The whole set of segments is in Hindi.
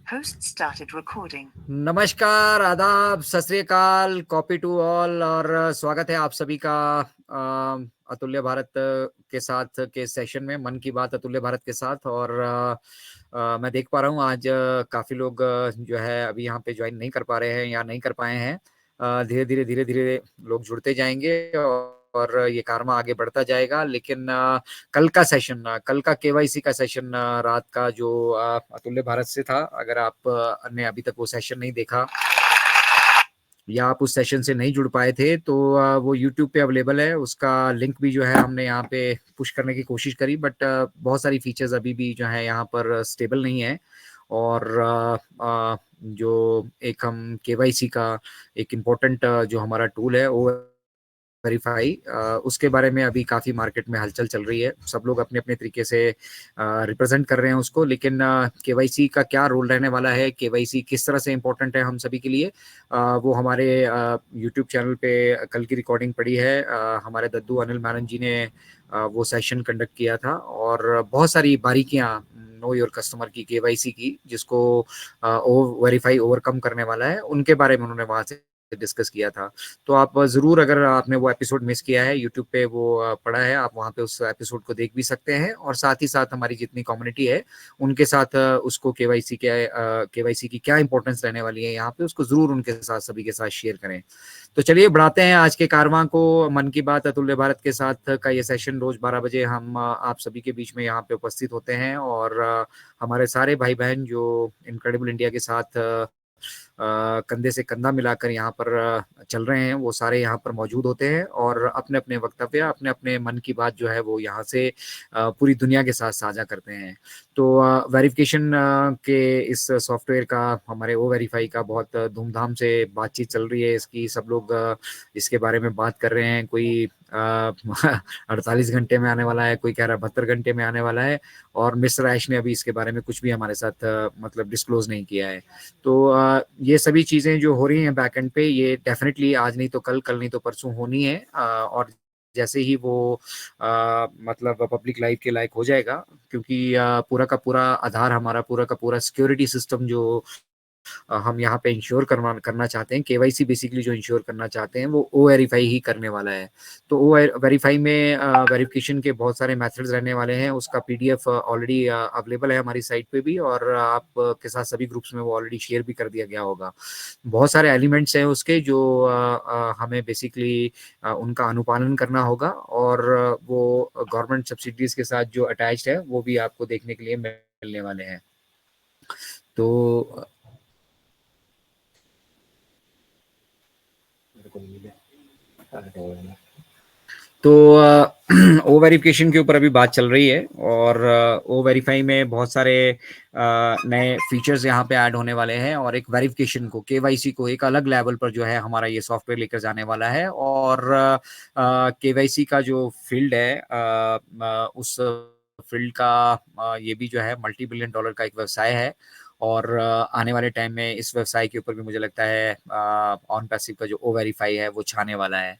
Host started recording. नमस्कार, आदाब, सत श्री अकाल, कॉपी टू ऑल और स्वागत है आप सभी का अतुल्य भारत के साथ के सेशन में, मन की बात अतुल्य भारत के साथ। और मैं देख पा रहा हूँ आज काफी लोग जो है अभी यहाँ पे ज्वाइन नहीं कर पा रहे हैं या नहीं कर पाए हैं। धीरे धीरे लोग जुड़ते जाएंगे और ये कारवा आगे बढ़ता जाएगा। लेकिन कल का सेशन, कल का केवाईसी का सेशन रात का जो अतुल्य भारत से था, अगर आप ने अभी तक वो सेशन नहीं देखा या आप उस सेशन से नहीं जुड़ पाए थे तो वो YouTube पे अवेलेबल है। उसका लिंक भी जो है हमने यहाँ पे पुश करने की कोशिश करी, बट बहुत सारी फीचर्स अभी भी जो है यहाँ पर स्टेबल नहीं है। और जो एक हम केवाईसी का एक इम्पोर्टेंट जो हमारा टूल है वो वेरीफाई, उसके बारे में अभी काफी मार्केट में हलचल चल रही है। सब लोग अपने अपने तरीके से रिप्रेजेंट कर रहे हैं उसको। लेकिन केवाईसी का क्या रोल रहने वाला है, केवाईसी किस तरह से इम्पोर्टेंट है हम सभी के लिए, वो हमारे यूट्यूब चैनल पे कल की रिकॉर्डिंग पड़ी है। हमारे दद्दू अनिल मैनन जी ने वो सेशन कंडक्ट किया था और बहुत सारी बारीकियां नो योर कस्टमर की, केवाईसी की, जिसको वेरीफाई ओवरकम करने वाला है, उनके बारे में उन्होंने वहां से डिस्कस किया था। तो आप जरूर, अगर आपने वो एपिसोड मिस किया है, यूट्यूब पे वो पड़ा है, आप वहां पे उस एपिसोड को देख भी सकते हैं। और साथ ही साथ हमारी जितनी कम्युनिटी है उनके साथ उसको केवाईसी की क्या इंपॉर्टेंस रहने वाली है यहाँ पे, उसको जरूर उनके साथ, सभी के साथ शेयर करें। तो चलिए बढ़ाते हैं आज के कारवां को। मन की बात अतुल्य भारत के साथ का ये सेशन रोज 12 बजे हम आप सभी के बीच में यहाँ पे उपस्थित होते हैं। और हमारे सारे भाई बहन जो इनक्रेडिबल इंडिया के साथ कंधे से कंधा मिलाकर यहाँ पर चल रहे हैं, वो सारे यहाँ पर मौजूद होते हैं और अपने अपने वक्तव्य, अपने अपने मन की बात जो है वो यहाँ से पूरी दुनिया के साथ साझा करते हैं। तो वेरिफिकेशन के इस सॉफ्टवेयर का, हमारे ओ वेरीफाई का, बहुत धूमधाम से बातचीत चल रही है। इसकी सब लोग इसके बारे में बात कर रहे हैं। कोई 48 घंटे में आने वाला है, कोई कह रहा है 72 घंटे में आने वाला है। और मिस्टर ऐश ने अभी इसके बारे में कुछ भी हमारे साथ मतलब डिस्क्लोज नहीं किया है। तो ये सभी चीजें जो हो रही हैं बैकएंड पे, ये डेफिनेटली आज नहीं तो कल, कल नहीं तो परसों होनी है। और जैसे ही वो मतलब पब्लिक लाइफ के लायक हो जाएगा, क्योंकि पूरा का पूरा आधार, हमारा पूरा का पूरा सिक्योरिटी सिस्टम जो हम यहाँ पे इंश्योर करना चाहते हैं, केवाईसी बेसिकली जो इंश्योर करना चाहते हैं, वो ओ वेरीफाई ही करने वाला है। तो ओ वेरीफाई में वेरिफिकेशन के बहुत सारे मेथड्स रहने वाले हैं। उसका पीडीएफ ऑलरेडी अवेलेबल है हमारी साइट पे भी, और आप के साथ सभी ग्रुप्स में वो ऑलरेडी शेयर भी कर दिया गया होगा। बहुत सारे एलिमेंट्स हैं उसके जो हमें बेसिकली उनका अनुपालन करना होगा, और वो गवर्नमेंट सब्सिडीज के साथ जो अटैच्ड है वो भी आपको देखने के लिए मिलने वाले हैं। तो तो ओ वेरिफिकेशन के ऊपर अभी बात चल रही है। और ओ वेरीफाई में बहुत सारे नए फीचर्स यहाँ पे ऐड होने वाले हैं, और एक वेरिफिकेशन को, केवाईसी को एक अलग लेवल पर जो है हमारा ये सॉफ्टवेयर लेकर जाने वाला है। और केवाईसी का जो फील्ड है, उस फील्ड का ये भी जो है मल्टी बिलियन डॉलर का एक व्यवसाय है। और आने वाले टाइम में इस व्यवसाय के ऊपर भी मुझे लगता है ऑन पैसिव का जो ओ वेरीफाई है वो छाने वाला है।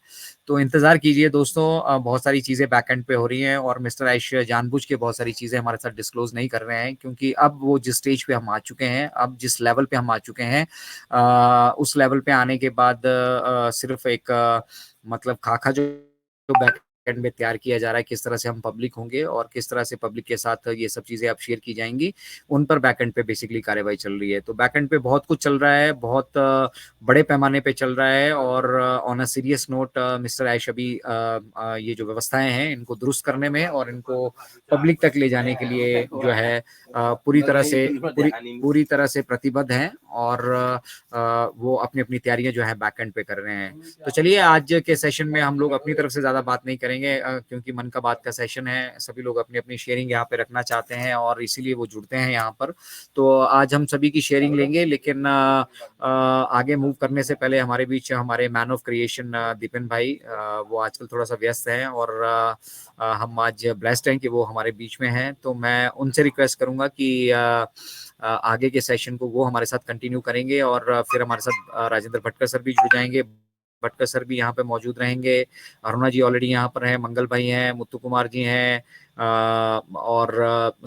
तो इंतजार कीजिए दोस्तों, बहुत सारी चीजें बैकएंड पे हो रही हैं, और मिस्टर आइश जानबूझ के बहुत सारी चीजें हमारे साथ डिस्क्लोज नहीं कर रहे हैं, क्योंकि अब वो जिस स्टेज पे हम आ चुके हैं, अब जिस लेवल पे हम आ चुके हैं, उस लेवल पे आने के बाद सिर्फ एक मतलब खाका जो बैक एंड में तैयार किया जा रहा है, किस तरह से हम पब्लिक होंगे और किस तरह से पब्लिक के साथ ये सब चीजें अब शेयर की जाएंगी, उन पर बैकएंड पे बेसिकली कार्यवाही चल रही है। तो बैकएंड पे बहुत कुछ चल रहा है, बहुत बड़े पैमाने पे चल रहा है। और on a serious note, mister Ash अभी ये जो व्यवस्थाएं हैं इनको दुरुस्त करने में और इनको पब्लिक तक ले जाने के लिए जो है पूरी तरह से प्रतिबद्ध हैं। और वो अपनी अपनी तैयारियां जो है बैकएंड पे कर रहे हैं। तो चलिए, आज के सेशन में हम लोग अपनी तरफ से ज्यादा बात नहीं करेंगे, क्योंकि मन का बात का सेशन है, सभी लोग अपनी अपनी शेयरिंग यहाँ पे रखना चाहते हैं और इसीलिए वो जुड़ते हैं यहाँ पर। तो आज हम सभी की शेयरिंग लेंगे, लेकिन आगे मूव करने से पहले हमारे बीच हमारे मैन ऑफ क्रिएशन दीपन भाई, वो आजकल थोड़ा सा व्यस्त हैं, और हम आज ब्लेस्ड हैं कि वो हमारे बीच में हैं। तो मैं उनसे रिक्वेस्ट करूंगा कि आगे के सेशन को वो हमारे साथ कंटिन्यू करेंगे, और फिर हमारे साथ राजेंद्र भटकर सर भी जुड़ जाएंगे। भटकर सर भी यहाँ पे मौजूद रहेंगे। अरुणा जी ऑलरेडी यहाँ पर हैं, मंगल भाई हैं, मुत्तू कुमार जी हैं, और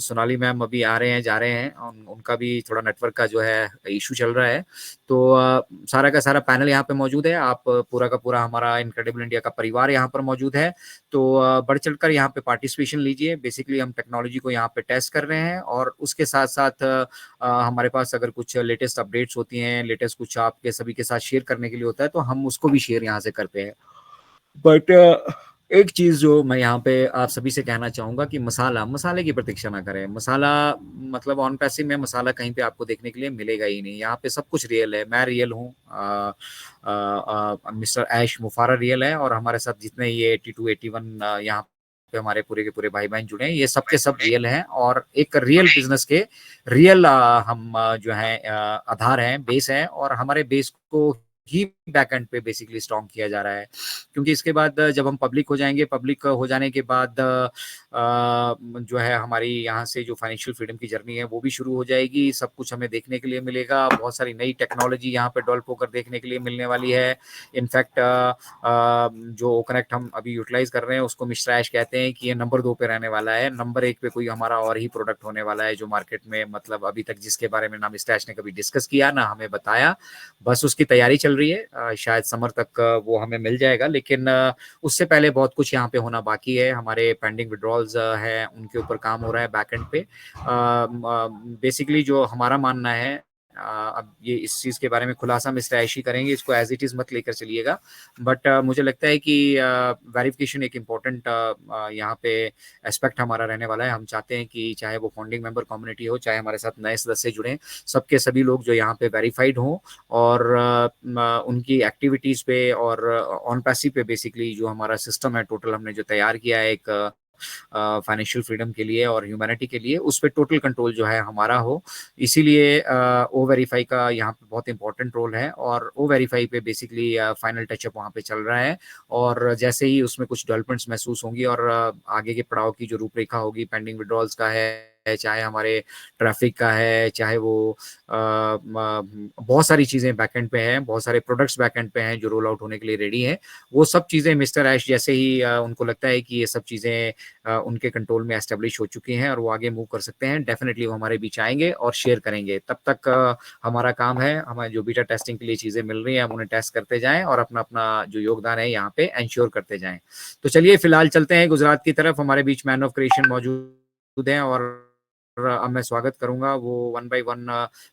सोनाली मैम अभी आ रहे हैं जा रहे हैं, उनका भी थोड़ा नेटवर्क का जो है इशू चल रहा है। तो सारा का सारा पैनल यहाँ पे मौजूद है, आप पूरा का पूरा हमारा इनक्रेडिबल इंडिया का परिवार यहाँ पर मौजूद है। तो बढ़ चढ़कर यहाँ पे पार्टिसिपेशन लीजिए। बेसिकली हम टेक्नोलॉजी को यहाँ पे टेस्ट कर रहे हैं और उसके साथ साथ हमारे पास अगर कुछ लेटेस्ट अपडेट्स होती हैं, लेटेस्ट कुछ आपके सभी के साथ शेयर करने के लिए होता है, तो हम उसको भी शेयर यहाँ से करते हैं। बट एक चीज जो मैं यहाँ पे आप सभी से कहना चाहूंगा कि मसाले की प्रतीक्षा ना करें। मसाला मतलब ऑन पैसिव में मसाला कहीं पे आपको देखने के लिए मिलेगा ही नहीं। यहाँ पे सब कुछ रियल है, मैं रियल हूँ, मिस्टर ऐश मुफारा रियल है, और हमारे साथ जितने ये 82 81 यहाँ पे हमारे पूरे के पूरे भाई बहन जुड़े हैं, ये सबके सब रियल हैं और एक रियल बिजनेस के रियल हम जो है आधार हैं, बेस है, और हमारे बेस को ही बैकएंड पे बेसिकली स्ट्रॉन्ग किया जा रहा है। क्योंकि इसके बाद जब हम पब्लिक हो जाएंगे, पब्लिक हो जाने के बाद जो है हमारी यहाँ से जो फाइनेंशियल फ्रीडम की जर्नी है वो भी शुरू हो जाएगी। सब कुछ हमें देखने के लिए मिलेगा, बहुत सारी नई टेक्नोलॉजी यहाँ पे डेवलप होकर देखने के लिए मिलने वाली है। इनफैक्ट जो ओकनेक्ट हम अभी यूटिलाइज कर रहे हैं उसको मिस्टर ऐश कहते हैं कि ये नंबर 2 पे रहने वाला है, नंबर 1 पे कोई हमारा और ही प्रोडक्ट होने वाला है जो मार्केट में मतलब अभी तक जिसके बारे में ना मिस्टर ऐश ने कभी डिस्कस किया ना हमें बताया, बस उसकी तैयारी चल रही है। शायद समर तक वो हमें मिल जाएगा, लेकिन उससे पहले बहुत कुछ यहाँ पे होना बाकी है। हमारे पेंडिंग विड्रॉल्स है, उनके ऊपर काम हो रहा है बैकएंड पे। बेसिकली जो हमारा मानना है, अब ये इस चीज के बारे में खुलासा मिस्टर ऐशी करेंगे, इसको एज इट इज मत लेकर चलिएगा। बट मुझे लगता है कि वेरिफिकेशन एक इम्पोर्टेंट यहाँ पे एस्पेक्ट हमारा रहने वाला है। हम चाहते हैं कि चाहे वो फाउंडिंग मेंबर कम्युनिटी हो, चाहे हमारे साथ नए सदस्य जुड़े, सबके सभी लोग जो यहाँ पे वेरीफाइड हों और उनकी एक्टिविटीज पे और ऑन पैसिव पे बेसिकली जो हमारा सिस्टम है टोटल हमने जो तैयार किया है एक फाइनेंशियल फ्रीडम के लिए और ह्यूमैनिटी के लिए, उस पर टोटल कंट्रोल जो है हमारा हो। इसीलिए ओ वेरीफाई का यहाँ पे बहुत इंपॉर्टेंट रोल है और ओ वेरीफाई पे बेसिकली फाइनल टचअप वहाँ पे चल रहा है। और जैसे ही उसमें कुछ डेवलपमेंट्स महसूस होंगी और आगे के पड़ाव की जो रूपरेखा होगी, पेंडिंग विड्रॉल्स का है, चाहे हमारे ट्रैफिक का है, चाहे वो बहुत सारी चीजें बैकएंड पे हैं, बहुत सारे प्रोडक्ट्स बैकएंड पे हैं जो रोल आउट होने के लिए रेडी हैं, वो सब चीजें मिस्टर ऐश जैसे ही उनको लगता है कि ये सब चीजें उनके कंट्रोल में एस्टेब्लिश हो चुकी हैं और वो आगे मूव कर सकते हैं, डेफिनेटली वो हमारे बीच आएंगे और शेयर करेंगे। तब तक हमारा काम है, हमारे जो बीटा टेस्टिंग के लिए चीजें मिल रही हैं हम उन्हें टेस्ट करते जाएं और अपना अपना जो योगदान है यहाँ पे एंश्योर करते जाएं। तो चलिए फिलहाल चलते हैं गुजरात की तरफ। हमारे बीच मैन ऑफ क्रिएशन मौजूद हैं और अब मैं स्वागत करूंगा वो 1 बाय 1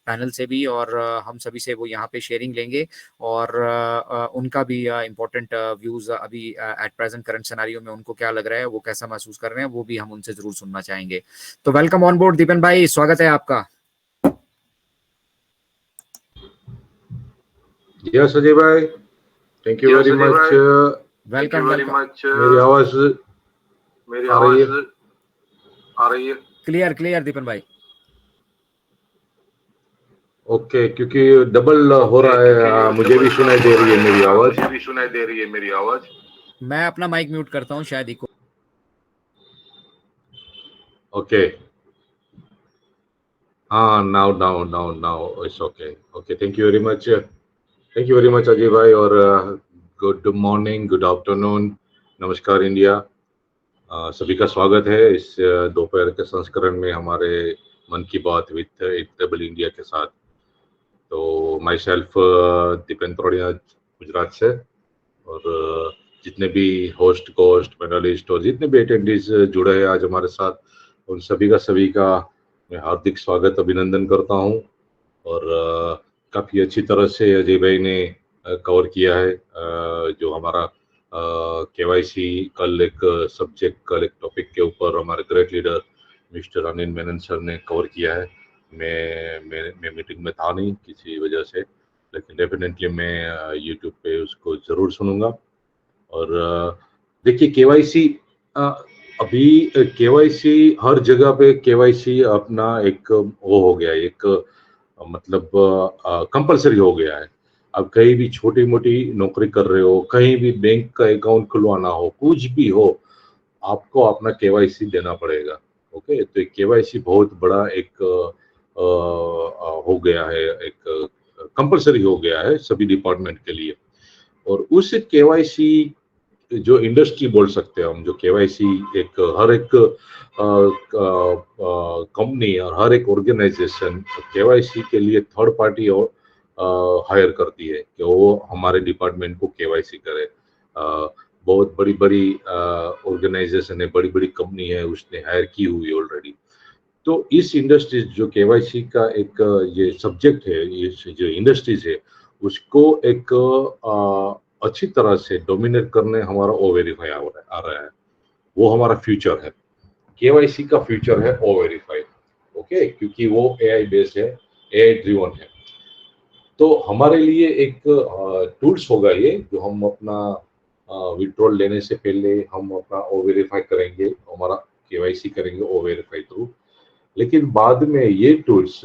पैनल से भी, और हम सभी से वो यहाँ पे शेयरिंग लेंगे और उनका भी इम्पोर्टेंट व्यूज अभी एट प्रेजेंट करंट सिनेरियो में उनको क्या लग रहा है, वो कैसा महसूस कर रहे हैं, वो भी हम उनसे जरूर सुनना चाहेंगे। तो वेलकम ऑन बोर्ड दीपन भाई, स्वागत है आपका। यस अजय भाई, thank you very much. Welcome welcome. मेरी आवाज आ रही है? क्लियर क्लियर दीपन भाई। ओके, क्योंकि डबल हो रहा है, मुझे भी सुनाई दे रही है मेरी आवाज। मैं अपना माइक म्यूट करता हूँ, शायद इको। ओके, हाँ, now it's okay, thank you very much Ajay भाई, और गुड मॉर्निंग, गुड आफ्टरनून, नमस्कार इंडिया। सभी का स्वागत है इस दोपहर के संस्करण में हमारे मन की बात विद इनक्रेडिबल इंडिया के साथ। तो माई सेल्फ दीपेन तोड़िया गुजरात से, और जितने भी होस्ट पैनलिस्ट और जितने भी अटेंडीज जुड़े हैं आज हमारे साथ, उन सभी का मैं हार्दिक स्वागत अभिनंदन करता हूं। और काफ़ी अच्छी तरह से अजय भाई ने कवर किया है जो हमारा केवाईसी कल एक टॉपिक के ऊपर हमारे great leader mister Anil Menon sir ने कवर किया है। मैं मीटिंग में था नहीं किसी वजह से, लेकिन डेफिनेटली मैं यूट्यूब पे उसको ज़रूर सुनूंगा। और देखिए केवाईसी, अभी केवाईसी हर जगह पे केवाईसी अपना एक वो हो गया, एक मतलब कंपलसरी हो गया है। अब कहीं भी छोटी मोटी नौकरी कर रहे हो, कहीं भी बैंक का अकाउंट खुलवाना हो, कुछ भी हो, आपको अपना केवाईसी देना पड़ेगा। ओके, तो केवाईसी बहुत बड़ा एक हो गया है, एक कंपलसरी हो गया है सभी डिपार्टमेंट के लिए। और उस केवाईसी जो इंडस्ट्री बोल सकते हैं हम, जो केवाईसी एक हर एक कंपनी और हर एक ऑर्गेनाइजेशन केवाईसी के लिए थर्ड पार्टी और हायर करती है कि वो हमारे डिपार्टमेंट को केवाईसी करे। बहुत बड़ी बड़ी ऑर्गेनाइजेशन है, बड़ी बड़ी कंपनी है, उसने हायर की हुई ऑलरेडी। तो इस इंडस्ट्रीज जो केवाईसी का एक ये सब्जेक्ट है, ये जो इंडस्ट्रीज है, उसको एक अच्छी तरह से डोमिनेट करने हमारा ओ वेरीफाई आ रहा है। वो हमारा फ्यूचर है, केवाईसी का फ्यूचर है ओ वेरीफाई। ओके, क्योंकि वो एआई बेस्ड है, एआई ड्रिवन है। तो हमारे लिए एक टूल्स होगा ये, जो हम अपना विड्रॉल लेने से पहले हम अपना ओ वेरीफाई करेंगे, हमारा केवाईसी करेंगे ओ वेरीफाई थ्रू। लेकिन बाद में ये टूल्स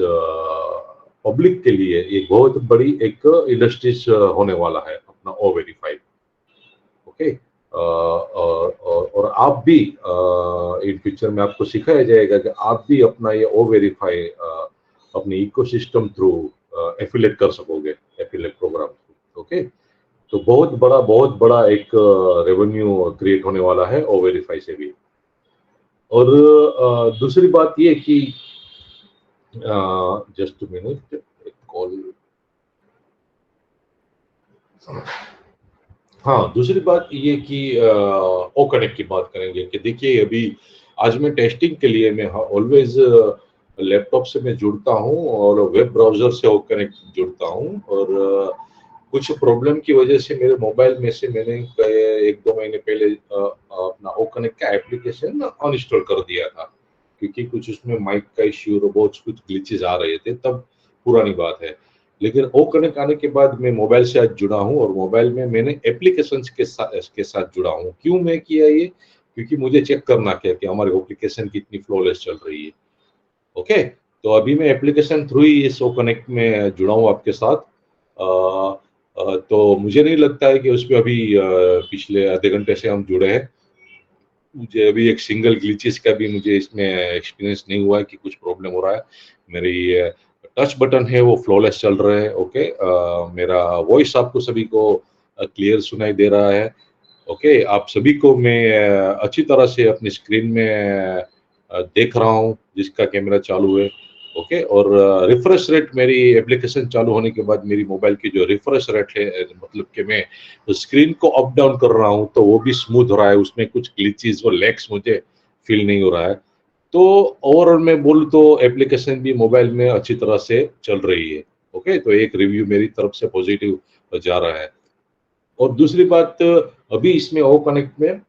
पब्लिक के लिए एक बहुत बड़ी एक इंडस्ट्रीज होने वाला है, अपना ओ वेरीफाई। ओके, और आप भी इन फ्यूचर में आपको सिखाया जाएगा कि आप भी अपना ये ओ वेरीफाई अपने इकोसिस्टम थ्रू एफिलेट कर सकोगे, एफिलेट प्रोग्राम। ओके, तो बहुत बड़ा एक रेवेन्यू क्रिएट होने वाला है ओ वेरीफाई से भी। और दूसरी बात ये कि जस्ट मिनट, एक कॉल। हाँ, दूसरी बात ये कि ओ कनेक्ट की बात करेंगे कि देखिए अभी आज मैं टेस्टिंग के लिए मैं ऑलवेज लैपटॉप से मैं जुड़ता हूँ और वेब ब्राउजर से ओ कनेक्ट जुड़ता हूँ। और कुछ प्रॉब्लम की वजह से मेरे मोबाइल में से मैंने 1-2 महीने पहले अपना ओ कनेक्ट का एप्लीकेशन अनइंस्टॉल कर दिया था, क्योंकि कुछ उसमें माइक का इश्यू और बहुत कुछ ग्लिचेस आ रहे थे, तब पुरानी बात है। लेकिन ओ कनेक्ट आने के बाद मैं मोबाइल से आज जुड़ा हूँ और मोबाइल में मैंने एप्लीकेशंस के साथ जुड़ा हूँ। क्यों मैं किया ये? क्योंकि मुझे चेक करना क्या कि हमारी एप्लीकेशन कितनी फ्लॉलेस चल रही है। ओके, तो अभी मैं एप्लीकेशन थ्रू ही इस ओ कनेक्ट में जुड़ा हूँ आपके साथ। तो मुझे नहीं लगता है कि उसमें अभी पिछले आधे घंटे से हम जुड़े हैं, मुझे अभी एक सिंगल ग्लिचेस का भी मुझे इसमें एक्सपीरियंस नहीं हुआ है कि कुछ प्रॉब्लम हो रहा है। मेरी टच बटन है वो फ्लॉलेस चल रहा है। ओके, मेरा वॉइस आपको सभी को क्लियर सुनाई दे रहा है। ओके, आप सभी को मैं अच्छी तरह से अपनी स्क्रीन में देख रहा हूँ जिसका कैमरा चालू है। ओके, और रिफ्रेश रेट मेरी एप्लीकेशन चालू होने के बाद मेरी मोबाइल की जो रिफ्रेश रेट है, मतलब कि मैं स्क्रीन को अप डाउन कर रहा हूँ तो वो भी स्मूथ हो रहा है, उसमें कुछ ग्लिचेस और लैग्स मुझे फील नहीं हो रहा है। तो ओवरऑल मैं बोलूँ तो एप्लीकेशन भी मोबाइल में अच्छी तरह से चल रही है। ओके, तो एक रिव्यू मेरी तरफ से पॉजिटिव जा रहा है। और दूसरी बात, अभी इसमें ओ कनेक्ट में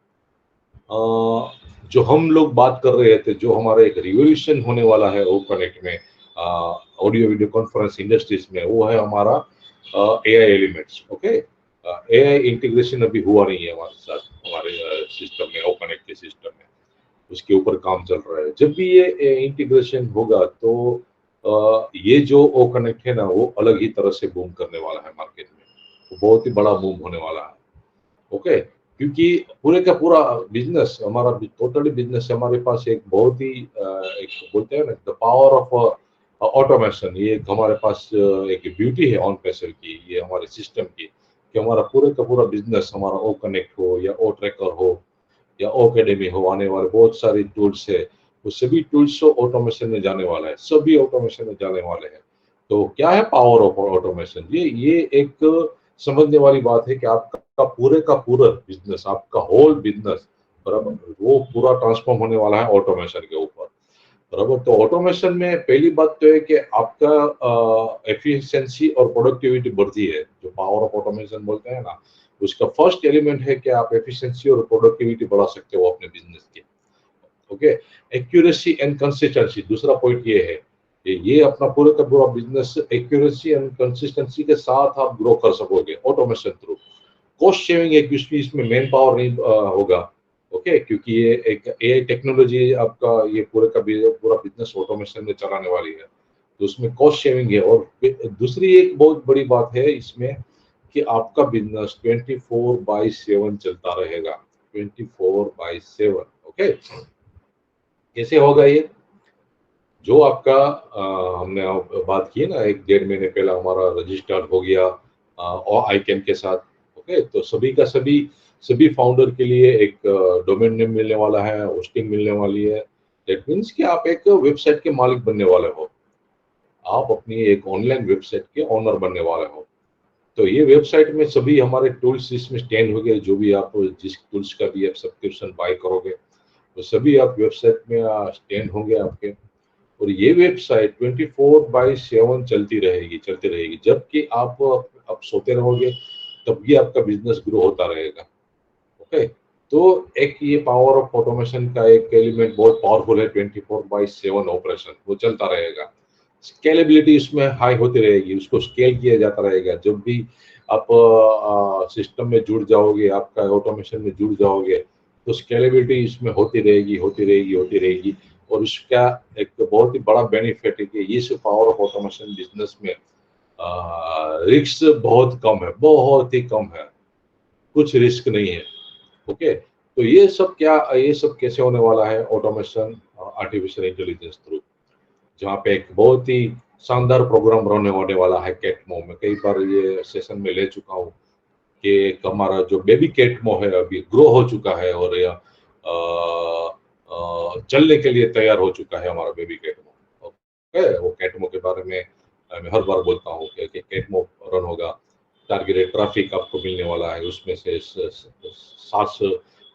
जो हम लोग बात कर रहे थे, जो हमारा एक रिवोल्यूशन होने वाला है ओ कनेक्ट में ऑडियो वीडियो कॉन्फ्रेंस इंडस्ट्रीज में, वो है हमारा AI elements. Okay, AI integration अभी हुआ नहीं है हमारे साथ, हमारे सिस्टम में, ओ कनेक्ट के सिस्टम में, उसके ऊपर काम चल रहा है। जब भी ये इंटीग्रेशन होगा तो ये जो ओ कनेक्ट है ना, वो अलग ही तरह से बूम करने वाला है मार्केट में, वो बहुत ही बड़ा बूम होने वाला है। ओके, क्योंकि पूरे का पूरा बिजनेस हमारा टोटली बिजनेस है, हमारे पास एक बहुत ही एक बोलते हैं ना द पावर ऑफ ऑटोमेशन, ये एक हमारे पास एक ब्यूटी है ऑन पेसर की, ये हमारे सिस्टम की, कि हमारा पूरे का पूरा बिजनेस, हमारा ओ कनेक्ट हो या ओ ट्रैकर हो या ओ एकेडमी हो, आने वाले बहुत सारे टूल्स है, वो सभी टूल्स ऑटोमेशन में जाने वाला है, सभी ऑटोमेशन में जाने वाले हैं। तो क्या है पावर ऑफ ऑटोमेशन? ये एक समझने वाली बात है कि आपका पूरे का पूरा बिजनेस, आपका होल बिजनेस, बराबर, वो पूरा ट्रांसफॉर्म होने वाला है ऑटोमेशन के ऊपर, बराबर। तो ऑटोमेशन में पहली बात तो है कि आपका एफिशिएंसी और प्रोडक्टिविटी बढ़ती है, जो पावर ऑफ ऑटोमेशन बोलते हैं ना, उसका फर्स्ट एलिमेंट है कि आप एफिशिएंसी और प्रोडक्टिविटी बढ़ा सकते हो अपने बिजनेस की। ओके, एक्यूरेसी एंड कंसिस्टेंसी दूसरा पॉइंट ये है, ये अपना पूरे का पूरा बिजनेस एक्यूरेसी एंड कंसिस्टेंसी के साथ आप ग्रो कर सकोगे ऑटोमेशन थ्रू। कॉस्ट शेविंग एक इसमें मेन पावर नहीं होगा। ओके, क्योंकि ये एक एआई टेक्नोलॉजी आपका ये पूरे का पूरा बिजनेस ऑटोमेशन में चलाने वाली है, तो उसमें कॉस्ट शेविंग है। और दूसरी एक बहुत बड़ी बात है इसमें कि आपका बिजनेस 24/7 चलता रहेगा, 24/7। ओके, कैसे होगा ये? जो आपका हमने बात की है ना, 1-1.5 महीने पहले हमारा रजिस्टर्ड हो गया और आईकैन के साथ। ओके, तो सभी का सभी सभी फाउंडर के लिए एक डोमेन नेम मिलने वाला है, होस्टिंग मिलने वाली है। दैट मीन्स कि आप एक वेबसाइट के मालिक बनने वाले हो, आप अपनी एक ऑनलाइन वेबसाइट के ओनर बनने वाले हो। तो ये वेबसाइट में सभी हमारे टूल्स इसमें स्टैंड हो गए, जो भी आप जिस टूल्स का भी आप सब्सक्रिप्शन बाय करोगे तो सभी आप वेबसाइट में स्टैंड होंगे आपके। और ये वेबसाइट 24/7 चलती रहेगी। जबकि आप सोते रहोगे तब भी आपका बिजनेस ग्रो होता रहेगा। ओके, तो एक ये पावर ऑफ ऑटोमेशन का एक एलिमेंट बहुत पावरफुल है। 24/7 ऑपरेशन वो चलता रहेगा। स्केलेबिलिटी इसमें हाई होती रहेगी, उसको स्केल किया जाता रहेगा। जब भी आप सिस्टम में जुड़ जाओगे, आपका ऑटोमेशन में जुड़ जाओगे, तो स्केलेबिलिटी इसमें होती रहेगी। और उसका एक बहुत ही बड़ा बेनिफिट है कि इस पावर ऑफ ऑटोमेशन बिजनेस में रिस्क बहुत कम है, बहुत ही कम है, कुछ रिस्क नहीं है। ओके, तो ये सब कैसे होने वाला है? ऑटोमेशन आर्टिफिशियल इंटेलिजेंस थ्रू, जहाँ पे एक बहुत ही शानदार प्रोग्राम रन होने वाला है कैटमो में। कई बार ये सेशन में ले चुका हूँ कि हमारा जो बेबी कैटमो है अभी ग्रो हो चुका है और चलने के लिए तैयार हो चुका है हमारा बेबी कैटमो। ओके, वो कैटमो के बारे में मैं हर बार बोलता हूँ कि कैटमो रन होगा, टारगेटेड ट्रैफिक आपको मिलने वाला है। उसमें से 7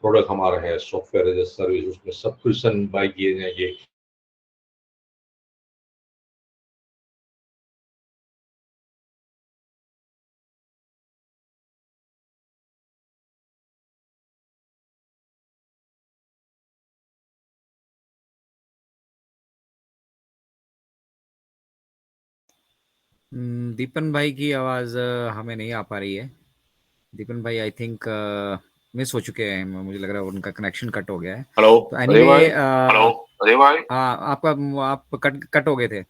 प्रोडक्ट हमारा है, सॉफ्टवेयर एज ए सर्विस, उसमें सब्सक्रिप्शन बाय किए जाएंगे। दीपन भाई की आवाज हमें नहीं आ पा रही है। दीपन भाई आई थिंक मिस हो चुके हैं, मुझे लग रहा है उनका कनेक्शन कट हो गया है। हेलो, तो एनीवे हेलो अरे भाई, आपका आप कट हो गए थे।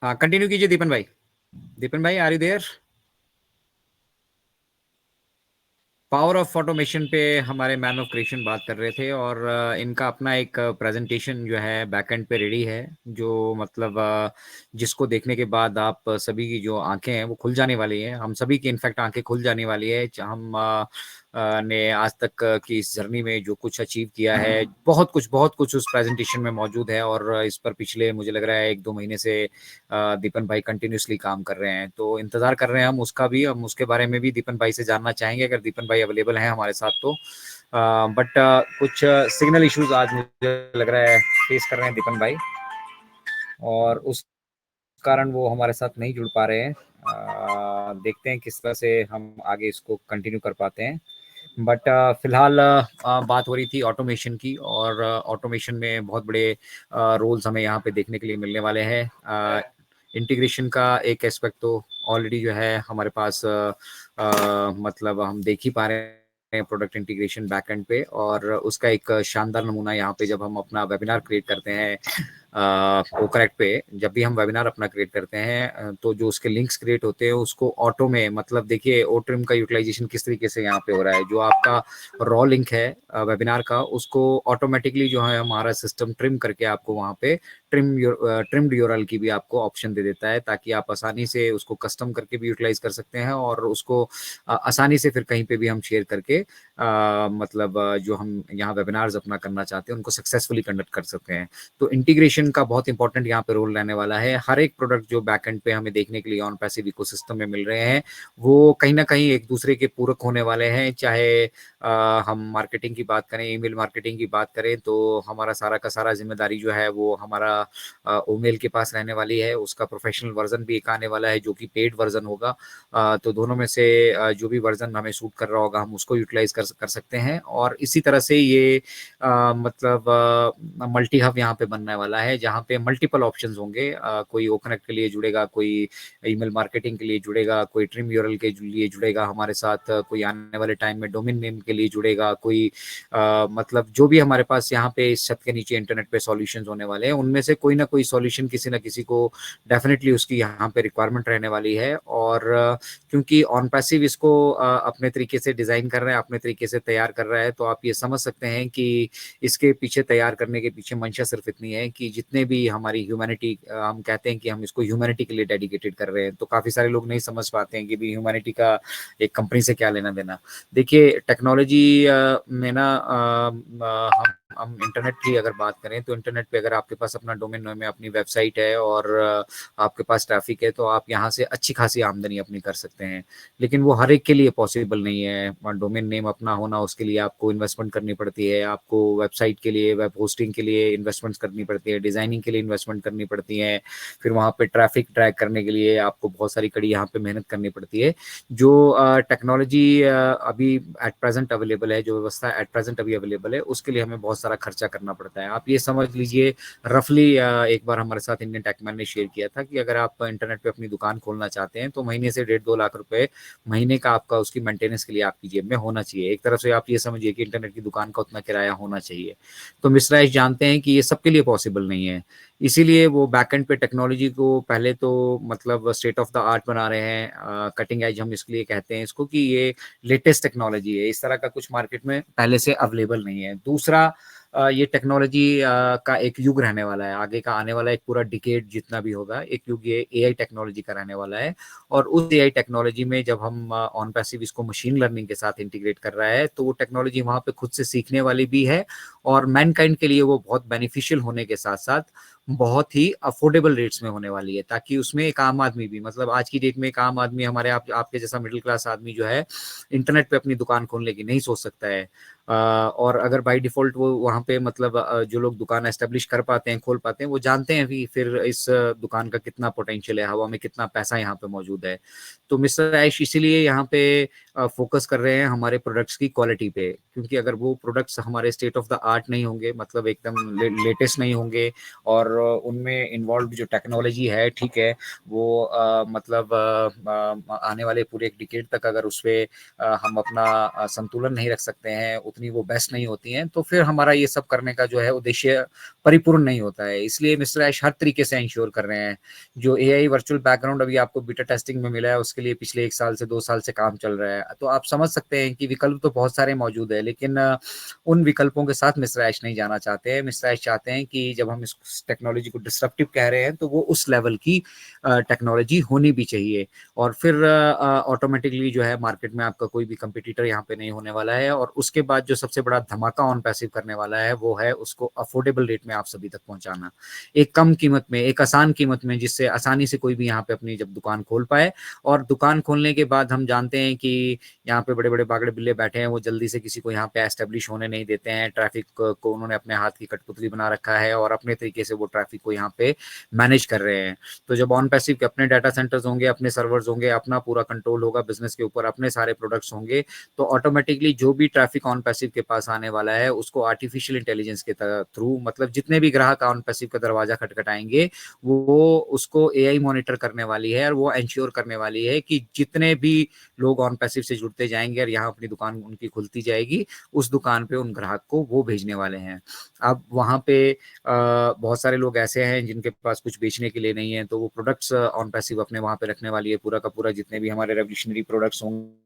हाँ, कंटिन्यू कीजिए दीपन भाई। दीपन भाई, are you there? Power of automation पे हमारे मैन ऑफ क्रिएशन बात कर रहे थे और इनका अपना एक प्रेजेंटेशन जो है बैकएंड पे रेडी है, जो मतलब जिसको देखने के बाद आप सभी की जो आंखें हैं वो खुल जाने वाली हैं। हम सभी की इनफैक्ट आंखें खुल जाने वाली है। हम ने आज तक की इस जर्नी में जो कुछ अचीव किया है, बहुत कुछ उस प्रेजेंटेशन में मौजूद है। और इस पर पिछले मुझे लग रहा है 1-2 महीने से दीपन भाई कंटिन्यूसली काम कर रहे हैं। तो इंतजार कर रहे हैं हम उसका भी, हम उसके बारे में भी दीपन भाई से जानना चाहेंगे अगर दीपन भाई अवेलेबल हैं हमारे साथ तो। बट कुछ सिग्नल इश्यूज आज मुझे लग रहा है फेस कर रहे हैं दीपन भाई, और उस कारण वो हमारे साथ नहीं जुड़ पा रहे हैं। देखते हैं किस तरह से हम आगे इसको कंटिन्यू कर पाते हैं। बट फिलहाल बात हो रही थी ऑटोमेशन की, और ऑटोमेशन में बहुत बड़े रोल्स हमें यहाँ पे देखने के लिए मिलने वाले हैं। इंटीग्रेशन का एक एस्पेक्ट तो ऑलरेडी जो है हमारे पास मतलब हम देख ही पा रहे हैं प्रोडक्ट इंटीग्रेशन बैकएंड पे, और उसका एक शानदार नमूना यहाँ पे जब हम अपना वेबिनार क्रिएट करते हैं ओकरेक्ट पे। जब भी हम वेबिनार अपना क्रिएट करते हैं तो जो उसके लिंक्स क्रिएट होते हैं उसको ऑटो में, मतलब देखिए ओट्रिम का यूटिलाइजेशन किस तरीके से यहाँ पे हो रहा है। जो आपका रॉ लिंक है वेबिनार का, उसको ऑटोमेटिकली जो है हमारा सिस्टम ट्रिम करके आपको वहाँ पे ट्रिम्ड यूआरएल की भी आपको ऑप्शन दे देता है, ताकि आप आसानी से उसको कस्टम करके भी यूटिलाइज कर सकते हैं और उसको आसानी से फिर कहीं पे भी हम शेयर करके मतलब जो हम यहाँ वेबिनार्स अपना करना चाहते हैं उनको सक्सेसफुली कंडक्ट कर सकते हैं। तो इंटीग्रेशन का बहुत इंपॉर्टेंट यहाँ पे रोल रहने वाला है। हर एक प्रोडक्ट जो बैकएंड पे हमें देखने के लिए ऑन पैसिव इकोसिस्टम में मिल रहे हैं वो कहीं ना कहीं एक दूसरे के पूरक होने वाले हैं। चाहे हम मार्केटिंग की बात करें, ईमेल मार्केटिंग की बात करें, तो हमारा सारा का सारा जिम्मेदारी जो है वो हमारा ओमेल के पास रहने वाली है। उसका प्रोफेशनल वर्जन भी एक आने वाला है जो कि पेड वर्जन होगा। तो दोनों में से जो भी वर्जन हमें सूट कर रहा होगा हम उसको यूटिलाइज कर सकते हैं। और इसी तरह से ये मतलब मल्टी हब यहाँ पे बनने वाला है, जहाँ पे मल्टीपल ऑप्शंस होंगे। कोई ओकनेक्ट के लिए जुड़ेगा, कोई ईमेल मार्केटिंग के लिए जुड़ेगा, कोई ट्रिम यूआरएल के लिए जुड़ेगा हमारे साथ, कोई आने वाले टाइम में डोमेन नेम के लिए जुड़ेगा, कोई मतलब जो भी हमारे पास यहाँ पे इस छत के नीचे इंटरनेट पे सॉल्यूशंस होने वाले हैं उनमें से कोई ना कोई सॉल्यूशन किसी ना किसी को डेफिनेटली उसकी यहाँ पे रिक्वायरमेंट रहने वाली है। और क्योंकि ऑन पैसिव इसको अपने तरीके से डिजाइन कर रहे हैं, अपने तरीके से तैयार कर रहा है, तो आप ये समझ सकते हैं कि इसके पीछे तैयार करने के पीछे मंशा सिर्फ इतनी है कि जितने भी हमारी ह्यूमैनिटी, हम कहते हैं कि हम इसको ह्यूमैनिटी के लिए डेडिकेटेड कर रहे हैं, तो काफी सारे लोग नहीं समझ पाते हैं कि भी ह्यूमैनिटी का एक कंपनी से क्या लेना देना। देखिए टेक्नोलॉजी में ना हम इंटरनेट की अगर बात करें तो इंटरनेट पे अगर आपके पास अपना डोमेन नेम है, अपनी वेबसाइट है और आपके पास ट्रैफिक है, तो आप यहाँ से अच्छी खासी आमदनी अपनी कर सकते हैं। लेकिन वो हर एक के लिए पॉसिबल नहीं है। डोमेन नेम अपना होना, उसके लिए आपको इन्वेस्टमेंट करनी पड़ती है, आपको वेबसाइट के लिए, वेब होस्टिंग के लिए इन्वेस्टमेंट करनी पड़ती है, डिजाइनिंग के लिए इन्वेस्टमेंट करनी पड़ती है, फिर वहाँ पे ट्रैफिक ट्रैक करने के लिए आपको बहुत सारी कड़ी यहाँ पे मेहनत करनी पड़ती है। जो टेक्नोलॉजी अभी एट प्रेजेंट अवेलेबल है, जो व्यवस्था एट प्रेजेंट अभी अवेलेबल है, उसके लिए हमें बहुत सारा खर्चा करना पड़ता है। आप ये समझ लीजिए रफली, एक बार हमारे साथ इंडियन टेकमैन ने शेयर किया था कि अगर आप इंटरनेट पे अपनी दुकान खोलना चाहते हैं तो महीने से 1.5-2 लाख रुपए महीने का आपका उसकी मेंटेनेंस के लिए आपकी जेब में होना चाहिए। एक तरफ से आप ये समझिए कि इंटरनेट की दुकान का उतना किराया होना चाहिए। तो मिस्टर ऐश जानते हैं कि ये सबके लिए पॉसिबल नहीं है, इसीलिए वो बैकएंड पे टेक्नोलॉजी को पहले तो मतलब स्टेट ऑफ द आर्ट बना रहे हैं, कटिंग एज हम इसलिए कहते हैं इसको कि ये लेटेस्ट टेक्नोलॉजी है, इस तरह का कुछ मार्केट में पहले से अवेलेबल नहीं है। दूसरा, ये टेक्नोलॉजी का एक युग रहने वाला है, आगे का आने वाला एक पूरा डिकेड जितना भी होगा, एक युग ये एआई टेक्नोलॉजी का रहने वाला है। और उस एआई टेक्नोलॉजी में जब हम ऑन पैसिव इसको मशीन लर्निंग के साथ इंटीग्रेट कर रहा है, तो वो टेक्नोलॉजी वहाँ पे खुद से सीखने वाली भी है और मैनकाइंड के लिए वो बहुत बेनिफिशियल होने के साथ साथ बहुत ही अफोर्डेबल रेट्स में होने वाली है, ताकि उसमें एक आम आदमी भी, मतलब आज की डेट में एक आम आदमी, हमारे आपके जैसा मिडिल क्लास आदमी जो है इंटरनेट पे अपनी दुकान खोलने की नहीं सोच सकता है। और अगर बाय डिफॉल्ट वो वहाँ पे मतलब जो लोग दुकान एस्टेब्लिश कर पाते हैं, खोल पाते हैं, वो जानते हैं कि फिर इस दुकान का कितना पोटेंशियल है, हवा में कितना पैसा यहाँ पे मौजूद है। तो मिस्टर ऐश इसीलिए यहाँ पे फोकस कर रहे हैं हमारे प्रोडक्ट्स की क्वालिटी पे, क्योंकि अगर वो प्रोडक्ट्स हमारे स्टेट ऑफ द आर्ट नहीं होंगे, मतलब एकदम लेटेस्ट नहीं होंगे, और उनमें इन्वॉल्व जो टेक्नोलॉजी है, ठीक है, वो मतलब आने वाले पूरे एक डिकेड तक अगर उस पर हम अपना संतुलन नहीं रख सकते हैं, उतनी वो बेस्ट नहीं होती हैं, तो फिर हमारा ये सब करने का जो है उद्देश्य परिपूर्ण नहीं होता है। इसलिए मिस्टर ऐश हर तरीके से इंश्योर कर रहे हैं। जो एआई वर्चुअल बैकग्राउंड अभी आपको बीटा टेस्टिंग में मिला है, उसके लिए पिछले 1 साल से 2 साल से काम चल रहा है। तो आप समझ सकते हैं कि विकल्प तो बहुत सारे मौजूद है, लेकिन उन विकल्पों के साथ मिस्टर ऐश नहीं जाना चाहते हैं। मिस्टर ऐश चाहते हैं कि जब हम इस टेक्नोलॉजी को डिसरप्टिव कह रहे हैं, तो वो उस लेवल की टेक्नोलॉजी होनी भी चाहिए, और फिर ऑटोमेटिकली जो है मार्केट में आपका कोई भी कंपटीटर यहाँ पे नहीं होने वाला है। और उसके बाद जो सबसे बड़ा धमाका ऑन पैसिव करने वाला है, वो है उसको अफोर्डेबल रेट में आप सभी तक पहुंचाना, एक कम कीमत में, एक आसान कीमत में, जिससे आसानी से कोई भी यहाँ पे अपनी जब दुकान खोल पाए। और दुकान खोलने के बाद हम जानते हैं कि यहाँ पे बड़े बड़े बागड़े बिल्ले बैठे हैं, वो जल्दी से किसी को यहाँ पे एस्टेब्लिश होने नहीं देते हैं। ट्रैफिक को उन्होंने अपने हाथ की कठपुतली बना रखा है और अपने तरीके से वो ट्रैफिक को यहाँ पे मैनेज कर रहे हैं। तो जब ऑन पैसिव के अपने डाटा सेंटर्स होंगे, अपने सर्वर्स होंगे, अपना पूरा कंट्रोल होगा बिजनेस के ऊपर, अपने सारे प्रोडक्ट्स होंगे, तो ऑटोमेटिकली जो भी ट्रैफिक ऑन पैसिव के पास आने वाला है, उसको आर्टिफिशियल इंटेलिजेंस के थ्रू, मतलब जितने भी ग्राहक ऑन पैसिव का दरवाजा खटखटाएंगे, वो उसको एआई मॉनिटर करने वाली है और वो इंश्योर करने वाली है कि जितने भी लोग ऑन पैसिव से जुड़ते जाएंगे और यहाँ अपनी दुकान उनकी खुलती जाएगी, उस दुकान पे उन ग्राहक को वो भेजने वाले हैं। अब वहाँ पे बहुत सारे लोग ऐसे हैं जिनके पास कुछ बेचने के लिए नहीं है, तो वो प्रोडक्ट्स ऑन पैसिव अपने वहाँ पे रखने वाली है, पूरा का पूरा जितने भी हमारे रेवोल्यूशनरी प्रोडक्ट्स होंगे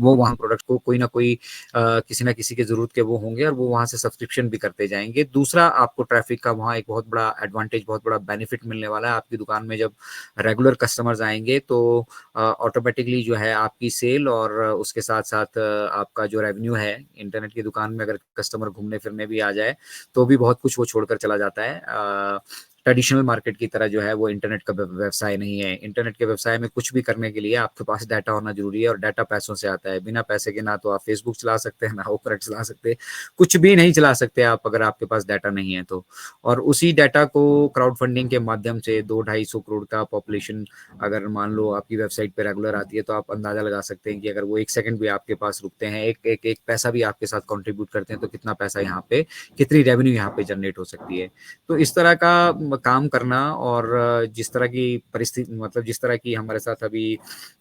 वो वहाँ प्रोडक्ट को कोई ना कोई किसी ना किसी के जरूरत के वो होंगे और वो वहाँ से सब्सक्रिप्शन भी करते जाएंगे। दूसरा, आपको ट्रैफिक का वहाँ एक बहुत बड़ा एडवांटेज, बहुत बड़ा बेनिफिट मिलने वाला है। आपकी दुकान में जब रेगुलर कस्टमर्स आएंगे, तो ऑटोमेटिकली जो है आपकी सेल और उसके साथ साथ आपका जो रेवेन्यू है, इंटरनेट की दुकान में अगर कस्टमर घूमने फिरने भी आ जाए तो भी बहुत कुछ वो छोड़कर चला जाता है। ट्रेडिशनल मार्केट की तरह जो है वो इंटरनेट का व्यवसाय नहीं है। इंटरनेट के व्यवसाय में कुछ भी करने के लिए आपके पास डाटा होना जरूरी है, और डाटा पैसों से आता है। बिना पैसे के ना तो आप फेसबुक चला सकते हैं, ना ओपरेट चला सकते, कुछ भी नहीं चला सकते आप अगर आपके पास डाटा नहीं है तो। और उसी डाटा को क्राउड फंडिंग के माध्यम से 200-250 करोड़ का पॉपुलेशन अगर मान लो आपकी वेबसाइट पे रेगुलर आती है, तो आप अंदाजा लगा सकते हैं कि अगर वो 1 सेकंड भी आपके पास रुकते हैं, एक पैसा भी आपके साथ कंट्रीब्यूट करते हैं, तो कितना पैसा यहाँ पे, कितनी रेवेन्यू यहाँ पे जनरेट हो सकती है। तो इस तरह का काम करना और जिस तरह की परिस्थिति, मतलब जिस तरह की हमारे साथ अभी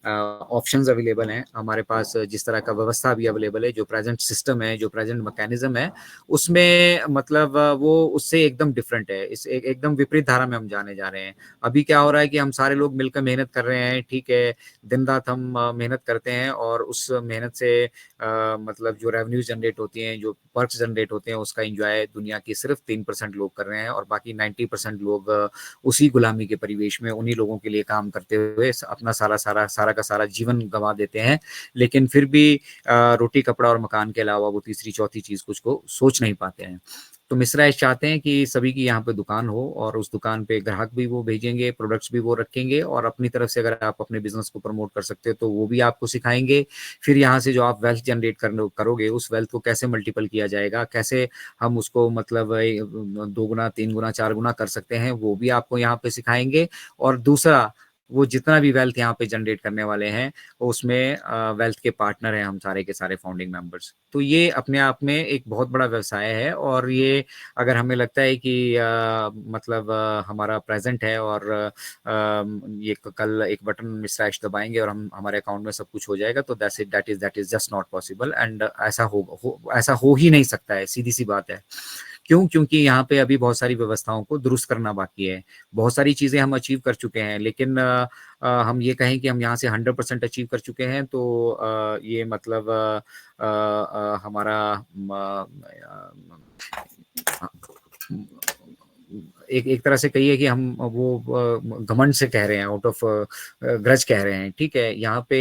ऑप्शंस अवेलेबल हैं हमारे पास, जिस तरह का व्यवस्था अभी अवेलेबल है, जो प्रेजेंट सिस्टम है, जो प्रेजेंट मैकेनिज्म है, उसमें मतलब वो उससे एकदम डिफरेंट है। इस एकदम विपरीत धारा में हम जाने जा रहे हैं। अभी क्या हो रहा है कि हम सारे लोग मिलकर मेहनत कर रहे हैं, ठीक है, दिन रात हम मेहनत करते हैं और उस मेहनत से मतलब जो रेवेन्यू जनरेट होती हैं, जो पर्क्स जनरेट होते हैं, उसका एंजॉय दुनिया के सिर्फ 3% लोग कर रहे हैं और बाकी 90% लोग उसी गुलामी के परिवेश में उन्हीं लोगों के लिए काम करते हुए अपना सारा का सारा जीवन गंवा देते हैं। लेकिन फिर भी रोटी कपड़ा और मकान के अलावा वो तीसरी चौथी चीज कुछ को सोच नहीं पाते हैं। तो मिश्रा ऐश चाहते हैं कि सभी की यहाँ पे दुकान हो और उस दुकान पे ग्राहक भी वो भेजेंगे, प्रोडक्ट्स भी वो रखेंगे और अपनी तरफ से अगर आप अपने बिजनेस को प्रमोट कर सकते हो तो वो भी आपको सिखाएंगे। फिर यहाँ से जो आप वेल्थ जनरेट करोगे, उस वेल्थ को कैसे मल्टीपल किया जाएगा, कैसे हम उसको मतलब 2 गुना 3 गुना 4 गुना कर सकते हैं, वो भी आपको यहाँ पे सिखाएंगे। और दूसरा, वो जितना भी वेल्थ यहाँ पे जनरेट करने वाले हैं उसमें वेल्थ के पार्टनर हैं हम सारे के सारे फाउंडिंग मेंबर्स। तो ये अपने आप में एक बहुत बड़ा व्यवसाय है और ये अगर हमें लगता है कि मतलब हमारा प्रेजेंट है और ये कल एक बटन मिश्रा ऐश दबाएंगे और हम हमारे अकाउंट में सब कुछ हो जाएगा, तो that is just not possible. And ऐसा हो ही नहीं सकता है, सीधी सी बात है। क्यों? क्योंकि यहाँ पे अभी बहुत सारी व्यवस्थाओं को दुरुस्त करना बाकी है। बहुत सारी चीजें हम अचीव कर चुके हैं, लेकिन हम ये कहें कि हम यहाँ से 100% अचीव कर चुके हैं तो ये मतलब हमारा एक तरह से कहिए कि हम वो घमंड से कह रहे हैं, आउट ऑफ ग्रज कह रहे हैं, ठीक है। यहाँ पे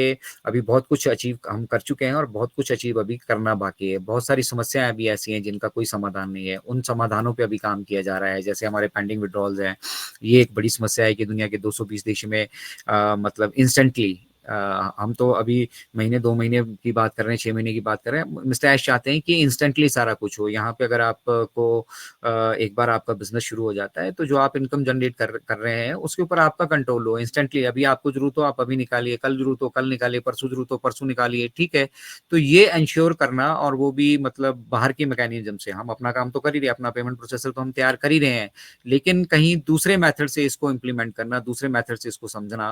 अभी बहुत कुछ अचीव हम कर चुके हैं और बहुत कुछ अचीव अभी करना बाकी है। बहुत सारी समस्याएं अभी ऐसी हैं जिनका कोई समाधान नहीं है, उन समाधानों पे अभी काम किया जा रहा है। जैसे हमारे पेंडिंग विड्रॉल्स हैं, ये एक बड़ी समस्या है कि दुनिया के 220 देश में मतलब इंस्टेंटली हम तो अभी महीने 2 महीने की बात कर रहे हैं, 6 महीने की बात कर रहे हैं। मिस्टर ऐश चाहते हैं कि इंस्टेंटली सारा कुछ हो। यहाँ पे अगर आपको एक बार आपका बिजनेस शुरू हो जाता है तो जो आप इनकम जनरेट कर रहे हैं उसके ऊपर आपका कंट्रोल हो इंस्टेंटली। अभी आपको जरूरत हो आप अभी निकालिए, कल जरूरत हो कल निकालिए, परसों जरूरत हो परसों निकालिए, ठीक है। तो ये इंश्योर करना, और वो भी मतलब बाहर के मैकेनिज्म से, हम अपना काम तो कर ही रहे हैं, अपना पेमेंट प्रोसेसर तो हम तैयार कर ही रहे हैं, लेकिन कहीं दूसरे मेथड से इसको इम्प्लीमेंट करना, दूसरे मेथड से इसको समझना,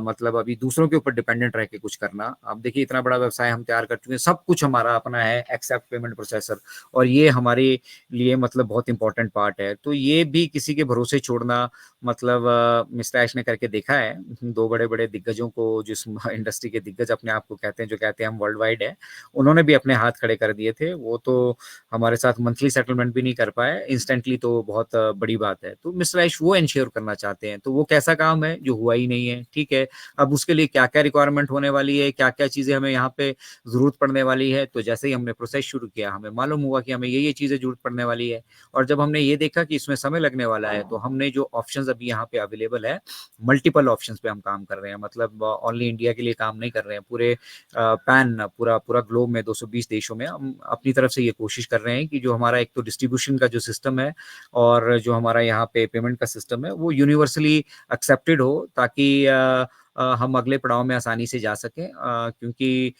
मतलब अभी दूसरों के ऊपर डिपेंडेंट रह के कुछ करना। अब देखिए इतना बड़ा व्यवसाय हम तैयार कर चुके हैं, सब कुछ हमारा अपना है एक्सेप्ट पेमेंट प्रोसेसर, और ये हमारे लिए मतलब बहुत इंपॉर्टेंट पार्ट है। तो ये भी किसी के भरोसे छोड़ना, मतलब मिस्टर ऐश ने करके देखा है 2 बड़े बड़े दिग्गजों को, जिस इंडस्ट्री के दिग्गज अपने आप को कहते हैं, जो कहते हैं हम वर्ल्ड वाइड है, उन्होंने भी अपने हाथ खड़े कर दिए थे। वो तो हमारे साथ मंथली सेटलमेंट भी नहीं कर पाए, इंस्टेंटली तो बहुत बड़ी बात है। तो मिस्टर ऐश वो इंश्योर करना चाहते हैं, तो वो कैसा काम है जो हुआ ही नहीं है, ठीक है। अब उसके लिए क्या क्या रिक्वायरमेंट होने वाली है, क्या क्या चीजें हमें यहाँ पे जरूरत पड़ने वाली है, तो जैसे ही हमने प्रोसेस शुरू किया हमें मालूम हुआ कि हमें ये चीजें जरूरत पड़ने वाली है। और जब हमने ये देखा कि इसमें समय लगने वाला है, तो हमने जो ऑप्शंस अभी यहाँ पे अवेलेबल है, मल्टीपल ऑप्शंस पे हम काम कर रहे हैं। मतलब ओनली इंडिया के लिए काम नहीं कर रहे हैं, पूरे पूरा ग्लोब में 220 देशों में हम अपनी तरफ से ये कोशिश कर रहे हैं कि जो हमारा एक तो डिस्ट्रीब्यूशन का जो सिस्टम है और जो हमारा यहाँ पे पेमेंट का सिस्टम है वो यूनिवर्सली एक्सेप्टेड हो, ताकि हम अगले पड़ाव में आसानी से जा सकें, क्योंकि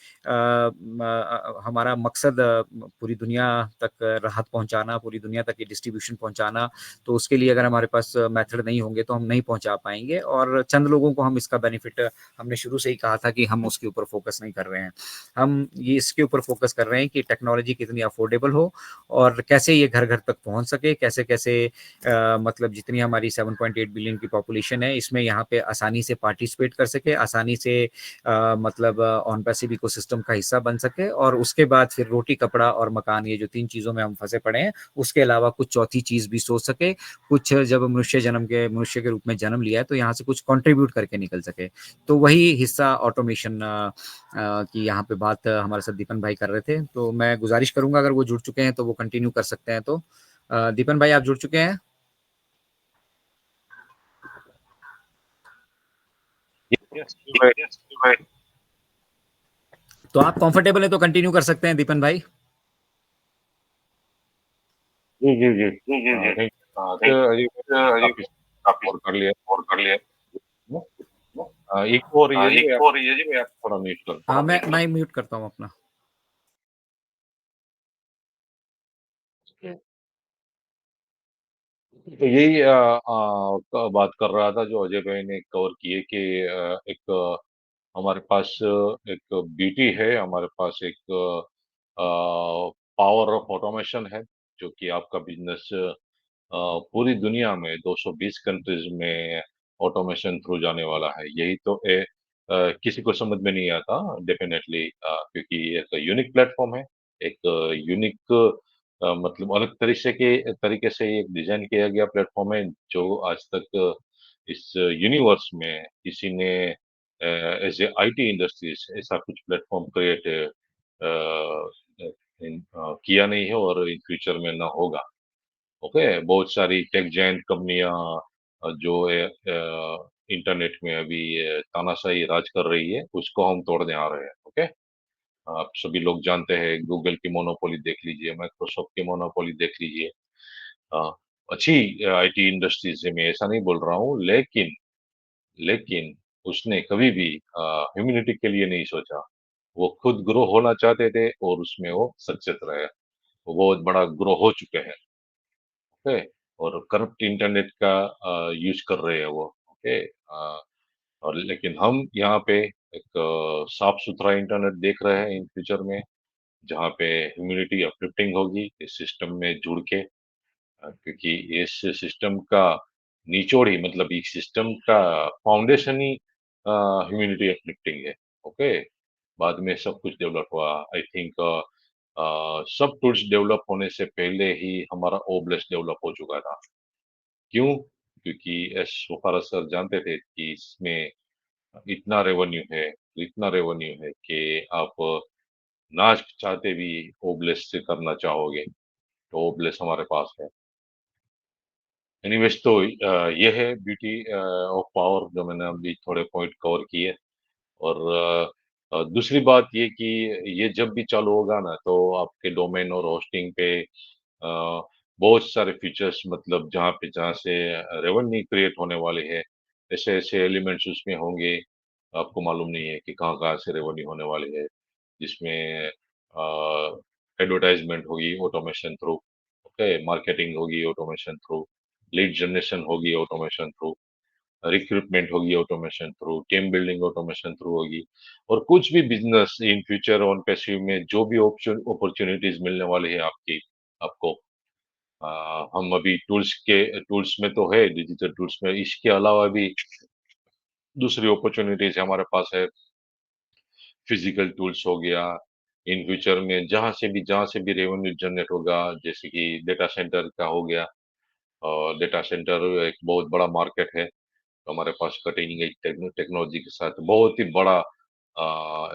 हमारा मकसद पूरी दुनिया तक राहत पहुंचाना, पूरी दुनिया तक ये डिस्ट्रीब्यूशन पहुंचाना। तो उसके लिए अगर हमारे पास मेथड नहीं होंगे तो हम नहीं पहुंचा पाएंगे, और चंद लोगों को हम इसका बेनिफिट, हमने शुरू से ही कहा था कि हम उसके ऊपर फोकस नहीं कर रहे हैं। हम ये इसके ऊपर फोकस कर रहे हैं कि टेक्नोलॉजी कितनी अफोर्डेबल हो और कैसे ये घर घर तक पहुंच सके, कैसे कैसे मतलब जितनी हमारी 7.8 बिलियन की पॉपुलेशन है इसमें यहाँ पे आसानी से पार्टिसिपेट कर सके, आसानी से मतलब ऑन पैसिव इकोसिस्टम का हिस्सा बन सके, और उसके बाद फिर रोटी कपड़ा और मकान, ये जो 3 चीजों में हम फंसे पड़े हैं, उसके अलावा कुछ चौथी चीज भी सोच सके। कुछ जब मनुष्य के रूप में जन्म लिया है तो यहाँ से कुछ कंट्रीब्यूट करके निकल सके। तो वही हिस्सा ऑटोमेशन की यहाँ पे बात हमारे साथ दीपन भाई कर रहे थे। तो मैं गुजारिश करूंगा अगर वो जुड़ चुके हैं तो वो कंटिन्यू कर सकते हैं। तो दीपन भाई आप जुड़ चुके हैं? तो आप कंफर्टेबल है तो कंटिन्यू कर सकते हैं दीपन भाई। जी जी जी जी जी जी काफी कर लिया एक हो रही है जी, मैं थोड़ा म्यूट कर। हाँ मैं म्यूट करता हूँ अपना। तो यही बात कर रहा था जो अजय भाई ने कवर किए कि एक हमारे पास एक बीटी है, हमारे पास एक पावर ऑफ ऑटोमेशन है, जो कि आपका बिजनेस पूरी दुनिया में 220 कंट्रीज में ऑटोमेशन थ्रू जाने वाला है। यही तो किसी को समझ में नहीं आता डेफिनेटली, क्योंकि ये एक यूनिक प्लेटफॉर्म है, एक यूनिक मतलब अलग तरीके से एक डिजाइन किया गया प्लेटफॉर्म है, जो आज तक इस यूनिवर्स में किसी ने एज ए आईटी इंडस्ट्रीज ऐसा कुछ प्लेटफॉर्म क्रिएट किया नहीं है और इन फ्यूचर में ना होगा। ओके, बहुत सारी टेक जायंट कंपनियां जो इंटरनेट में अभी तानाशाही राज कर रही है, उसको हम तोड़ने आ रहे हैं। ओके, आप सभी लोग जानते हैं, गूगल की मोनोपोली देख लीजिए, माइक्रोसॉफ्ट की मोनोपोली देख लीजिए। अ, अच्छी आईटी इंडस्ट्रीज है, मैं ऐसा नहीं बोल रहा हूँ, लेकिन लेकिन उसने कभी भी ह्यूमैनिटी के लिए नहीं सोचा। वो खुद ग्रो होना चाहते थे और उसमें वो सक्सेस रहे। वो बहुत बड़ा ग्रो हो चुके हैं। ओके, और करप्ट इंटरनेट का यूज कर रहे हैं वो। ओके, और लेकिन हम यहाँ पे एक साफ सुथरा इंटरनेट देख रहे हैं इन फ्यूचर में, जहाँ पे ह्यूमिडिटी अपलिफ्टिंग होगी इस सिस्टम में जुड़ के, क्योंकि इस सिस्टम का निचोड़ ही मतलब इस सिस्टम का फाउंडेशन ही ह्यूमिडिटी अपलिफ्टिंग है। ओके, बाद में सब कुछ डेवलप हुआ। आई थिंक सब टूल्स डेवलप होने से पहले ही हमारा ओब्लेस डेवलप हो चुका था। क्यों? क्योंकि एस वफारत सर जानते थे कि इसमें इतना रेवेन्यू है कि आप ना चाहते भी ओब्लेस से करना चाहोगे, तो ओब्लेस हमारे पास है। एनीवेज, तो ये है ब्यूटी ऑफ पावर, जो मैंने अभी थोड़े पॉइंट कवर किए। और दूसरी बात ये कि ये जब भी चालू होगा ना, तो आपके डोमेन और होस्टिंग पे बहुत सारे फीचर्स, मतलब जहाँ से रेवेन्यू क्रिएट होने वाले हैं, ऐसे ऐसे एलिमेंट्स उसमें होंगे, आपको मालूम नहीं है कि कहाँ कहाँ से रेवेन्यू होने वाले हैं। जिसमें एडवर्टाइजमेंट होगी ऑटोमेशन थ्रू, ओके, मार्केटिंग होगी ऑटोमेशन थ्रू, लीड जनरेशन होगी ऑटोमेशन थ्रू, रिक्रूटमेंट होगी automation through, team building automation through होगी। और कुछ भी business in future on passive में जो भी ऑप्शन अपॉर्चुनिटीज मिलने वाली है आपको, हम अभी टूल्स में तो है, डिजिटल टूल्स में, इसके अलावा भी दूसरी अपॉर्चुनिटीज हमारे पास है। फिजिकल टूल्स हो गया, इन फ्यूचर में जहाँ से भी रेवेन्यू जनरेट होगा, जैसे कि डेटा सेंटर का हो गया, और डेटा सेंटर एक बहुत बड़ा मार्केट है। तो हमारे पास कटिंग एज टेक्नोलॉजी के साथ बहुत ही बड़ा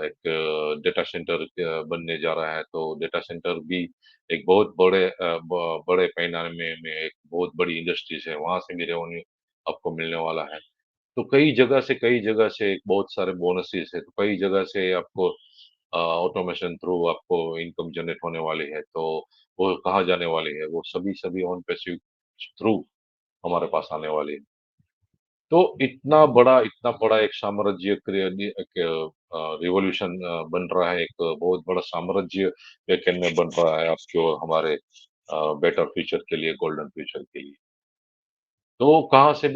एक डेटा सेंटर बनने जा रहा है। तो डेटा सेंटर भी एक बहुत बड़े पैमाने में एक बहुत बड़ी इंडस्ट्रीज है, वहां से भी रेवेन्यू आपको मिलने वाला है। तो कई जगह से बहुत सारे बोनसेस है, तो कई जगह से आपको ऑटोमेशन थ्रू आपको इनकम जनरेट होने वाली है। तो वो कहाँ जाने वाली है? वो सभी सभी ऑन पैसिव थ्रू हमारे पास आने वाली है। तो इतना बड़ा एक साम्राज्य रिवॉल्यूशन बन रहा है, एक बहुत बड़ा साम्राज्य weekend में बन रहा है आपके और हमारे बेटर फ्यूचर के लिए, गोल्डन फ्यूचर के लिए। तो कहाँ से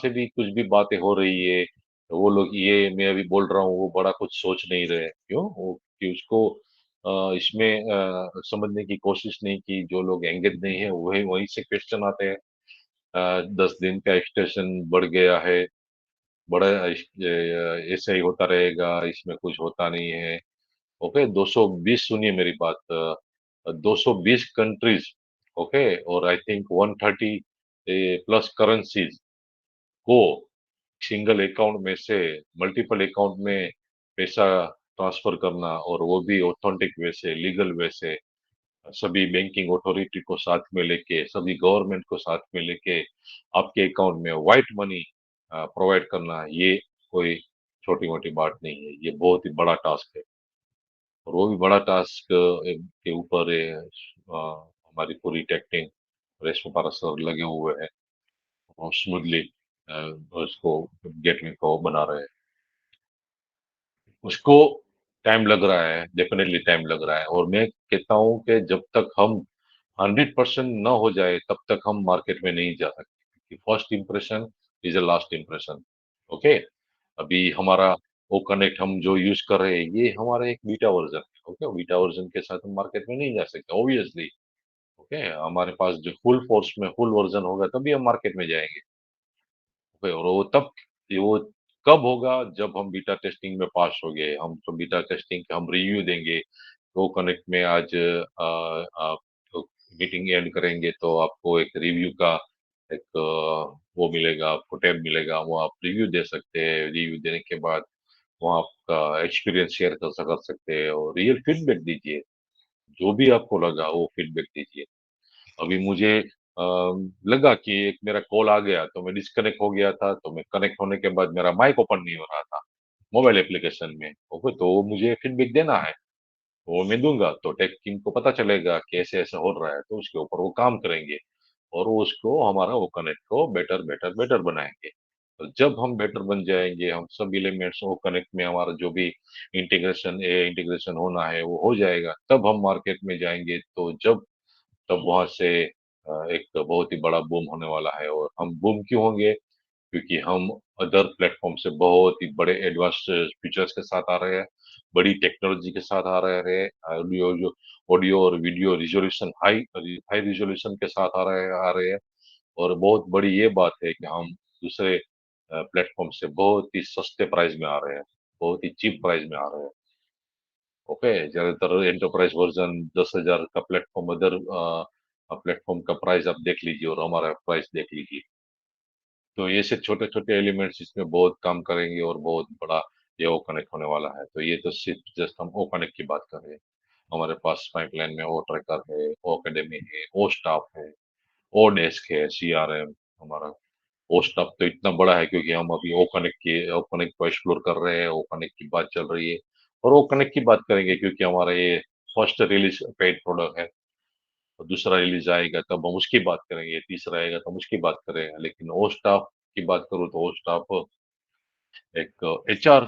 भी कुछ भी बातें हो रही है, वो लोग, ये मैं अभी बोल रहा हूँ, वो बड़ा कुछ सोच नहीं रहे। क्यों? वो कि उसको इसमें समझने की कोशिश नहीं की। जो लोग एंगेज नहीं है, वही वहीं से क्वेश्चन आते हैं। 10 दिन का एक्सटेंशन बढ़ गया है, बड़ा ऐसे ही होता रहेगा, इसमें कुछ होता नहीं है। ओके, 220, सुनिए मेरी बात, 220 कंट्रीज, ओके, और आई थिंक 130 प्लस करेंसीज को सिंगल अकाउंट में से मल्टीपल अकाउंट में पैसा ट्रांसफर करना, और वो भी ऑथेंटिक वे से, लीगल वे से, सभी बैंकिंग अथॉरिटी को साथ में लेके, सभी गवर्नमेंट को साथ में लेके आपके अकाउंट में व्हाइट मनी प्रोवाइड करना, ये कोई छोटी मोटी बात नहीं है, ये बहुत ही बड़ा टास्क है। और वो भी बड़ा टास्क के ऊपर हमारी पूरी टेक टीम, रेशमा पारा सर लगे हुए हैं और स्मूथली उसको गेटवे को बना रहे हैं। उसको टाइम लग रहा है, डेफिनेटली टाइम लग रहा है, और मैं कहता हूँ कि जब तक हम 100% न हो जाए तब तक हम मार्केट में नहीं जा सकते। First impression is a last impression. Okay, अभी हमारा वो कनेक्ट हम जो यूज कर रहे हैं ये हमारा एक बीटा वर्जन है। ओके, बीटा वर्जन के साथ हम मार्केट में नहीं जा सकते ऑब्वियसली। ओके, हमारे पास जो फुल फोर्स में फुल वर्जन होगा तभी हम मार्केट में जाएंगे। ओके, और वो कब होगा जब हम बीटा टेस्टिंग में पास हो गए। हम तो बीटा टेस्टिंग के हम रिव्यू देंगे। तो कनेक्ट में आज आप मीटिंग एंड करेंगे तो आपको एक रिव्यू का एक वो मिलेगा, आपको टैब मिलेगा, वो आप रिव्यू दे सकते हैं। रिव्यू देने के बाद वहाँ आपका एक्सपीरियंस शेयर कर सकते हैं और रियल फीडबैक दीजिए। जो भी आपको लगा वो फीडबैक दीजिए। अभी मुझे लगा कि एक मेरा कॉल आ गया तो मैं डिस्कनेक्ट हो गया था, तो मैं कनेक्ट होने के बाद मेरा माइक ओपन नहीं हो रहा था मोबाइल एप्लीकेशन में। ओके, तो मुझे फीडबैक देना है, वो मैं दूंगा तो टेक टीम को पता चलेगा कि ऐसे ऐसा हो रहा है, तो उसके ऊपर वो काम करेंगे और वो उसको हमारा वो कनेक्ट को बेटर बेटर बेटर बनाएंगे। तो जब हम बेटर बन जाएंगे, हम सब एलिमेंट्स वो कनेक्ट में हमारा जो भी इंटीग्रेशन होना है वो हो जाएगा, तब हम मार्केट में जाएंगे। तो जब तब वहां से एक बहुत ही बड़ा बूम होने वाला है। और हम बूम क्यों होंगे? क्योंकि हम अदर प्लेटफॉर्म से बहुत ही बड़े एडवांस फीचर्स के साथ आ रहे हैं, बड़ी टेक्नोलॉजी के साथ आ रहे हैं। ऑडियो और video resolution high high resolution के साथ आ रहे हैं। और बहुत बड़ी ये बात है कि हम दूसरे प्लेटफॉर्म से बहुत ही सस्ते प्राइस में आ रहे हैं, बहुत ही चीप प्राइस में आ रहे हैं। ओके, ज्यादातर एंटरप्राइज वर्जन 10,000 का प्लेटफॉर्म, अदर प्लेटफॉर्म का प्राइस आप देख लीजिए और हमारा प्राइस देख लीजिए। तो ये से छोटे छोटे एलिमेंट्स इसमें बहुत काम करेंगे और बहुत बड़ा ये ओ कनेक्ट होने वाला है। तो ये तो सिर्फ जस्ट हम ओ कनेक्ट की बात कर रहे हैं। हमारे पास पाइपलाइन में ओ ट्रैकर है, ओ अकेडमी है, ओ स्टाफ है, ओ डेस्क है, सीआरएम। हमारा ओ स्टाफ तो इतना बड़ा है क्योंकि हम अभी ओ कनेक्ट को एक्सप्लोर कर रहे हैं। ओ कनेक्ट की बात चल रही है और ओ कनेक्ट की बात करेंगे क्योंकि हमारा ये फर्स्ट रिलीज पेड प्रोडक्ट है। और दूसरा रिलीज आएगा तब हम उसकी बात करेंगे, तीसरा आएगा तो हम उसकी बात करेंगे। लेकिन ओ स्टाफ की बात करूँ तो ओ स्टाफ एक एचआर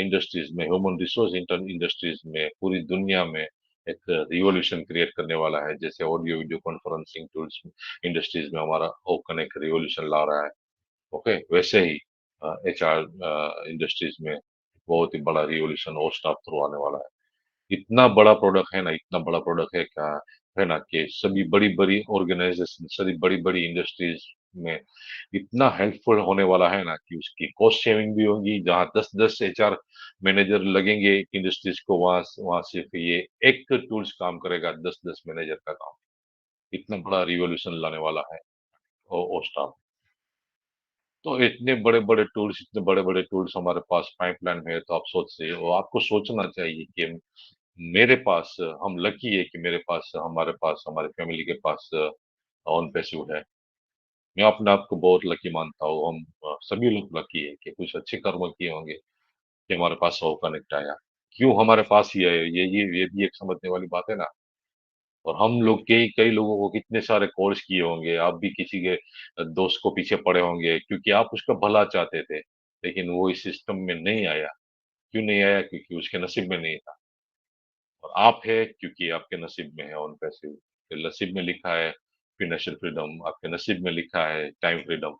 इंडस्ट्रीज में, ह्यूमन रिसोर्स इंडस्ट्रीज में, पूरी दुनिया में एक रिवॉल्यूशन क्रिएट करने वाला है। जैसे audio video conferencing tools industries में हमारा ओ कनेक्ट रिवॉल्यूशन ला रहा है। ओके, वैसे ही एचआर इंडस्ट्रीज में बहुत ही बड़ा रिवॉल्यूशन ओ स्टाफ थ्रू आने वाला है। इतना बड़ा प्रोडक्ट है ना, इतना बड़ा प्रोडक्ट है क्या, है ना, कि सभी बड़ी बड़ी ऑर्गेनाइजेशन, सभी बड़ी बड़ी इंडस्ट्रीज में इतना हेल्पफुल होने वाला है ना कि उसकी कॉस्ट सेविंग भी होगी। जहाँ 10-10 एचआर मैनेजर लगेंगे इंडस्ट्रीज को, वहां सिर्फ ये एक टूल्स काम करेगा 10-10 मैनेजर का काम। इतना बड़ा रिवॉल्यूशन लाने वाला है ओ स्टाफ। तो इतने बड़े बड़े टूल्स हमारे पास पाइपलाइन में है। तो आप सोच रहे हो, आपको सोचना चाहिए कि मेरे पास, हम लकी है कि मेरे पास, हमारे पास, हमारे फैमिली के पास ऑन पैसिव है। मैं अपने आप को बहुत लकी मानता हूँ। हम सभी लोग लकी है कि कुछ अच्छे कर्म किए होंगे कि हमारे पास सौ कनेक्ट आया। क्यों हमारे पास ही है, ये भी एक समझने वाली बात है ना। और हम लोग कई कई लोगों को कितने सारे कोर्स किए होंगे। आप भी किसी के दोस्त को पीछे पड़े होंगे क्योंकि आप उसका भला चाहते थे, लेकिन वो इस सिस्टम में नहीं आया। क्यों नहीं आया? क्योंकि उसके नसीब में नहीं था। और आप है क्योंकि आपके नसीब में है ऑन पैसिव। नसीब में लिखा है फाइनेंशियल फ्रीडम, आपके नसीब में लिखा है टाइम फ्रीडम,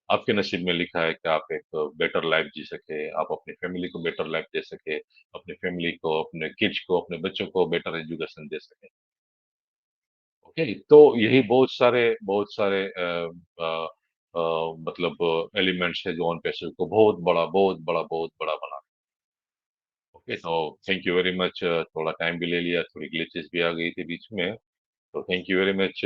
आपके नसीब में लिखा है कि आप एक बेटर लाइफ जी सके, आप अपनी फैमिली को बेटर लाइफ दे सके, अपनी फैमिली को, अपने किड्स को, अपने बच्चों को बेटर एजुकेशन दे सके। ओके, तो यही बहुत सारे मतलब एलिमेंट्स है जो ऑन पैसिव को बहुत बड़ा बना। ओके, तो थैंक यू वेरी मच। थोड़ा टाइम भी ले लिया, थोड़ी ग्लिचेस भी आ गई थी बीच में, तो thank you very much.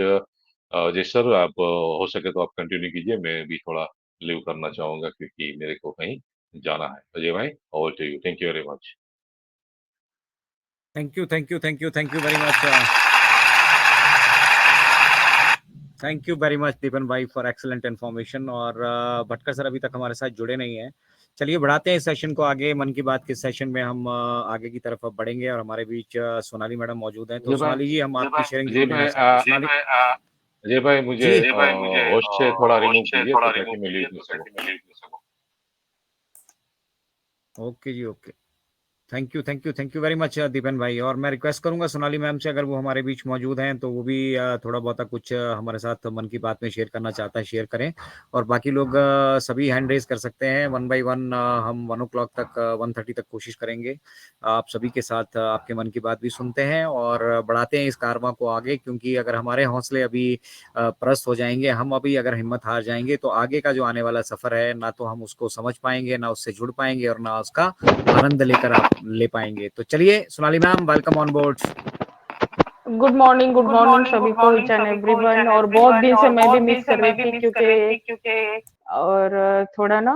Ajay sir, आप हो सके तो आप कंटिन्यू कीजिए। मैं भी थोड़ा लीव करना चाहूंगा क्योंकि मेरे को कहीं जाना है। अजय भाई, over to you. Thank you very much. Thank you, thank you, thank you, thank you very much. Thank you very much Deepan भाई फॉर एक्सेलेंट इन्फॉर्मेशन। और भटकर सर अभी तक हमारे साथ जुड़े नहीं हैं। चलिए बढ़ाते हैं इस सेशन को आगे। मन की बात के सेशन में हम आगे की तरफ अब बढ़ेंगे और हमारे बीच सोनाली मैडम मौजूद हैं। तो अजय भाई, सोनाली जी, हम आपकी शेयरिंग अजय जरूर भाई, लेना चाहेंगे। सोनाली अजय भाई, मुझे जी, होस्ट से थोड़ा रिमूव कीजिए तो ताकि मैं लीव कर सकूं। ओके जी, okay. Thank you very much Deepan भाई। और मैं रिक्वेस्ट करूंगा सोनाली मैम से, अगर वो हमारे बीच मौजूद हैं तो वो भी थोड़ा बहुत कुछ हमारे साथ मन की बात में शेयर करना चाहता है, शेयर करें। और बाकी लोग सभी हैंड रेज कर सकते हैं 1 by 1। हम 1 o'clock तक 1:30 तक कोशिश करेंगे आप सभी के साथ आपके मन की बात भी सुनते हैं और बढ़ाते हैं इस कारवां को आगे, क्योंकि अगर हमारे हौसले अभी प्रस्त हो जाएंगे, हम अभी अगर हिम्मत हार जाएंगे, तो आगे का जो आने वाला सफर है ना तो हम उसको समझ पाएंगे, ना उससे जुड़ पाएंगे और ना उसका आनंद लेकर आप ले पाएंगे। तो चलिए Sonali ma'am, welcome on board. Good morning सभी को, ईच एंड एवरीवन। और बहुत दिन से मैं भी मिस कर रही थी क्योंकि और थोड़ा ना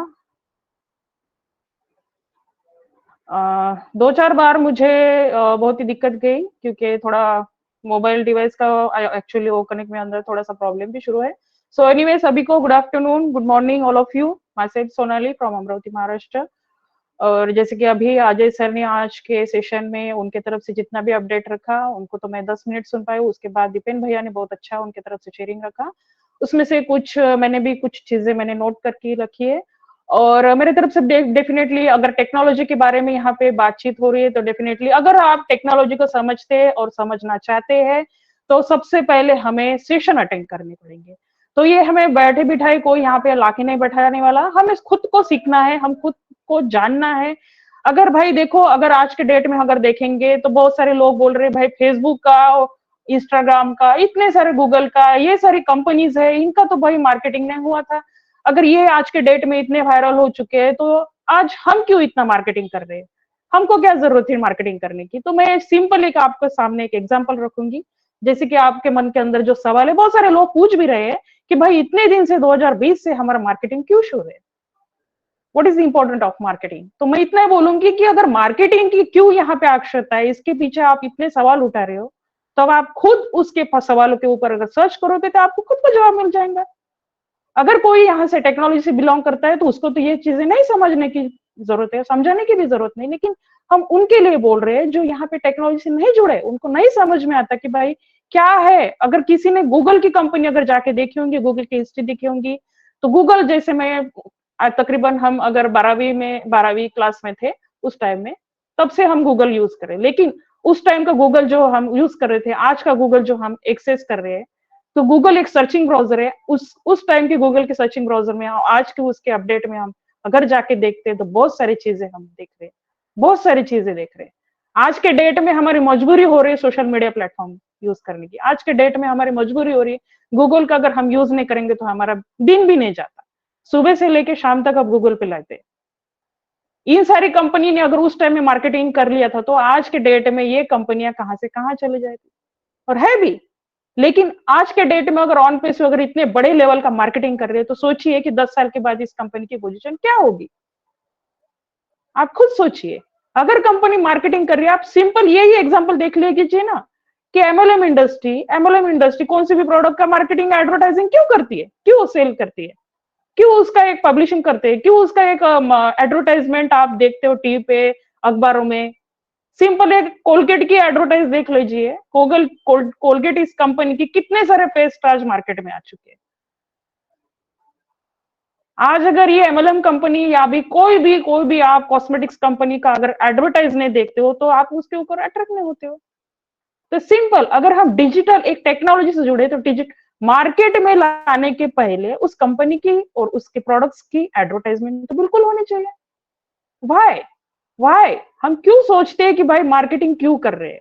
2-4 बार मुझे बहुत ही दिक्कत गई, क्योंकि थोड़ा मोबाइल डिवाइस का एक्चुअली वो कनेक्ट में अंदर थोड़ा सा प्रॉब्लम भी शुरू है। सो एनीवे, सभी को good afternoon, good morning all of you. My self Sonali from Amravati, Maharashtra. और जैसे कि अभी अजय सर ने आज के सेशन में उनके तरफ से जितना भी अपडेट रखा, उनको तो मैं 10 मिनट सुन पाई। उसके बाद दीपेन भैया ने बहुत अच्छा उनके तरफ से शेयरिंग रखा, उसमें से कुछ मैंने भी कुछ चीजें मैंने नोट करके रखी है। और मेरे तरफ से डेफिनेटली अगर टेक्नोलॉजी के बारे में यहाँ पे बातचीत हो रही है, तो डेफिनेटली अगर आप टेक्नोलॉजी को समझते हैं और समझना चाहते हैं, तो सबसे पहले हमें सेशन अटेंड करने पड़ेंगे। तो ये हमें बैठे बिठाए कोई यहाँ पे लाके नहीं बैठाने वाला, हमें खुद को सीखना है, हम खुद को जानना है। अगर भाई देखो, अगर आज के डेट में अगर देखेंगे तो बहुत सारे लोग बोल रहे हैं भाई फेसबुक का, इंस्टाग्राम का, इतने सारे गूगल का, ये सारी कंपनीज है, इनका तो भाई मार्केटिंग नहीं हुआ था। अगर ये आज के डेट में इतने वायरल हो चुके हैं, तो आज हम क्यों इतना मार्केटिंग कर रहे हैं? हमको क्या जरूरत है मार्केटिंग करने की? तो मैं सिंपल एक आपके सामने एक एग्जांपल रखूंगी। जैसे कि आपके मन के अंदर जो सवाल है, बहुत सारे लोग पूछ भी रहे हैं कि भाई इतने दिन से 2020 से हमारा मार्केटिंग क्यों शुरू है, what is the important of marketing. तो मैं इतना ही बोलूंगी कि अगर मार्केटिंग की क्यों यहाँ पे आवश्यकता है, इसके पीछे आप इतने सवाल उठा रहे हो, तब आप खुद उसके सवालों के ऊपर अगर सर्च करोगे तो आपको खुद को जवाब मिल जाएगा। अगर कोई यहाँ से टेक्नोलॉजी से बिलोंग करता है, तो उसको तो ये चीजें नहीं समझने की जरूरत है, समझाने की भी जरूरत नहीं। लेकिन हम उनके लिए बोल रहे हैं जो यहाँ पे टेक्नोलॉजी से नहीं जुड़े, उनको नहीं समझ में आता कि भाई क्या है। अगर किसी ने गूगल की कंपनी अगर जाके देखी होंगी, गूगल की हिस्ट्री देखी होंगी, तो गूगल जैसे मैं तकरीबन हम अगर 12वीं क्लास में थे उस टाइम में, तब से हम गूगल यूज करें। लेकिन उस टाइम का गूगल जो हम यूज कर रहे थे, आज का गूगल जो हम एक्सेस कर रहे हैं, तो गूगल एक सर्चिंग ब्राउजर है। उस टाइम के गूगल के सर्चिंग ब्राउजर में आज के उसके अपडेट में हम अगर जाके देखते हैं, तो बहुत सारी चीजें हम देख रहे हैं, बहुत सारी चीजें देख रहे हैं। आज के डेट में हमारी मजबूरी हो रही है सोशल मीडिया प्लेटफॉर्म यूज करने की। आज के डेट में हमारी मजबूरी हो रही है, गूगल का अगर हम यूज नहीं करेंगे तो हमारा दिन भी नहीं जाता। सुबह से लेके शाम तक आप गूगल पे लाते। इन सारी कंपनी ने अगर उस टाइम में मार्केटिंग कर लिया था, तो आज के डेट में ये कंपनियां कहां से कहां चले जाएगी, और है भी। लेकिन आज के डेट में अगर ऑन पेस अगर इतने बड़े लेवल का मार्केटिंग कर रहे हैं, तो सोचिए कि 10 साल के बाद इस कंपनी की पोजीशन क्या होगी। आप खुद सोचिए, अगर कंपनी मार्केटिंग कर रही है, आप सिंपल यही एग्जांपल देख लीजिए ना कि एमएलएम इंडस्ट्री कौन सी भी प्रोडक्ट का मार्केटिंग एडवर्टाइजिंग क्यों करती है, क्यों सेल करती है, क्यों उसका एक पब्लिशिंग करते हैं, क्यों उसका एक एडवर्टाइजमेंट आप देखते हो टीवी पे, अखबारों में। सिंपल एक कोलगेट की एडवर्टाइज देख लीजिए, कोलगेट इस कंपनी की कितने सारे पेस्ट आज मार्केट में आ चुके हैं। आज अगर ये एमएलएम कंपनी या भी कोई भी आप कॉस्मेटिक्स कंपनी का अगर एडवर्टाइज नहीं देखते हो, तो आप उसके ऊपर अट्रैक्ट नहीं होते हो। तो सिंपल, अगर हम डिजिटल एक टेक्नोलॉजी से जुड़े, तो डिजिटल मार्केट में लाने के पहले उस कंपनी की और उसके प्रोडक्ट्स की एडवर्टाइजमेंट तो बिल्कुल होनी चाहिए। वाई हम क्यों सोचते हैं कि भाई मार्केटिंग क्यों कर रहे हैं?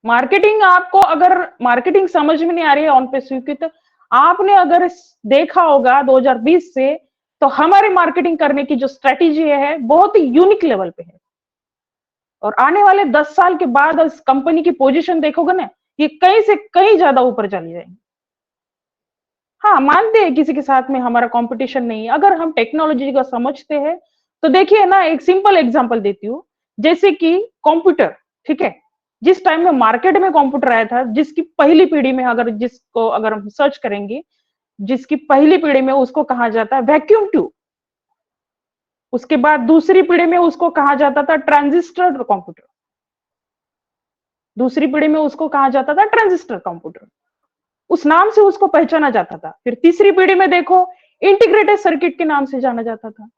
मार्केटिंग, आपको अगर मार्केटिंग समझ में नहीं आ रही है ऑन पे स्वीकृत, तो आपने अगर देखा होगा 2020 से, तो हमारी मार्केटिंग करने की जो स्ट्रेटेजी है बहुत ही यूनिक लेवल पे है। और आने वाले 10 साल के बाद इस कंपनी की पोजीशन देखोगे ना, ये कहीं से कहीं ज्यादा ऊपर चली जाएगी। हाँ, मानते हैं किसी के साथ में हमारा कंपटीशन नहीं है। अगर हम टेक्नोलॉजी को समझते हैं, तो देखिए ना, एक सिंपल एग्जांपल देती हूँ। जैसे कि कंप्यूटर, ठीक है, जिस टाइम में मार्केट में कंप्यूटर आया था, जिसकी पहली पीढ़ी में अगर हम सर्च करेंगे, जिसकी पहली पीढ़ी में उसको कहा जाता है वैक्यूम ट्यूब। उसके बाद दूसरी पीढ़ी में उसको कहा जाता था ट्रांजिस्टर कंप्यूटर। दूसरी पीढ़ी में उसको कहा जाता था ट्रांजिस्टर कंप्यूटर, उस नाम से उसको पहचाना जाता था। फिर तीसरी पीढ़ी में देखो, इंटीग्रेटेड सर्किट के नाम से जाना जाता था।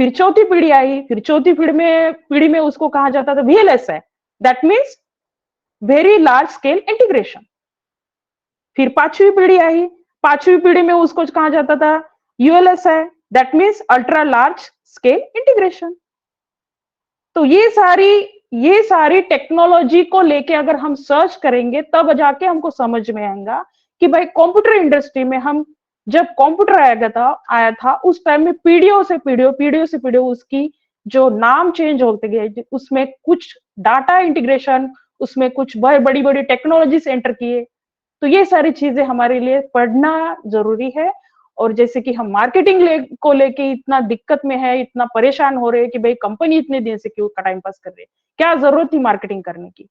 फिर चौथी पीढ़ी आई, फिर चौथी पीढ़ी में उसको कहा जाता था VLSI, that means very large scale integration. फिर पांचवी पीढ़ी आई, पांचवी पीढ़ी में उसको कहा जाता था ULSI, that means ultra large scale integration. तो ये सारी टेक्नोलॉजी को लेके अगर हम सर्च करेंगे तब जाके हमको समझ में आएगा कि भाई कंप्यूटर इंडस्ट्री में हम जब कंप्यूटर आया था उस टाइम में पीढ़ियों से पीढ़ियों उसकी जो नाम चेंज होते गए, उसमें कुछ डाटा इंटीग्रेशन, उसमें कुछ बड़ी बड़ी टेक्नोलॉजीज एंटर किए। तो ये सारी चीजें हमारे लिए पढ़ना जरूरी है। और जैसे कि हम मार्केटिंग को लेके इतना दिक्कत में है, इतना परेशान हो रहे हैं कि भाई कंपनी इतने दिन से क्यों टाइम पास कर रही है, क्या जरूरत थी मार्केटिंग करने की?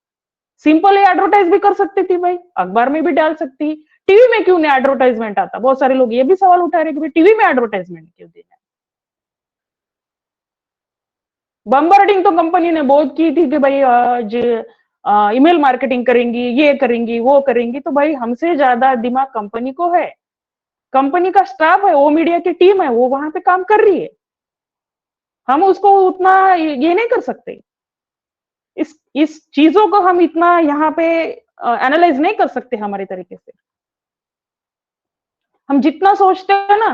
सिंपल एडवर्टाइज भी कर सकती थी भाई, अखबार में भी डाल सकती, टीवी में क्यों नहीं एडवर्टाइजमेंट आता? बहुत सारे लोग ये भी सवाल उठा रहे कि भाई टीवी में एडवर्टाइजमेंट क्यों देना है? बम्बरडिंग तो कंपनी ने बहुत की थी कि भाई ईमेल मार्केटिंग करेंगी, ये करेंगी, वो करेंगी। तो भाई हमसे ज्यादा दिमाग कंपनी को है, कंपनी का स्टाफ है, वो मीडिया की टीम है, वो वहां पे काम कर रही है। हम उसको उतना ये नहीं कर सकते, इस चीजों को हम इतना यहाँ पे एनालाइज नहीं कर सकते हमारे तरीके से। हम जितना सोचते हैं ना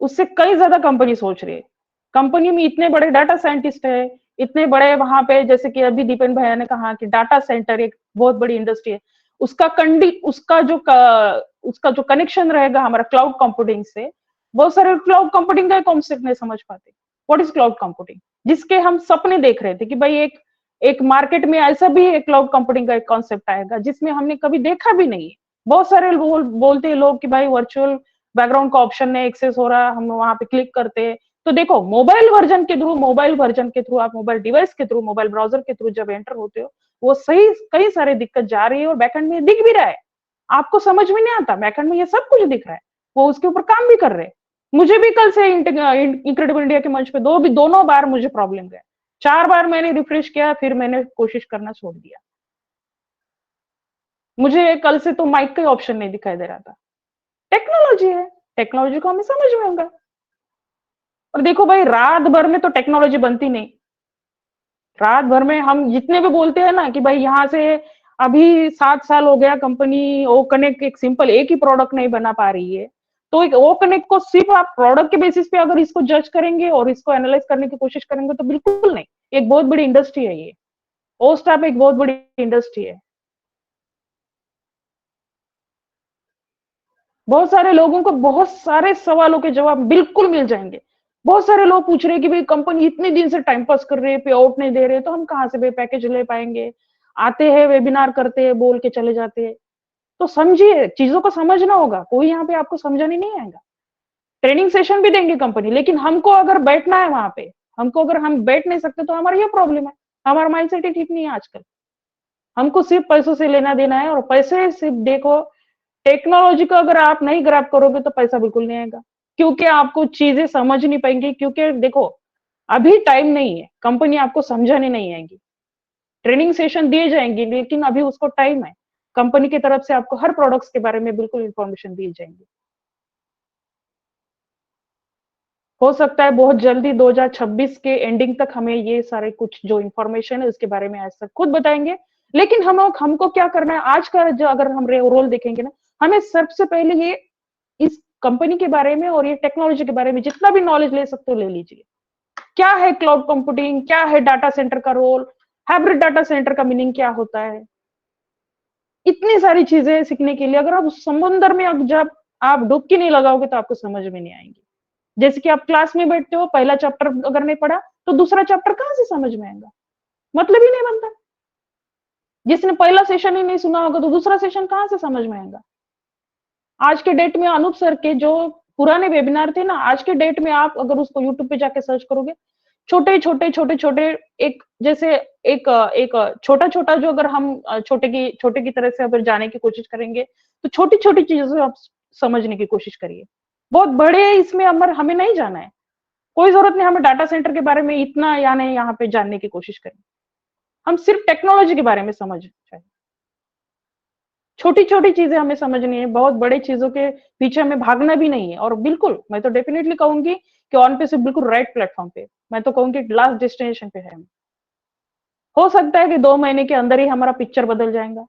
उससे कई ज्यादा कंपनी सोच रही है। कंपनी में इतने बड़े डाटा साइंटिस्ट है, इतने बड़े वहां पे, जैसे कि अभी दीपेन भैया ने कहा कि डाटा सेंटर एक बहुत बड़ी इंडस्ट्री है, उसका जो कनेक्शन रहेगा हमारा क्लाउड कंप्यूटिंग से, बहुत सारे क्लाउड कंप्यूटिंग का कॉन्सेप्ट नहीं समझ पाते। What is cloud computing? जिसके हम सपने देख रहे थे कि भाई एक मार्केट में ऐसा भी एक क्लाउड कंप्यूटिंग का एक कॉन्सेप्ट आएगा जिसमें हमने कभी देखा भी नहीं है। बहुत सारे बोलते हैं लोग कि भाई वर्चुअल बैकग्राउंड का ऑप्शन नहीं एक्सेस हो रहा, हम वहां पे क्लिक करते हैं तो देखो मोबाइल वर्जन के थ्रू आप मोबाइल डिवाइस के थ्रू, मोबाइल ब्राउजर के थ्रू जब एंटर होते हो, वो सही कई सारे दिक्कत जा रही है और बैकएंड में दिख भी रहा है। आपको समझ में नहीं आता, बैकएंड में ये सब कुछ दिख रहा है, वो उसके ऊपर काम भी कर रहे हैं। मुझे भी कल से इनक्रेडिबल इंडिया के मंच पे दोनों बार मुझे प्रॉब्लम गया, 4 बार मैंने रिफ्रेश किया, फिर मैंने कोशिश करना छोड़ दिया। मुझे कल से तो माइक का ऑप्शन नहीं दिखाई दे रहा था। टेक्नोलॉजी है, टेक्नोलॉजी को हमें समझ में होगा। और देखो भाई रात भर में तो टेक्नोलॉजी बनती नहीं, रात भर में हम जितने भी बोलते हैं ना कि भाई यहाँ से अभी 7 साल हो गया कंपनी ओ कनेक्ट एक सिंपल एक ही प्रोडक्ट नहीं बना पा रही है, तो एक ओ कनेक्ट को सिर्फ आप प्रोडक्ट के बेसिस पे अगर इसको जज करेंगे और इसको एनालाइज करने की कोशिश करेंगे तो बिल्कुल नहीं। एक बहुत बड़ी इंडस्ट्री है ये, ओ स्टाफ एक बहुत बड़ी इंडस्ट्री है। बहुत सारे लोगों को बहुत सारे सवालों के जवाब बिल्कुल मिल जाएंगे। बहुत सारे लोग पूछ रहे हैं कि भाई कंपनी इतने दिन से टाइम पास कर रही है, पे आउट नहीं दे रहे, तो हम कहाँ से भाई पैकेज ले पाएंगे? आते हैं वेबिनार करते हैं, बोल के चले जाते हैं। तो समझिए, चीजों को समझना होगा, कोई यहाँ पे आपको समझाने नहीं आएगा। ट्रेनिंग सेशन भी देंगे कंपनी, लेकिन हमको अगर बैठना है वहां पे, हमको अगर हम बैठ नहीं सकते तो हमारा ये प्रॉब्लम है, हमारा माइंडसेट ही ठीक नहीं है आजकल। हमको सिर्फ पैसों से लेना देना है, और पैसे सिर्फ देखो, टेक्नोलॉजी को अगर आप नहीं ग्रैब करोगे तो पैसा बिल्कुल नहीं आएगा, क्योंकि आपको चीजें समझ नहीं पाएंगे। क्योंकि देखो अभी टाइम नहीं है, कंपनी आपको समझाने नहीं आएगी, ट्रेनिंग सेशन दिए जाएंगे, लेकिन अभी उसको टाइम है। कंपनी की तरफ से आपको हर प्रोडक्ट्स के बारे में बिल्कुल इंफॉर्मेशन दी जाएंगी। हो सकता है बहुत जल्दी 2026 के एंडिंग तक हमें ये सारे कुछ जो इंफॉर्मेशन है उसके बारे में आज तक खुद बताएंगे। लेकिन हमको क्या करना है आज का, जो अगर हम रोल देखेंगे ना, हमें सबसे पहले ये इस कंपनी के बारे में और ये टेक्नोलॉजी के बारे में जितना भी नॉलेज ले सकते हो ले लीजिए। क्या है क्लाउड कंप्यूटिंग, क्या है डाटा सेंटर का रोल, हाइब्रिड डाटा सेंटर का मीनिंग क्या होता है, इतनी सारी चीजें सीखने के लिए अगर आप समुद्र में जब आप डुबकी नहीं लगाओगे तो आपको समझ में नहीं आएंगी। जैसे कि आप क्लास में बैठते हो, पहला चैप्टर अगर नहीं पढ़ा तो दूसरा चैप्टर कहां से समझ में आएगा? मतलब ही नहीं बनता। जिसने पहला सेशन ही नहीं सुना होगा तो दूसरा सेशन कहां से समझ में आएगा? आज के डेट में अनूप सर के जो पुराने वेबिनार थे ना, आज के डेट में आप अगर उसको यूट्यूब पे जाके सर्च करोगे, छोटे छोटे एक जैसे एक छोटा छोटा जो अगर हम छोटे की तरह से अगर जाने की कोशिश करेंगे तो छोटी छोटी चीजों आप समझने की कोशिश करिए। बहुत बड़े इसमें हमें नहीं जाना है, कोई जरूरत नहीं हमें डाटा सेंटर के बारे में इतना यानी यहाँ पे जानने की कोशिश करें। हम सिर्फ टेक्नोलॉजी के बारे में समझ चाहिए, छोटी छोटी चीजें हमें समझनी है, बहुत बड़े चीजों के पीछे हमें भागना भी नहीं है। और बिल्कुल मैं तो डेफिनेटली कहूंगी कि ऑन पे से बिल्कुल राइट प्लेटफॉर्म पे, मैं तो कहूंगी लास्ट डेस्टिनेशन पे है। हो सकता है कि 2 महीने के अंदर ही हमारा पिक्चर बदल जाएगा।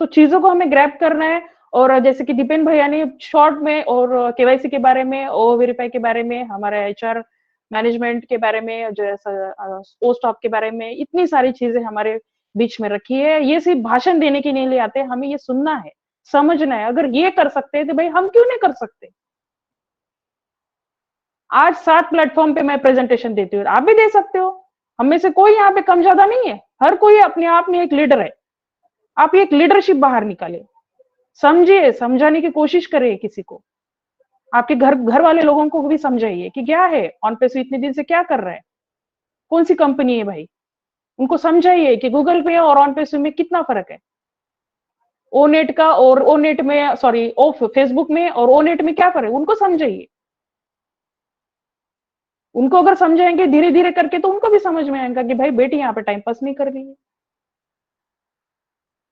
तो चीजों को हमें ग्रैब करना है। और जैसे कि दीपेन भैया ने शॉर्ट में और केवाईसी के बारे में, ओ वेरीफाई के बारे में, हमारे एचआर मैनेजमेंट के बारे में, जैसा ओ स्टॉप के बारे में, इतनी सारी चीजें हमारे बीच में रखी है। ये सिर्फ भाषण देने के लिए आते हैं, हमें ये सुनना है, समझना है। अगर ये कर सकते हैं तो भाई हम क्यों नहीं कर सकते। आज 7 प्लेटफॉर्म पे मैं प्रेजेंटेशन देती हूँ, आप भी दे सकते हो। हम में से कोई यहाँ पे कम ज्यादा नहीं है, हर कोई अपने आप में एक लीडर है। आप एक लीडरशिप बाहर निकाले, समझिए, समझाने की कोशिश करिए किसी को, आपके घर वाले लोगों को भी समझाइए कि क्या है ऑन पे से इतने दिन से क्या कर रहा है, कौन सी कंपनी है भाई। उनको समझाइए कि गूगल पे और ऑन पे में कितना फर्क है। ओनेट का और ओनेट में, सॉरी ऑफ फेसबुक में और ओनेट में क्या फर्क है, उनको समझाइए। उनको अगर समझाएंगे धीरे धीरे करके तो उनको भी समझ में आएगा कि भाई बेटी यहाँ पे टाइम पास नहीं कर रही है।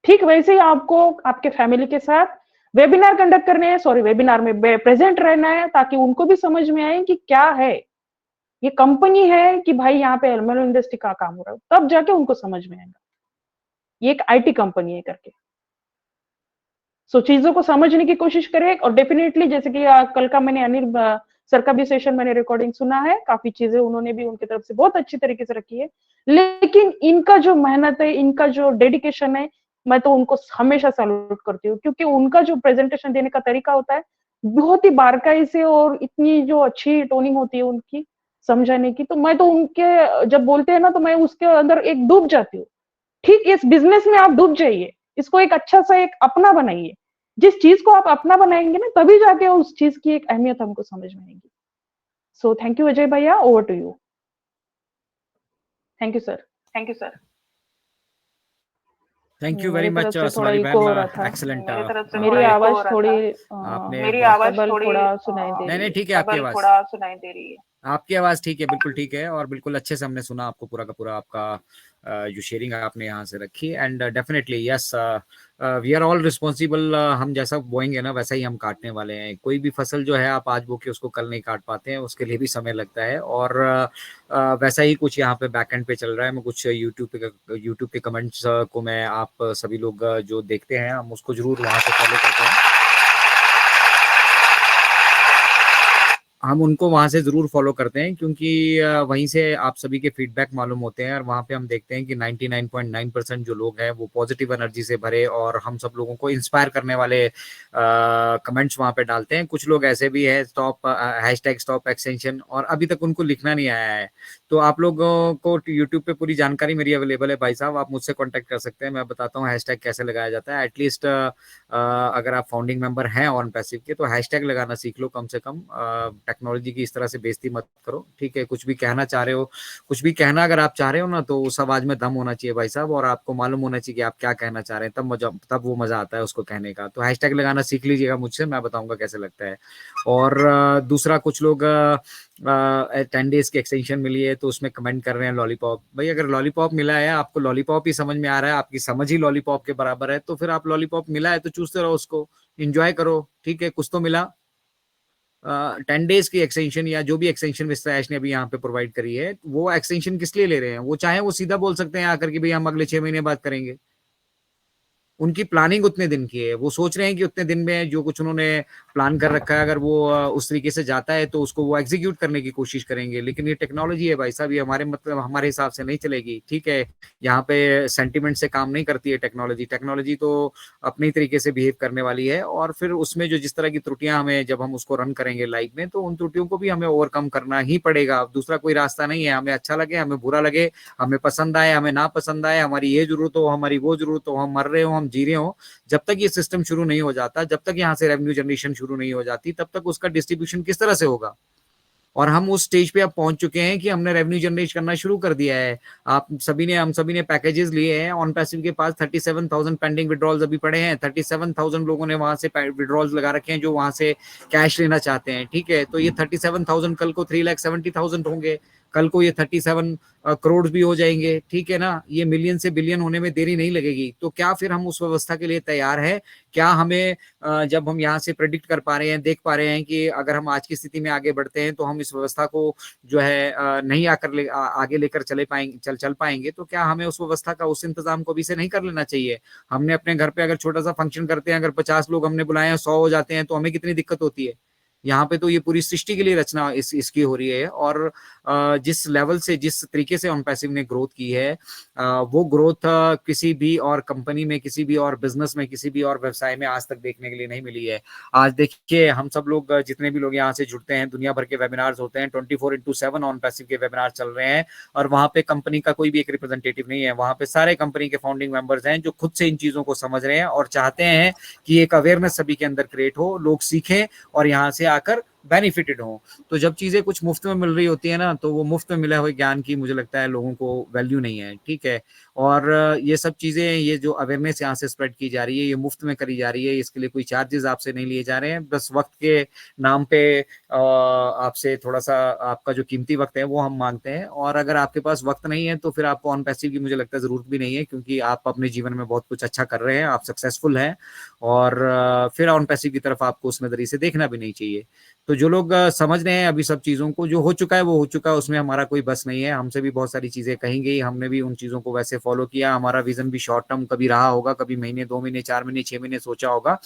ठीक वैसे ही आपको आपके फैमिली के साथ वेबिनार कंडक्ट करने हैं, सॉरी वेबिनार में प्रेजेंट रहना है, ताकि उनको भी समझ में आए कि क्या है ये कंपनी है, कि भाई यहाँ पे एलुमिनियम इंडस्ट्री का काम हो रहा है, तब जाके उनको समझ में आएगा ये एक आईटी कंपनी है करके। सो चीजों को समझने की कोशिश करें। और डेफिनेटली जैसे कि कल का मैंने अनिल सर का भी सेशन मैंने रिकॉर्डिंग सुना है, काफी चीजें उन्होंने भी उनकी तरफ से बहुत अच्छी तरीके से रखी है। लेकिन इनका जो मेहनत है, इनका जो डेडिकेशन है, मैं तो उनको हमेशा सैल्यूट करती हूँ, क्योंकि उनका जो प्रेजेंटेशन देने का तरीका होता है बहुत ही बारकाई से, और इतनी जो अच्छी टोनिंग होती है उनकी समझाने की, तो मैं तो उनके जब बोलते हैं ना तो मैं उसके अंदर एक डूब जाती हूँ। ठीक इस बिजनेस में आप डूब जाइए, इसको एक अच्छा सा एक अपना बनाइए। जिस चीज को आप अपना बनाएंगे ना, तभी जाके उस चीज की एक अहमियत हमको समझ में आएगी। सो थैंक यू अजय भैया, over to you. Thank you sir. Thank you sir. Thank you very much थोड़ा सोनाली इको हो रहा मैम, था, एक्सीलेंट। मेरी तरफ से मेरी थोड़ा आवाज echo हो रहा थोड़ी था। आपने मेरी बहुत- आवाज डबल थोड़ी थोड़ा सुनाई दे नहीं रही है। ठीक है, आपकी डबल आवाज थोड़ा सुनाई दे रही है। आपकी आवाज ठीक है, बिल्कुल ठीक है, और बिल्कुल अच्छे से हमने सुना आपको पूरा का पूरा। आपका जो शेयरिंग आपने यहाँ से रखी, and definitely yes, we are all responsible. हम जैसा बोएंगे ना वैसा ही हम काटने वाले हैं। कोई भी फसल जो है आप आज बो के उसको कल नहीं काट पाते हैं, उसके लिए भी समय लगता है। और वैसा ही कुछ यहाँ पे बैक एंड पे चल रहा है। मैं कुछ यूट्यूब के कमेंट्स को मैं आप सभी लोग जो देखते हैं, हम उसको जरूर वहां से फॉलो करते हैं, हम उनको वहां से जरूर फॉलो करते हैं, क्योंकि वहीं से आप सभी के फीडबैक मालूम होते हैं। और वहां पे हम देखते हैं कि 99.9% जो लोग हैं वो पॉजिटिव एनर्जी से भरे और हम सब लोगों को इंस्पायर करने वाले कमेंट्स वहां पे डालते हैं। कुछ लोग ऐसे भी है #stop एक्सटेंशन, और अभी तक उनको लिखना नहीं आया है। तो आप लोगों को यूट्यूब पे पूरी जानकारी मेरी अवेलेबल है भाई साहब, आप मुझसे कॉन्टेक्ट कर सकते हैं। मैं बताता हूँ हैशटैग कैसे लगाया जाता है। एटलीस्ट अगर आप फाउंडिंग मेंबर हैं ऑन पैसिव के, तो हैशटैग लगाना सीख लो कम से कम। टेक्नोलॉजी की इस तरह से बेइज्जती मत करो, ठीक है। कुछ भी कहना चाह रहे हो, कुछ भी कहना अगर आप चाह रहे हो ना, तो उस आवाज में दम होना चाहिए भाई साहब, और आपको मालूम होना चाहिए कि आप क्या कहना चाह रहे हैं, तब वो मजा आता है उसको कहने का। तो हैशटैग लगाना सीख लीजिएगा मुझसे, मैं बताऊंगा कैसे लगता है। और दूसरा, कुछ लोग 10 डेज की एक्सटेंशन मिली है तो उसमें कमेंट कर रहे हैं लॉलीपॉप। भाई अगर लॉलीपॉप मिला है, आपको लॉलीपॉप ही समझ में आ रहा है, आपकी समझ ही लॉलीपॉप के बराबर है, तो फिर आप लॉलीपॉप मिला है तो चूसते रहो उसको, एंजॉय करो, ठीक है। कुछ तो मिला। 10 डेज की एक्सटेंशन या जो भी एक्सटेंशन मिस्टर ऐश ने अभी यहाँ पे प्रोवाइड करी है, वो एक्सटेंशन किस लिए ले रहे हैं? वो चाहे वो सीधा बोल सकते हैं आकर कि भाई हम अगले 6 महीने बाद करेंगे। उनकी प्लानिंग उतने दिन की है, वो सोच रहे हैं कि उतने दिन में जो कुछ उन्होंने प्लान कर रखा है, अगर वो उस तरीके से जाता है तो उसको वो एग्जीक्यूट करने की कोशिश करेंगे। लेकिन ये टेक्नोलॉजी है भाई साहब, ये हमारे हिसाब से नहीं चलेगी, ठीक है। यहाँ पे सेंटिमेंट से काम नहीं करती है टेक्नोलॉजी तो अपनी तरीके से बिहेव करने वाली है। और फिर उसमें जो जिस तरह की त्रुटियां हमें, जब हम उसको रन करेंगे लाइव में, तो उन त्रुटियों को भी हमें ओवरकम करना ही पड़ेगा। दूसरा कोई रास्ता नहीं है। हमें अच्छा लगे, हमें बुरा लगे, हमें पसंद आए, हमें ना पसंद आए, हमारी ये जरूरत हो, हमारी वो जरूरत हो, हम मर रहे हो, हम जी रहे हो, जब तक ये सिस्टम शुरू नहीं हो जाता, जब तक यहाँ से रेवेन्यू जनरेशन शुरू नहीं हो जाती, तब तक उसका डिस्ट्रीब्यूशन किस तरह से होगा? और हम उस स्टेज पे अब पहुंच चुके हैं कि हमने रेवेन्यू जनरेट करना शुरू कर दिया है। हम सभी ने पैकेजेस लिए हैं। ऑन पैसिव के पास 37,000 पेंडिंग विड्रॉल्स अभी पड़े हैं। 37,000 लोगों ने वहां से विड्रॉल्स लगा रखे हैं जो वहां से कैश लेना चाहते हैं, ठीक है। तो ये 37,000 कल को 3,70,000 होंगे। कल को ये 37 करोड़ भी हो जाएंगे, ठीक है ना, ये मिलियन से बिलियन होने में देरी नहीं लगेगी। तो क्या फिर हम उस व्यवस्था के लिए तैयार है? क्या हमें जब हम यहाँ से प्रेडिक्ट कर पा रहे हैं, देख पा रहे हैं कि अगर हम आज की स्थिति में आगे बढ़ते हैं तो हम इस व्यवस्था को जो है नहीं आगे लेकर चल पाएंगे, तो क्या हमें उस व्यवस्था का उस इंतजाम को भी से नहीं कर लेना चाहिए? हमने अपने घर पे अगर छोटा सा फंक्शन करते हैं, अगर 50 लोग हमने बुलाए हैं, 100 हो जाते हैं, तो हमें कितनी दिक्कत होती है। यहाँ पे तो ये पूरी सृष्टि के लिए रचना इसकी हो रही है। और जिस लेवल से, जिस तरीके से ऑन पैसिव ने ग्रोथ की है, वो ग्रोथ किसी भी और कंपनी में, किसी भी और बिजनेस में, किसी भी और व्यवसाय में आज तक देखने के लिए नहीं मिली है। आज देखिए, हम सब लोग, जितने भी लोग यहाँ से जुड़ते हैं, दुनिया भर के वेबिनार्स होते हैं, 24/7 ऑन पैसिव के वेबिनार चल रहे हैं, और वहां पे कंपनी का कोई भी एक रिप्रेजेंटेटिव नहीं है। वहां पे सारे कंपनी के फाउंडिंग मेंबर्स हैं जो खुद से इन चीजों को समझ रहे हैं और चाहते हैं कि एक अवेयरनेस सभी के अंदर क्रिएट हो, लोग सीखें और यहाँ से आकर बेनिफिटेड हो। तो जब चीजें कुछ मुफ्त में मिल रही होती है ना, तो वो मुफ्त में मिले हुए ज्ञान की मुझे लगता है लोगों को वैल्यू नहीं है, ठीक है। और ये सब चीजें, ये जो अवेयरनेस यहाँ से स्प्रेड की जा रही है, ये मुफ्त में करी जा रही है, इसके लिए कोई चार्जेस आपसे नहीं लिए जा रहे हैं। बस वक्त के नाम पे आपसे थोड़ा सा आपका जो कीमती वक्त है वो हम मांगते हैं। और अगर आपके पास वक्त नहीं है तो फिर आपको ऑन पैसिव की मुझे लगता है जरूरत भी नहीं है, क्योंकि आप अपने जीवन में बहुत कुछ अच्छा कर रहे हैं, आप सक्सेसफुल हैं, और फिर ऑन पैसिव की तरफ आपको उस नजरिए से देखना भी नहीं चाहिए। तो जो लोग समझ रहे हैं अभी सब चीजों को, जो हो चुका है वो हो चुका है, उसमें हमारा कोई बस नहीं है। हमसे भी बहुत सारी चीजें कही गई, हमने भी उन चीजों को वैसे फॉलो किया। हमारा विजन भी शॉर्ट टर्म कभी रहा होगा, कभी महीने, 2 महीने, 4 महीने, 6 महीने सोचा होगा,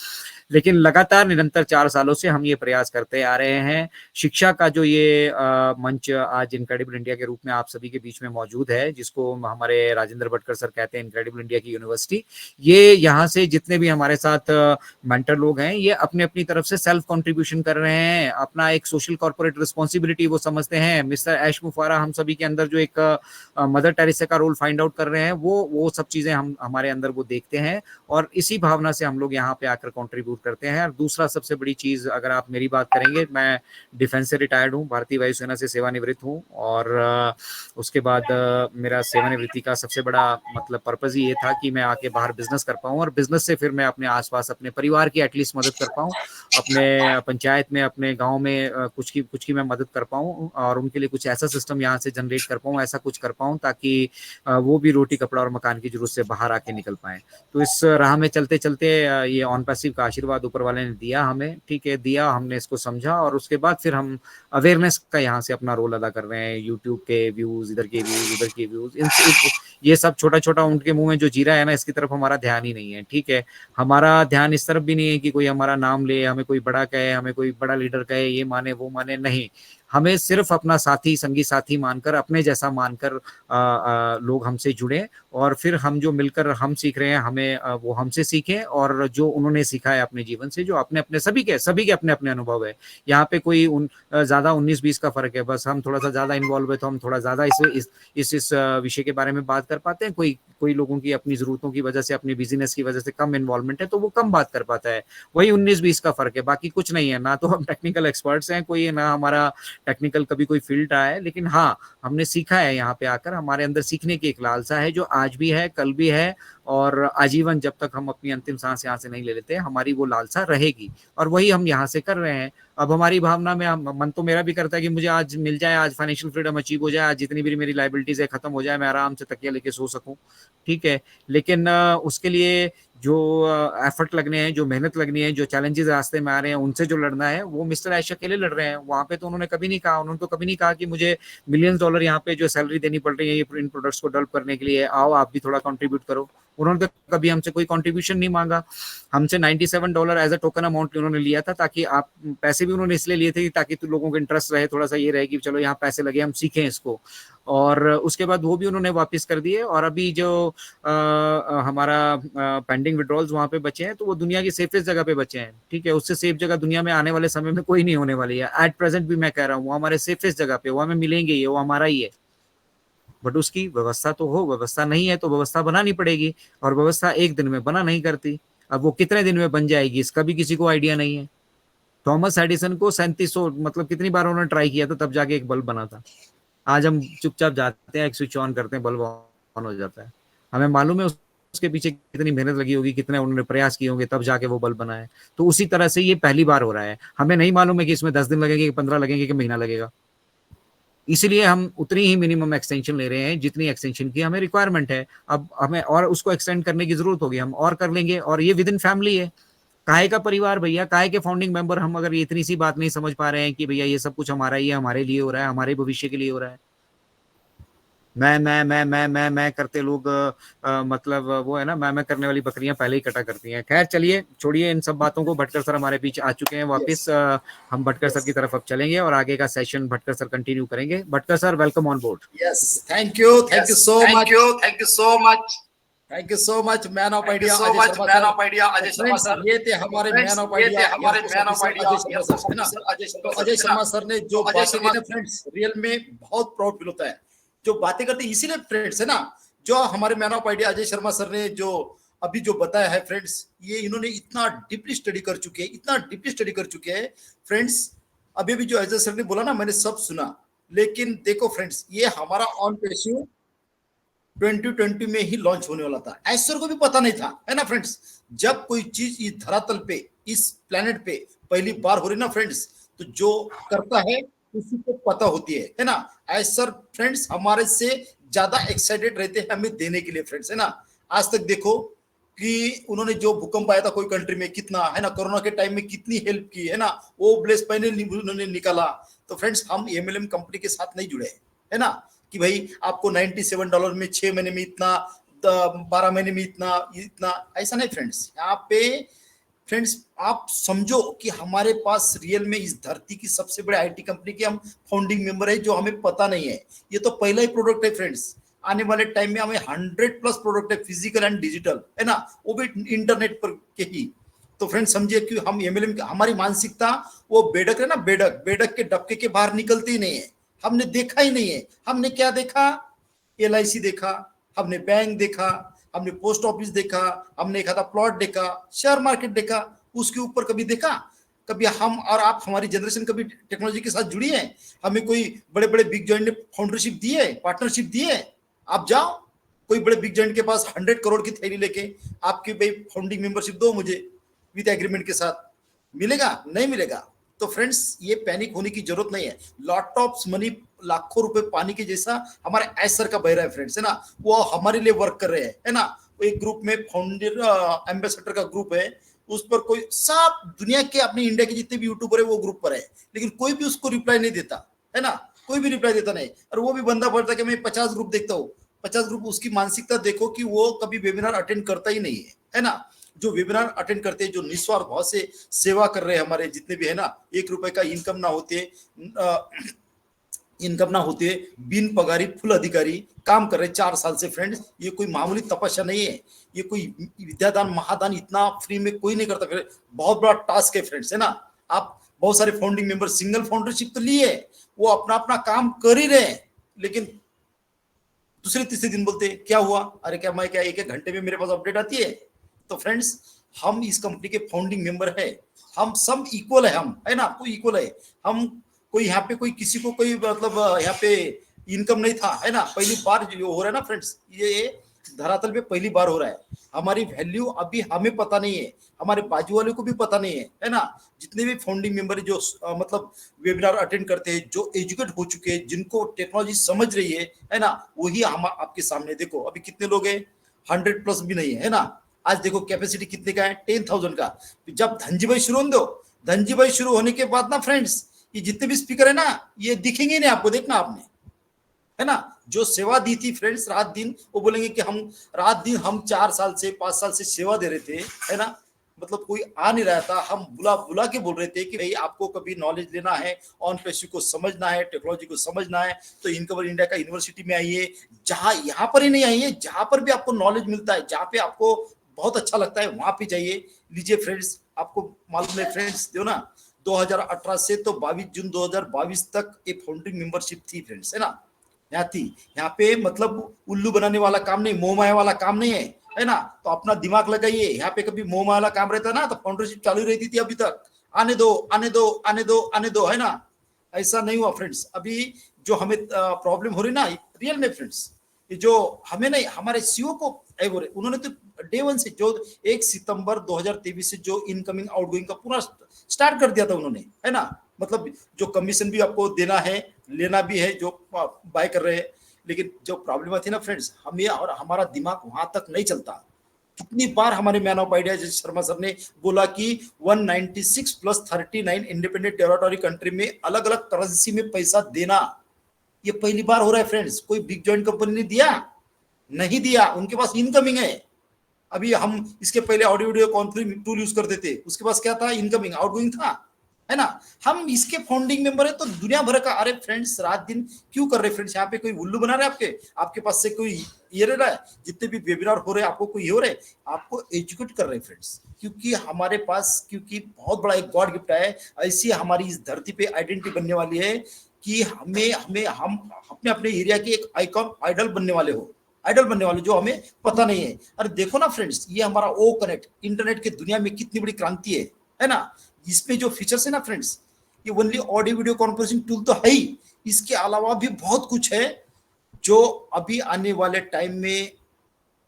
लेकिन लगातार निरंतर 4 सालों से हम ये प्रयास करते आ रहे हैं। शिक्षा का जो ये मंच आज इनक्रेडिबल इंडिया के रूप में आप सभी के बीच में मौजूद है, जिसको हमारे राजेंद्र भटकर सर कहते हैं इनक्रेडिबल इंडिया की यूनिवर्सिटी, ये यहाँ से जितने भी हमारे साथ मेंटर लोग हैं, ये अपने अपनी तरफ से सेल्फ कंट्रीब्यूशन कर रहे हैं, अपना एक सोशल कॉर्पोरेट रिस्पॉन्सिबिलिटी वो समझते हैं। मिस्टर ऐश मुफारा हम सभी के अंदर जो एक मदर टेरेसा का रोल फाइंड आउट कर रहे हैं, वो सब चीजें हम हमारे अंदर वो देखते हैं, और इसी भावना से हम लोग यहाँ पे आकर कंट्रीब्यूट करते हैं। और दूसरा सबसे बड़ी चीज, अगर आप मेरी बात करेंगे, मैं डिफेंस से रिटायर्ड हूँ, भारतीय वायुसेना से सेवानिवृत्त हूँ, और उसके बाद मेरा सेवानिवृत्ति का सबसे बड़ा मतलब पर्पज ही ये था कि मैं आके बाहर बिजनेस कर पाऊँ, और बिजनेस से फिर मैं अपने आसपास अपने परिवार की एटलीस्ट मदद कर पाऊँ, अपने पंचायत में, अपने गाँव में कुछ की मैं मदद कर पाऊँ, और उनके लिए कुछ ऐसा सिस्टम यहाँ से जनरेट कर पाऊँ, ऐसा कुछ कर पाऊँ ताकि वो भी रोटी कपड़ा और मकान की जरूरत से बाहर आके निकल पाए। तो इस राह में चलते चलते ये ऑन पैसिव का आशीर्वाद ऊपर वाले ने दिया हमें, ठीक है, दिया, हमने इसको समझा, और उसके बाद फिर हम अवेयरनेस का यहाँ से अपना रोल अदा कर रहे हैं। यूट्यूब के व्यूज, इधर के व्यूज, उधर के व्यूज, ये सब छोटा छोटा उनके मुंह में जो जीरा है ना, इसकी तरफ हमारा ध्यान ही नहीं है, ठीक है। हमारा ध्यान इस तरफ भी नहीं है कि कोई हमारा नाम ले, हमें कोई बड़ा कहे, हमें कोई बड़ा लीडर कहे, ये माने वो माने, नहीं। हमें सिर्फ अपना साथी, संगी साथी मानकर, अपने जैसा मानकर लोग हमसे जुड़े, और फिर हम जो मिलकर हम सीख रहे हैं, हमें वो हमसे सीखें, और जो उन्होंने सीखा है अपने जीवन से, जो अपने अपने सभी के अपने अपने अनुभव है। यहाँ पे कोई ज्यादा 19-20 का फर्क है, बस हम थोड़ा सा ज्यादा इन्वॉल्व है तो हम थोड़ा ज्यादा इस विषय के बारे में बात कर पाते हैं। कोई लोगों की अपनी जरूरतों की वजह से, अपनी बिजनेस की वजह से कम इन्वॉल्वमेंट है तो वो कम बात कर पाता है। वही 19-20 का फर्क है, बाकी कुछ नहीं है। ना तो हम टेक्निकल एक्सपर्ट्स हैं कोई, ना हमारा टेक्निकल कभी कोई फील्ड रहा है, लेकिन हाँ, हमने सीखा है यहाँ पे आकर। हमारे अंदर सीखने की एक लालसा है जो आज भी है, कल भी है, और आजीवन जब तक हम अपनी अंतिम सांस यहाँ से नहीं ले लेते, हमारी वो लालसा रहेगी, और वही हम यहाँ से कर रहे हैं। अब हमारी भावना में मन तो मेरा भी करता है कि मुझे आज मिल जाए, आज फाइनेंशियल फ्रीडम अचीव हो जाए, आज जितनी भी मेरी लाइबिलिटीज है खत्म हो जाए, मैं आराम से तकिया लेके सो सकूं, ठीक है। लेकिन उसके लिए जो एफर्ट लगने हैं, जो मेहनत लगनी है, जो चैलेंजेस रास्ते में आ रहे हैं, उनसे जो लड़ना है, वो मिस्टर ऐश अकेले लड़ रहे हैं। वहां पे तो उन्होंने कभी नहीं कहा, उन्होंने तो कभी नहीं कहा कि मुझे $मिलियंस यहाँ पे जो सैलरी देनी पड़ रही है ये इन प्रोडक्ट्स को डेवलप करने के लिए, आओ आप भी थोड़ा कंट्रीब्यूट करो। उन्होंने तो कभी हमसे कोई कंट्रीब्यूशन नहीं मांगा। हमसे $97 एज अ टोकन अमाउंट उन्होंने लिया था, ताकि आप पैसे भी उन्होंने इसलिए लिए थे ताकि तो लोगों को इंटरेस्ट रहे, थोड़ा सा ये रहे कि चलो यहाँ पैसे लगे, हम सीखें इसको। और उसके बाद वो भी उन्होंने वापस कर दिए, और अभी जो हमारा पेंडिंग विड्रॉल्स वहाँ पे बचे हैं, तो वो दुनिया की सेफेस्ट जगह पे बचे हैं, ठीक है। उससे सेफ जगह दुनिया में आने वाले समय में कोई नहीं होने वाली है। एट प्रेजेंट भी मैं कह रहा हूँ वो हमारे सेफेस्ट जगह पे, वो हमें मिलेंगे, ये वो हमारा ही है, बट उसकी व्यवस्था तो हो। व्यवस्था नहीं है तो व्यवस्था बनानी पड़ेगी, और व्यवस्था एक दिन में बना नहीं करती। अब वो कितने दिन में बन जाएगी इसका भी किसी को आइडिया नहीं है। थॉमस एडिसन को 3700 मतलब कितनी बार उन्होंने ट्राई किया था, तब जाके एक बल्ब बना था। आज हम चुपचाप जाते हैं, एक स्विच ऑन करते हैं, बल्ब ऑन हो जाता है। हमें मालूम है उसके पीछे कितनी मेहनत लगी होगी, कितने उन्होंने प्रयास किए होंगे, तब जाके वो बल्ब बना है। तो उसी तरह से ये पहली बार हो रहा है। हमें नहीं मालूम है कि इसमें 10 दिन लगेंगे, 15 लगेंगे, कि महीना लगेगा। इसलिए हम उतनी ही मिनिमम एक्सटेंशन ले रहे हैं जितनी एक्सटेंशन की हमें रिक्वायरमेंट है। अब हमें और उसको एक्सटेंड करने की जरूरत होगी, हम और कर लेंगे। और ये विद इन फैमिली है, काहे का परिवार भैया, काहे के फाउंडिंग मेंबर। हम अगर ये इतनी सी बात नहीं समझ पा रहे हैं कि भैया ये सब कुछ हमारा ही है, हमारे लिए हो रहा है, हमारे भविष्य के लिए हो रहा है। मैं करते लोग मतलब वो है ना, मैं करने वाली बकरियां पहले ही कटा करती हैं। खैर चलिए, छोड़िए इन सब बातों को। भटकर सर हमारे बीच आ चुके हैं वापस। हम भटकर सर की तरफ अब चलेंगे और आगे का सेशन भटकर सर कंटिन्यू करेंगे। Bhatkar sir, welcome on board. Yes, thank you so much. Thank you so much. Thank you so much, man of Thank you idea, so Ajay much, Sharma man sir. of idea, Ajay तो Sharma friends, sir. ये थे हमारे Friends, man of ये idea, थे हमारे Air Force man of officer idea, Ajay Air Sharma Force sir, है ना? officer अजय तो शर्मा अजय सर, शर्मा सर ने जो अजय बातें की शर्मा ना फ्रेंड्स, रियल में बहुत प्राउड फील होता है जो बातें करते हैं। इसीलिए फ्रेंड्स है ना, जो हमारे man of idea Ajay Sharma sir ने जो अभी जो बताया है फ्रेंड्स, ये इन्होंने इतना डीपली स्टडी कर चुके हैं, इतना डीपली स्टडी कर चुके हैं फ्रेंड्स। अभी भी जो अजय सर ने बोला ना, मैंने सब सुना। लेकिन देखो फ्रेंड्स, ये हमारा ऑन पेशियो 2020 में ही लॉन्च होने वाला था, ऐश्वर्य को भी पता नहीं था, है ना फ्रेंड्स। जब कोई चीज इस धरातल पे, इस प्लेनेट पे पहली बार हो रही ना फ्रेंड्स, तो जो करता है उसी को पता होती है ना। ऐश्वर्य फ्रेंड्स हमारे से ज्यादा एक्साइटेड रहते हैं हमें देने के लिए फ्रेंड्स, है ना। आज तक देखो कि उन्होंने जो भूकंप आया था कोई कंट्री में, कितना है ना, कोरोना के टाइम में कितनी हेल्प की, है ना। वो ब्लेस पहले उन्होंने निकाला। तो फ्रेंड्स, हम एमएलएम कंपनी के साथ नहीं जुड़े, है ना, कि भाई आपको $97 में 6 महीने में इतना, 12 महीने में इतना इतना, ऐसा नहीं फ्रेंड्स। यहाँ पे फ्रेंड्स आप समझो कि हमारे पास रियल में इस धरती की सबसे बड़े आईटी कंपनी के हम फाउंडिंग मेंबर है, जो हमें पता नहीं है। ये तो पहला ही प्रोडक्ट है फ्रेंड्स। आने वाले टाइम में हमें 100+ प्रोडक्ट है, फिजिकल एंड डिजिटल, है ना, वो भी इंटरनेट पर के ही। तो फ्रेंड्स समझिए कि हम एमएलएम, हमारी मानसिकता वो बेडक है ना, बेडक के डबके के बाहर निकलती ही नहीं है। हमने देखा ही नहीं है। हमने क्या देखा? LIC देखा, हमने बैंक देखा, हमने पोस्ट ऑफिस देखा, हमने एक आधा प्लॉट देखा, शेयर मार्केट देखा। उसके ऊपर कभी देखा? कभी हम और आप, हमारी जनरेशन कभी टेक्नोलॉजी के साथ जुड़ी है? हमें कोई बड़े बड़े बिग जॉइंट ने फाउंडरशिप दी है, पार्टनरशिप दी है? आप जाओ कोई बड़े बिग जॉइंट के पास 100 करोड़ की थैली लेके, आपकी भाई फाउंडिंग मेंबरशिप दो मुझे विद एग्रीमेंट के साथ, मिलेगा? नहीं मिलेगा। तो फ्रेंड्स, ये पैनिक होने की जरूरत नहीं है। लॉट ऑफ मनी, लाखों रुपए पानी के जैसा हमारे ऐसर का बह रहा है फ्रेंड्स, है ना। वो हमारे लिए वर्क कर रहे हैं, है ना। एक ग्रुप में फाउंडर एम्बेसडर का ग्रुप है, उस पर कोई सब दुनिया के, अपने इंडिया के जितने भी यूट्यूबर है वो ग्रुप पर है, लेकिन कोई भी उसको रिप्लाई नहीं देता, है ना। कोई भी रिप्लाई देता नहीं। और वो भी बंदा बोलता कि मैं 50 ग्रुप देखता हूँ, 50 ग्रुप। उसकी मानसिकता देखो कि वो कभी वेबिनार अटेंड करता ही नहीं है ना। जो वेबिनार अटेंड करते हैं, जो निस्वार्थ भाव से सेवा कर रहे हैं हमारे जितने भी है ना, 1 रुपए का इनकम ना होते बिन पगारी फुल अधिकारी काम कर रहे 4 साल से फ्रेंड्स। ये कोई मामूली तपस्या नहीं है, ये कोई विद्यादान महादान इतना फ्री में कोई नहीं करता। बहुत बड़ा टास्क है फ्रेंड्स, है ना। आप बहुत सारे फाउंडिंग मेंबर सिंगल फाउंडरशिप तो लिए, वो अपना अपना काम कर ही रहे हैं, लेकिन दूसरे तीसरे दिन बोलते क्या हुआ? अरे क्या मैं क्या 1-1 घंटे में मेरे पास अपडेट आती है? तो फ्रेंड्स, हम इस कंपनी के फाउंडिंग मेंबर है, हम सब इक्वल है, हम, है ना, कोई इक्वल है। हम कोई यहाँ पे कोई किसी को कोई मतलब यहाँ पे इनकम नहीं था, है ना। पहली बार जो हो रहा है ना फ्रेंड्स, ये धरातल पे पहली बार हो रहा है। हमारी वैल्यू अभी हमें पता नहीं है, हमारे बाजू वाले को भी पता नहीं है ना। जितने भी फाउंडिंग मेंबर जो मतलब वेबिनार अटेंड करते हैं, जो एजुकेट हो चुके हैं, जिनको टेक्नोलॉजी समझ रही है ना, वही हम आपके सामने। देखो अभी कितने लोग हैं, 100+ भी नहीं है ना। आज देखो कैपेसिटी कितने का है, 10,000 का। जब धनजी भाई शुरू होने दो, धनजी भाई शुरू होने के बाद ना फ्रेंड्स, ये जितने भी स्पीकर है ना, ये दिखेंगे नहीं आपको, देखना आपने, है ना। जो सेवा दी थी फ्रेंड्स रात दिन, वो बोलेंगे कि हम रात दिन, हम 4 साल से 5 साल से सेवा दे रहे थे, है ना। मतलब कोई आ नहीं रहा था, हम बुला के बोल रहे थे कि भाई आपको कभी नॉलेज लेना है, ऑन पेशी को समझना है, टेक्नोलॉजी को समझना है, तो इनकवर इंडिया का यूनिवर्सिटी में आइए। जहां यहाँ पर ही नहीं आइए, जहां पर भी आपको नॉलेज मिलता है, जहाँ पे आपको बहुत अच्छा लगता है, वहां पे जाइए, लीजिए फ्रेंड्स। आपको मालूम है फ्रेंड्स, दो ना 2018 से तो 22 जून 2022 तक ये फाउंडिंग मेंबरशिप थी फ्रेंड्स, है ना। यहाँ थी, यहाँ पे मतलब उल्लू बनाने वाला काम नहीं, मोह माया वाला काम नहीं है ना। तो अपना दिमाग लगाइए, यहाँ पे कभी मोह माया वाला काम रहता ना, तो फाउंडरशिप चालू रहती थी अभी तक। आने दो आने दो आने दो आने दो, है ना। ऐसा नहीं हुआ फ्रेंड्स। अभी जो हमें प्रॉब्लम हो रही ना रियल में फ्रेंड्स, जो हमें नहीं, हमारे सीईओ को उन्होंने तो डे 1 से, जो 1 सितंबर 2023 से जो इनकमिंग आउटगोइंग का पूरा स्टार्ट कर दिया था उन्होंने, है ना। मतलब जो कमीशन भी आपको देना है लेना भी है जो बाय कर रहे हैं, लेकिन जो प्रॉब्लम थी ना फ्रेंड्स, हमें और हमारा दिमाग वहां तक नहीं चलता। कितनी बार हमारे मैन ऑफ आइडिया जैसे शर्मा सर ने बोला कि 196 प्लस 39 इंडिपेंडेंट टेरिटोरी कंट्री में अलग अलग करेंसी में पैसा देना, ये पहली बार हो रहा है फ्रेंड्स। कोई बिग जॉइंट कंपनी ने दिया नहीं दिया, उनके पास इनकमिंग है। अभी हम इसके पहले audio video conferencing tool use करते थे, उसके पास क्या था, इनकमिंग आउटगोइंग था, है ना। हम इसके फाउंडिंग मेंबर है, तो दुनिया भर का, अरे फ्रेंड्स रात दिन क्यों कर रहे फ्रेंड्स, यहाँ पे कोई उल्लू बना रहे आपके पास से कोई ये रह रहा है, जितने भी वेबिनार हो रहे हैं आपको कोई हो रहे, आपको एजुकेट कर रहे हैं फ्रेंड्स, क्योंकि हमारे पास, क्योंकि बहुत बड़ा एक गॉड गिफ्ट है, ऐसी हमारी इस धरती पे आइडेंटिटी बनने वाली है कि हम अपने अपने एरिया के एक आइकॉन आइडल बनने वाले हो, आइडल बनने वाले, जो हमें पता नहीं है। अरे देखो ना फ्रेंड्स, ये हमारा ओ कनेक्ट इंटरनेट की दुनिया में कितनी बड़ी क्रांति है ना। इसमें जो फीचर्स है ना फ्रेंड्स, ये only audio video conferencing tool तो है ही, इसके अलावा भी बहुत कुछ है जो अभी आने वाले टाइम में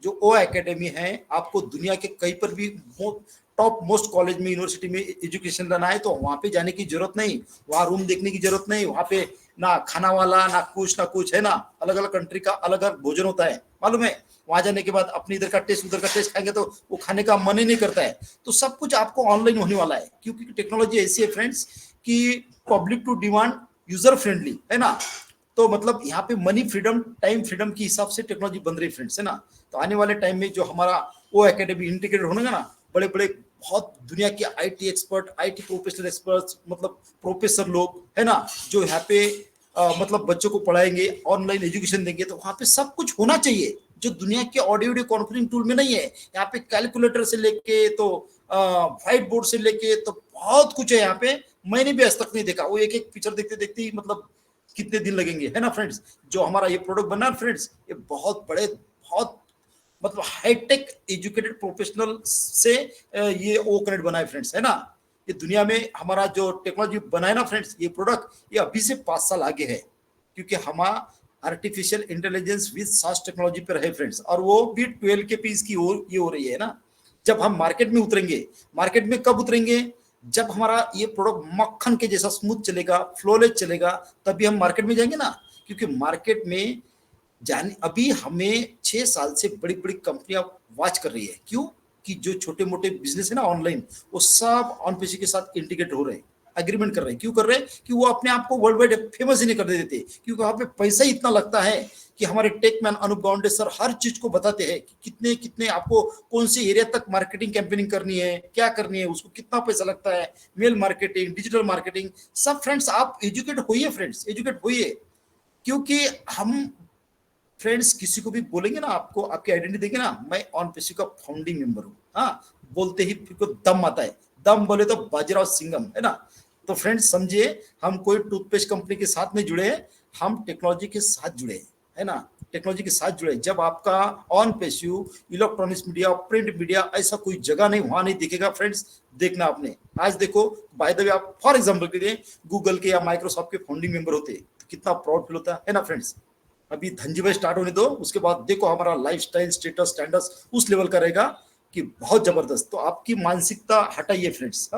जो ओ एकेडमी है, आपको दुनिया के कहीं पर भी टॉप मोस्ट कॉलेज में, यूनिवर्सिटी में एजुकेशन लेना है तो वहां पे जाने की जरूरत नहीं, वहां रूम देखने की जरूरत नहीं, वहां पे ना खाना वाला ना कुछ है ना, अलग अलग कंट्री का अलग अलग भोजन होता है, मालूम है। वहां जाने के बाद अपनी इधर का टेस्ट उधर का टेस्ट खाएंगे तो वो खाने का मन ही नहीं करता है। तो सब कुछ आपको ऑनलाइन होने वाला है, क्योंकि टेक्नोलॉजी ऐसी है फ्रेंड्स कि public to demand, user friendly, है ना। तो मतलब यहाँ पे मनी फ्रीडम, टाइम फ्रीडम के हिसाब से टेक्नोलॉजी बन रही है फ्रेंड्स, है ना। तो आने वाले टाइम में जो हमारा वो एकेडमी इंटीग्रेटेड होगा ना, बड़े बड़े बहुत दुनिया के IT expert, IT professional experts, मतलब प्रोफेसर लोग, है ना, जो यहाँ पे मतलब बच्चों को पढ़ाएंगे, ऑनलाइन एजुकेशन देंगे, तो वहाँ पे सब कुछ होना चाहिए जो दुनिया के ऑडियो वीडियो कॉन्फ्रेंसिंग टूल में नहीं है। यहाँ पे कैलकुलेटर से लेके तो व्हाइट बोर्ड से लेके तो बहुत कुछ है यहाँ पे, मैंने भी आज तक नहीं देखा। वो एक एक पिक्चर देखते देखते ही मतलब कितने दिन लगेंगे, है ना फ्रेंड्स। जो हमारा ये प्रोडक्ट बना फ्रेंड्स, ये बहुत बड़े, बहुत मतलब हाईटेक एजुकेटेड प्रोफेशनल से ये ओ कनेक्ट बना है फ्रेंड्स, है ना। ये दुनिया में हमारा जो टेक्नोलॉजी बना है ना फ्रेंड्स, ये प्रोडक्ट ये अभी से 5 साल आगे है, क्योंकि हमारा आर्टिफिशियल इंटेलिजेंस विद सास टेक्नोलॉजी पर है फ्रेंड्स, और वो भी 12 के पीस की ये हो रही है ना। जब हम मार्केट में उतरेंगे, मार्केट में कब उतरेंगे, जब हमारा ये प्रोडक्ट मक्खन के जैसा स्मूथ चलेगा, फ्लोलेस चलेगा, तभी हम मार्केट में जाएंगे ना। क्योंकि मार्केट में जाने, अभी हमें 6 साल से बड़ी बड़ी कंपनियां वॉच कर रही है, क्यों कि जो छोटे मोटे बिजनेस है ना ऑनलाइन, वो सब ऑन पेशी के साथ इंटीग्रेट हो रहे हैं, एग्रीमेंट कर रहे हैं। क्यों कर रहे हैं कि वो अपने आप को वर्ल्ड वाइड फेमस ही नहीं कर देते, क्योंकि वहां पे पैसा ही इतना लगता है कि हमारे टेक मैन अनूप गाउंडे सर हर चीज को बताते हैं कि कितने कितने आपको कौन से एरिया तक मार्केटिंग कैंपेनिंग करनी है, क्या करनी है, उसको कितना पैसा लगता है, मेल मार्केटिंग, डिजिटल मार्केटिंग, सब फ्रेंड्स आप एजुकेट होइए फ्रेंड्स, एजुकेट होइए। क्योंकि हम फ्रेंड्स किसी को भी बोलेंगे ना, आपको आपकी आइडेंटिटी देंगे ना, मैं ऑन पेशी का फाउंडिंग मेंबर हूँ, हाँ बोलते ही फिर को दम आता है, दम बोले तो बाजीराव सिंघम, है ना। तो फ्रेंड्स समझिए, हम कोई टूथपेस्ट कंपनी के साथ नहीं जुड़े, हम टेक्नोलॉजी के साथ जुड़े, है ना, टेक्नोलॉजी के साथ जुड़े। जब आपका ऑन पेशू इलेक्ट्रॉनिक्स मीडिया, प्रिंट मीडिया, ऐसा कोई जगह नहीं, वहां नहीं दिखेगा फ्रेंड्स। देखना आपने, आज देखो बाय द वे, आप फॉर एग्जांपल के लिए गूगल के या माइक्रोसॉफ्ट के फाउंडिंग मेंबर होते तो कितना प्राउड फील होता है ना फ्रेंड्स। अभी धनजी भाई स्टार्ट होने दो, उसके बाद देखो हमारा लाइफस्टाइल, स्टेटस, स्टैंडर्ड्स उस लेवल का रहेगा कि बहुत जबरदस्त। तो आपकी मानसिकता हटाइए फ्रेंड्स,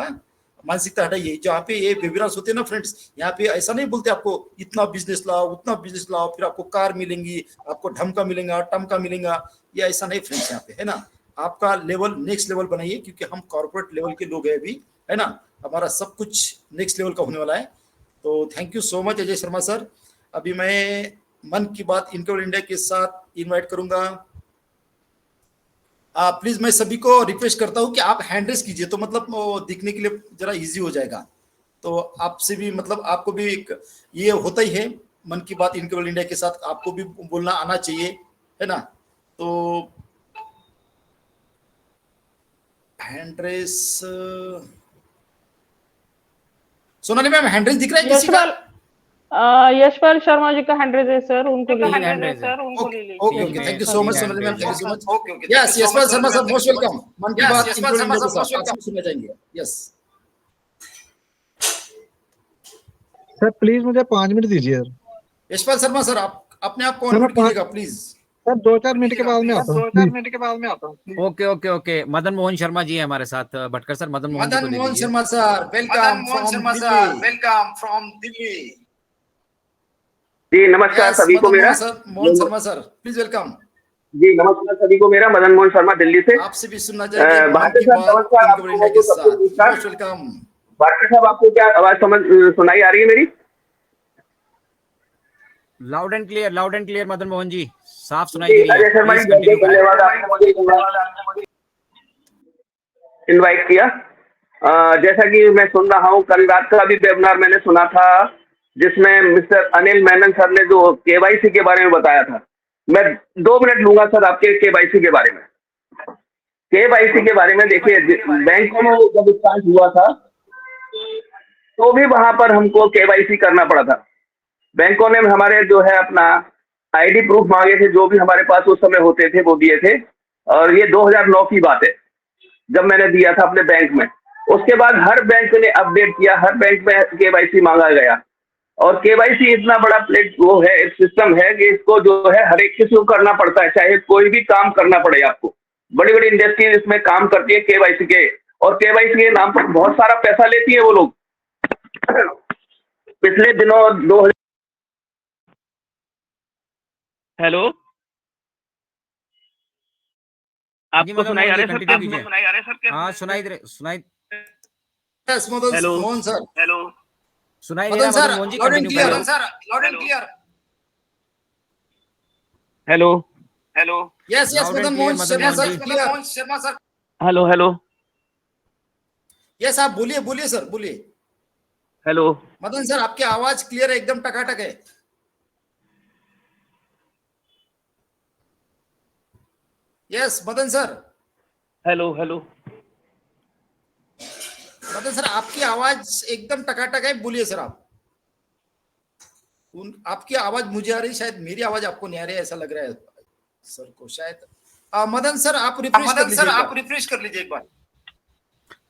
मानसिकता हटाइए। जहाँ पे ये वेबिनार्स होते हैं ना फ्रेंड्स, यहाँ पे ऐसा नहीं बोलते आपको इतना बिजनेस लाओ, उतना बिजनेस लाओ, फिर आपको कार मिलेंगी, आपको ढमका मिलेगा, टमका मिलेगा, ये ऐसा नहीं फ्रेंड्स यहाँ पे, है ना। आपका लेवल नेक्स्ट लेवल बनाइए, क्योंकि हम कॉर्पोरेट लेवल के लोग हैं अभी, है ना। हमारा सब कुछ नेक्स्ट लेवल का होने वाला है। तो thank you so much Ajay Sharma sir. अभी मैं मन की बात इनकवर इंडिया के साथ इनवाइट करूंगा। प्लीज मैं सभी को रिक्वेस्ट करता हूं कि आप हैंड रेस कीजिए, तो मतलब दिखने के लिए जरा इजी हो जाएगा। तो आपसे भी मतलब आपको भी एक ये होता ही है, मन की बात इनकवर इंडिया के साथ आपको भी बोलना आना चाहिए, है ना। तो hand raise, Sonali ma'am hand raise दिख रहा है किसी का? यशपाल शर्मा जी का हैंड रेज है सर, उनको ले लीजिए। Okay okay, thank you so much Sonali ma'am, thank you so much. Yes Yashpal Sharma sir most welcome, मन की बात Yashpal Sharma sir most welcome, सुनना चाहेंगे। यस सर प्लीज मुझे 5 मिनट दीजिए सर। यशपाल शर्मा सर, आप अपने आप को अनम्यूट कीजिएगा प्लीज। सर 2-4 मिनट के बाद में आता हूँ, 2-4 मिनट के बाद में आता हूँ। Okay okay okay, Madan Mohan Sharma ji है हमारे साथ, भटकर सर मदन मोहन जी को दे दीजिए। Sharma sir welcome from Delhi. जी नमस्कार Yes, सभी को मदन मेरा। Mohan Sharma sir, please welcome. जी नमस्कार सभी को मेरा, मदन मोहन शर्मा दिल्ली से। आपसे भी सुनना चाहिए मन भारती की साहब बात नमस्कार, इनकवर इंडिया के आपको साथ। नमस्कार। Most welcome. भारती साहब आपको क्या आवाज सुनाई आ रही है मेरी? Loud and clear Madan Mohan ji, साफ सुनाई दे रही है। अजय शर्मा जी Please बहुत continue करें। धन्यवाद, आपने मुझे इनवाइट किया। जैसा कि मैं सुन रहा हूँ, कल रात का भी वेबिनार मैंने सुना था जिसमें मिस्टर अनिल मेनन सर ने जो केवाईसी के बारे में बताया था। मैं 2 मिनट लूंगा सर आपके केवाईसी के बारे में। केवाईसी के बारे में देखिए, बैंकों में जब स्टार्ट हुआ था तो भी वहां पर हमको केवाईसी करना पड़ा था। बैंकों ने हमारे जो है अपना आईडी प्रूफ मांगे थे, जो भी हमारे पास उस समय होते थे वो दिए थे। और ये 2009 की बात है जब मैंने दिया था अपने बैंक में। उसके बाद हर बैंक ने अपडेट किया, हर बैंक में केवाईसी मांगा गया। और केवाईसी इतना बड़ा वो है, सिस्टम है कि इसको जो है हर एक किसी को करना पड़ता है, चाहे कोई भी काम करना पड़े आपको। बड़ी बड़ी इंडस्ट्री इसमें काम करती है केवाईसी के, और केवाईसी के नाम पर बहुत सारा पैसा लेती है वो लोग। पिछले दिनों 2000। हेलो, जी आपको मदन सुनाई मोहन आ जी रहा है सर? कंटिन्यू कीजिए। सुनाई आ रहा है सर? हाँ सुनाई Yes, Madan hello Mohan sir. Hello, सुनाई दे रहा मदन है sir, Madan Mohan ji, loud and continue clear. करें। Loud and clear. Hello hello, yes yes Loud and Madan clear, Mohan Madan Sharma Mohan sir, जी। Clear. Mohan Sharma sir. Hello hello yes आप बोलिए बोलिए सर, बोलिए। हेलो, मदन सर आपकी आवाज क्लियर है, एकदम टकाटक है। Yes Madan sir. Hello hello, Madan sir आपकी आवाज एकदम टकाटक है, बोलिए सर आप। आपकी आवाज मुझे आ रही, शायद मेरी आवाज आपको नहीं आ रही है, ऐसा लग रहा है सर को शायद। मदन सर आप रिफ्रेश कर लीजिए एक बार।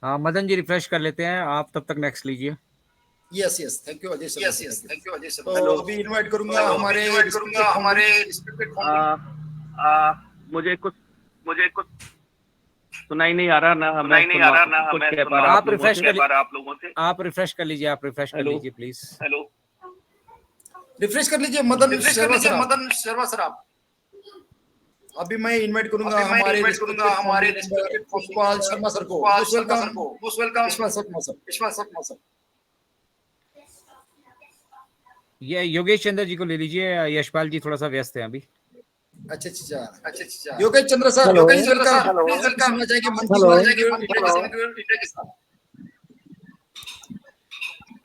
हाँ मदन जी रिफ्रेश कर लेते हैं, आप तब तक नेक्स्ट लीजिए। Yes yes thank you Ajay sir. Yes thank you Ajay sir. तो अभी इनवाइट करूंगा हमारे मुझे कुछ सुनाई नहीं आ रहा ना, मैं कुछ कह पा रहा आप रिफ्रेश आप लोगों से। आप रिफ्रेश कर लीजिए, आप रिफ्रेश कर हेलो। लीजिए प्लीज। हेलो, रिफ्रेश कर लीजिए मदन शर्मा सर आप। अभी मैं इनवाइट करूंगा हमारे पुष्पाल शर्मा सर को। Most welcome Sharma sir. ये योगेश चंद्र जी को ले लीजिए, यशपाल जी थोड़ा सा व्यस्त है अभी। अच्छा योगेश चंद्र सर, प्लीज वेलकम। सुनना चाहिए मन की बात।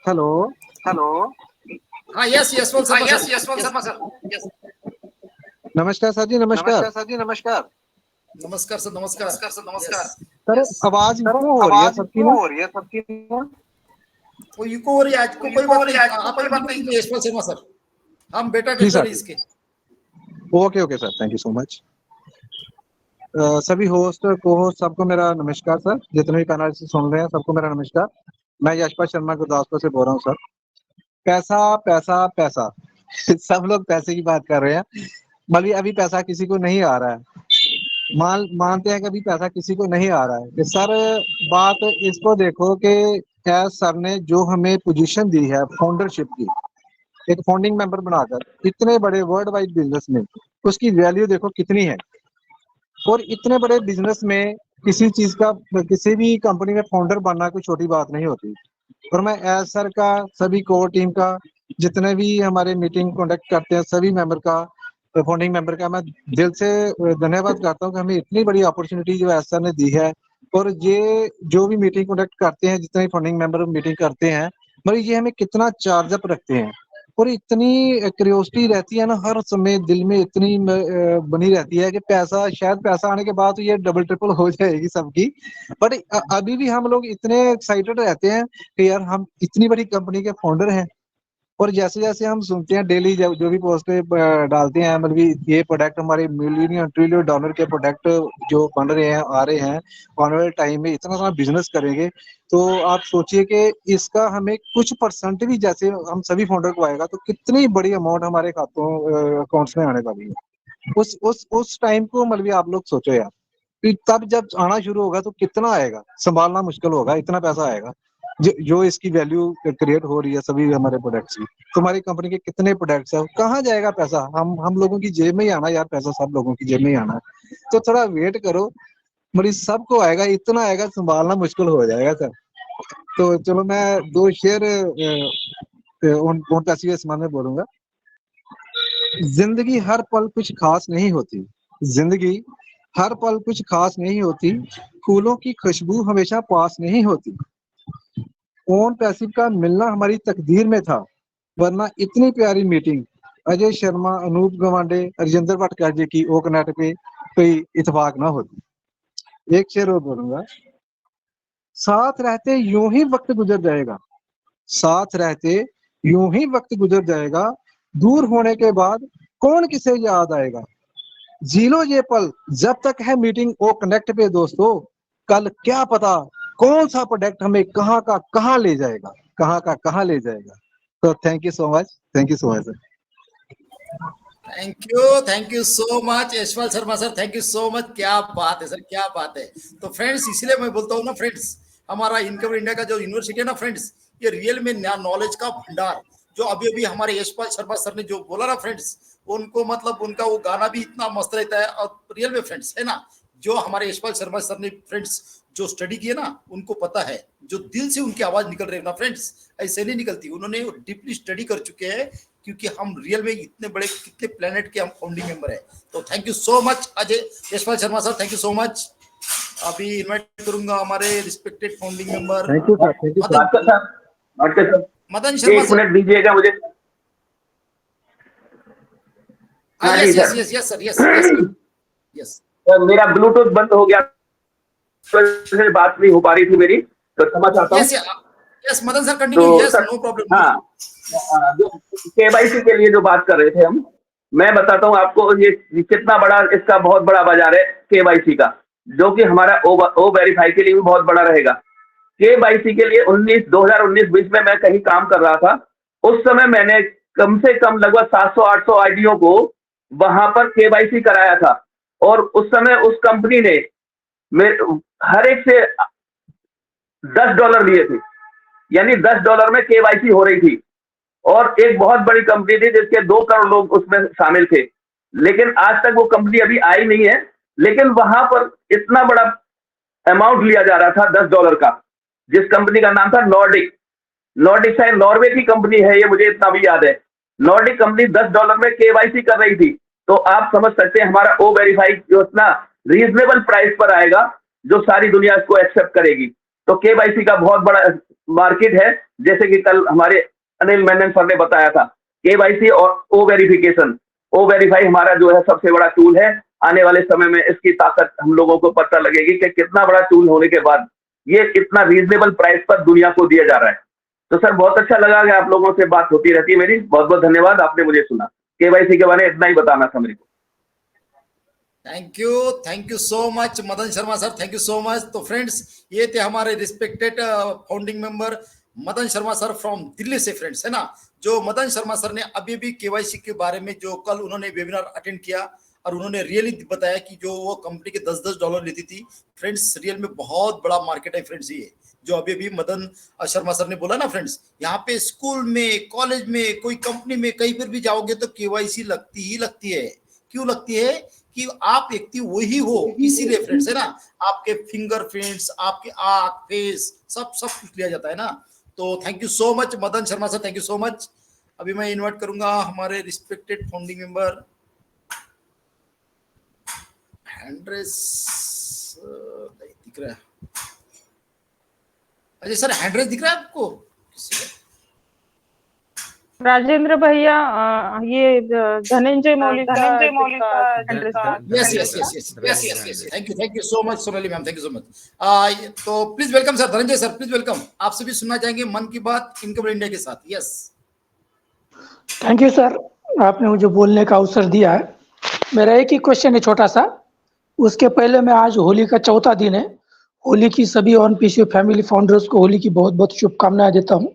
हेलो हेलो हाँ yes Yashwant Sharma sir. Yes नमस्कार सर जी, नमस्कार नमस्कार सर। सर। आवाज क्यों हो रही है सबकी ना? वो इको हो रही है आज को, कोई बात नहीं, आप बात नहीं यशवंत शर्मा सर, हम बेटा जी सर। टेस्टर इसके। Okay sir, thank you so much. सभी होस्ट को होस्ट सबको मेरा नमस्कार सर, जितने भी पैनल से सुन रहे हैं सबको मेरा नमस्कार। मैं यशपाल शर्मा गुरदासपुर से बोल रहा हूँ सर। पैसा पैसा पैसा सब लोग पैसे की बात कर रहे हैं, मगर अभी पैसा किसी को नहीं आ रहा है। मानते हैं कि अभी पैसा किसी को नहीं आ रहा है। कि सर बात इसको देखो कि एस सर ने जो हमें पोजीशन दी है फाउंडरशिप की, एक फाउंडिंग मेंबर बनाकर इतने बड़े वर्ल्ड वाइड बिजनेस में, उसकी वैल्यू देखो कितनी है। और इतने बड़े बिजनेस में किसी चीज का, किसी भी कंपनी में फाउंडर बनना कोई छोटी बात नहीं होती। और मैं एस सर का, सभी कोर टीम का, जितने भी हमारे मीटिंग कंडक्ट करते हैं सभी मेंबर का, फाउंडिंग मेंबर का मैं दिल से धन्यवाद करता हूँ कि हमें इतनी बड़ी अपॉर्चुनिटी जो एस सर ने दी है। और ये जो भी मीटिंग कंडक्ट करते हैं, जितने भी फाउंडिंग मेंबर मीटिंग करते हैं, मगर ये हमें कितना चार्ज अप रखते हैं। और इतनी क्यूरियोसिटी रहती है ना हर समय दिल में, इतनी बनी रहती है कि शायद पैसा आने के बाद तो ये डबल ट्रिपल हो जाएगी सबकी। बट अभी भी हम लोग इतने एक्साइटेड रहते हैं कि यार हम इतनी बड़ी कंपनी के फाउंडर हैं। और जैसे जैसे हम सुनते हैं डेली जो भी पोस्ट डालते हैं, मतलब ये प्रोडक्ट हमारे मिलियन ट्रिलियन डॉलर के प्रोडक्ट जो बन रहे हैं, आ रहे हैं, आने वाले टाइम में इतना सारा बिजनेस करेंगे, तो आप सोचिए कि इसका हमें कुछ परसेंट भी जैसे हम सभी फाउंडर को आएगा तो कितनी बड़ी अमाउंट हमारे खातों अकाउंट्स में आने वाली है। उस टाइम को मतलब आप लोग सोचो यार, तब जब आना शुरू होगा तो कितना आएगा, संभालना मुश्किल होगा, इतना पैसा आएगा। जो इसकी वैल्यू क्रिएट हो रही है सभी हमारे प्रोडक्ट्स की। तुम्हारी कंपनी के कितने प्रोडक्ट्स है, कहाँ जाएगा पैसा? हम लोगों की जेब में ही आना यार, पैसा सब लोगों की जेब में ही आना है। तो थोड़ा वेट करो, मरीज सबको आएगा, इतना आएगा संभालना मुश्किल हो जाएगा सर। तो चलो मैं 2 शेर उन पैसे के समान में बोलूंगा। जिंदगी हर पल कुछ खास नहीं होती, जिंदगी हर पल कुछ खास नहीं होती, फूलों की खुशबू हमेशा पास नहीं होती। ओन पैसिव का मिलना हमारी तकदीर में था, वरना इतनी प्यारी मीटिंग अजय शर्मा, अनूप गवांडे, राजेंद्र भट्टकर जी की ओकनेट पे कोई इत्तेफाक ना होती। एक शेर और बोलूंगा। साथ रहते यूं ही वक्त गुजर जाएगा, साथ रहते यूं ही वक्त गुजर जाएगा, दूर होने के बाद कौन किसे याद आएगा। जी लो ये पल जब तक है मीटिंग ओ कनेक्ट पे दोस्तों, कल क्या पता कौन सा प्रोडक्ट हमें कहाँ का कहाँ ले जाएगा, कहाँ का कहाँ ले जाएगा। तो thank you so much, thank you so much sir. Thank you so much Yashpal Sharma sir, thank you so much. क्या बात है सर, क्या बात है। तो फ्रेंड्स, इसीलिए मैं बोलता हूँ ना फ्रेंड्स, हमारा इनकम इंडिया का जो यूनिवर्सिटी है ना फ्रेंड्स, ये रियल में नॉलेज का भंडार, जो अभी अभी हमारे यशपाल शर्मा सर ने जो बोला ना फ्रेंड्स, उनको मतलब उनका वो गाना भी इतना मस्त रहता है। और रियल में फ्रेंड्स है ना, जो हमारे यशपाल शर्मा सर ने फ्रेंड्स जो स्टडी किए ना, उनको पता है जो दिल से उनकी आवाज निकल रही है ना फ्रेंड्स, ऐसे नहीं निकलती। उन्होंने डीपली स्टडी कर चुके हैं, क्योंकि हम रियल में इतने बड़े कितने प्लेनेट के हम फाउंडिंग मेंबर है। तो thank you so much Ajay Yashpal Sharma sir, thank you so much. अभी इनवाइट करूंगा हमारे respected founding member thank you sir, thank you sir. Madan Sharma एक मिनट दीजिएगा मुझे। Yes sir, yes. मेरा ब्लूटूथ बंद हो गया, तो बात नहीं हो पा रही थी मेरी, तो क्षमा चाहता हूँ। Yes Madan sir, continue. Yes, no problem. हाँ, जो केवाईसी के लिए जो बात कर रहे थे हम, मैं बताता हूँ आपको ये कितना बड़ा, इसका बहुत बड़ा बाजार है केवाईसी का, जो कि हमारा ओ वेरीफाई के लिए भी बहुत बड़ा रहेगा। केवाईसी के लिए 2019-20 में मैं कहीं काम कर रहा था। उस समय मैंने कम से कम लगभग 700-800 आईडियों को वहां पर केवाईसी कराया था, और उस समय उस कंपनी ने हर एक से $10 लिए थे, यानी $10 में केवाईसी हो रही थी। और एक बहुत बड़ी कंपनी थी जिसके 2 करोड़ लोग उसमें शामिल थे, लेकिन आज तक वो कंपनी अभी आई नहीं है। लेकिन वहां पर इतना बड़ा अमाउंट लिया जा रहा था $10 का, जिस कंपनी का नाम था नॉर्डिक शायद नॉर्वे की कंपनी है, ये मुझे इतना भी याद है। नॉर्डिक कंपनी $10 में केवाईसी कर रही थी। तो आप समझ सकते हैं हमारा ओ वेरीफाई जो इतना रीजनेबल प्राइस पर आएगा, जो सारी दुनिया इसको एक्सेप्ट करेगी। तो केवाईसी का बहुत बड़ा मार्केट है, जैसे कि कल हमारे अनिल मेनन सर ने बताया था। केवाईसी और ओ वेरिफिकेशन, ओ वेरीफाई हमारा जो है सबसे बड़ा टूल है। आने वाले समय में इसकी ताकत हम लोगों को पता लगेगी कि कितना बड़ा टूल होने के बाद ये इतना रीजनेबल प्राइस पर दुनिया को दिया जा रहा है। तो सर बहुत अच्छा लगा कि आप लोगों से बात होती रहती है मेरी। बहुत बहुत धन्यवाद, आपने मुझे सुना। केवाईसी के बारे में इतना ही बताना था मेरे को। Thank you so much Madan Sharma sir, thank you so much. तो फ्रेंड्स, ये थे हमारे respected founding member Madan Sharma sir from Delhi से फ्रेंड्स, है ना। जो मदन शर्मा सर ने अभी भी केवाईसी के बारे में जो कल उन्होंने वेबिनार अटेंड किया, और उन्होंने रियली बताया कि जो वो कंपनी के $10 लेती थी फ्रेंड्स, रियल में बहुत बड़ा मार्केट है फ्रेंड्स। ये जो अभी भी मदन शर्मा सर ने बोला ना फ्रेंड्स, यहाँ पे स्कूल में, कॉलेज में, कोई कंपनी में, कहीं पर भी जाओगे तो केवाईसी लगती ही लगती है। क्यों लगती है? कि आप व्यक्ति वही हो, इसीलिए फ्रेंड्स, है ना। आपके फिंगरप्रिंट्स, आपके आंख, फेस, सब कुछ लिया जाता है ना। तो thank you so much Madan Sharma sir, thank you so much. अभी मैं इनवाइट करूंगा हमारे रिस्पेक्टेड फाउंडिंग मेंबर हैंड्रेस, दिख रहा है अजय सर, हैंड्रेस दिख रहा है आपको? राजेंद्र भैया, ये धनंजय मौलिक का yes. Thank you so much Sonali ma'am, thank you so much. तो please welcome sir, Dhananjay sir please welcome. आपसे भी सुनना चाहेंगे मन की बात इनकम इंडिया के साथ। यस, थैंक यू सर, आपने मुझे बोलने का अवसर दिया है। मेरा एक ही क्वेश्चन है छोटा सा। उसके पहले मैं, आज होली का 4था दिन है। होली की सभी ऑन पीसीओ फैमिली फाउंडर्स को होली की बहुत बहुत शुभकामनाएं देता हूं,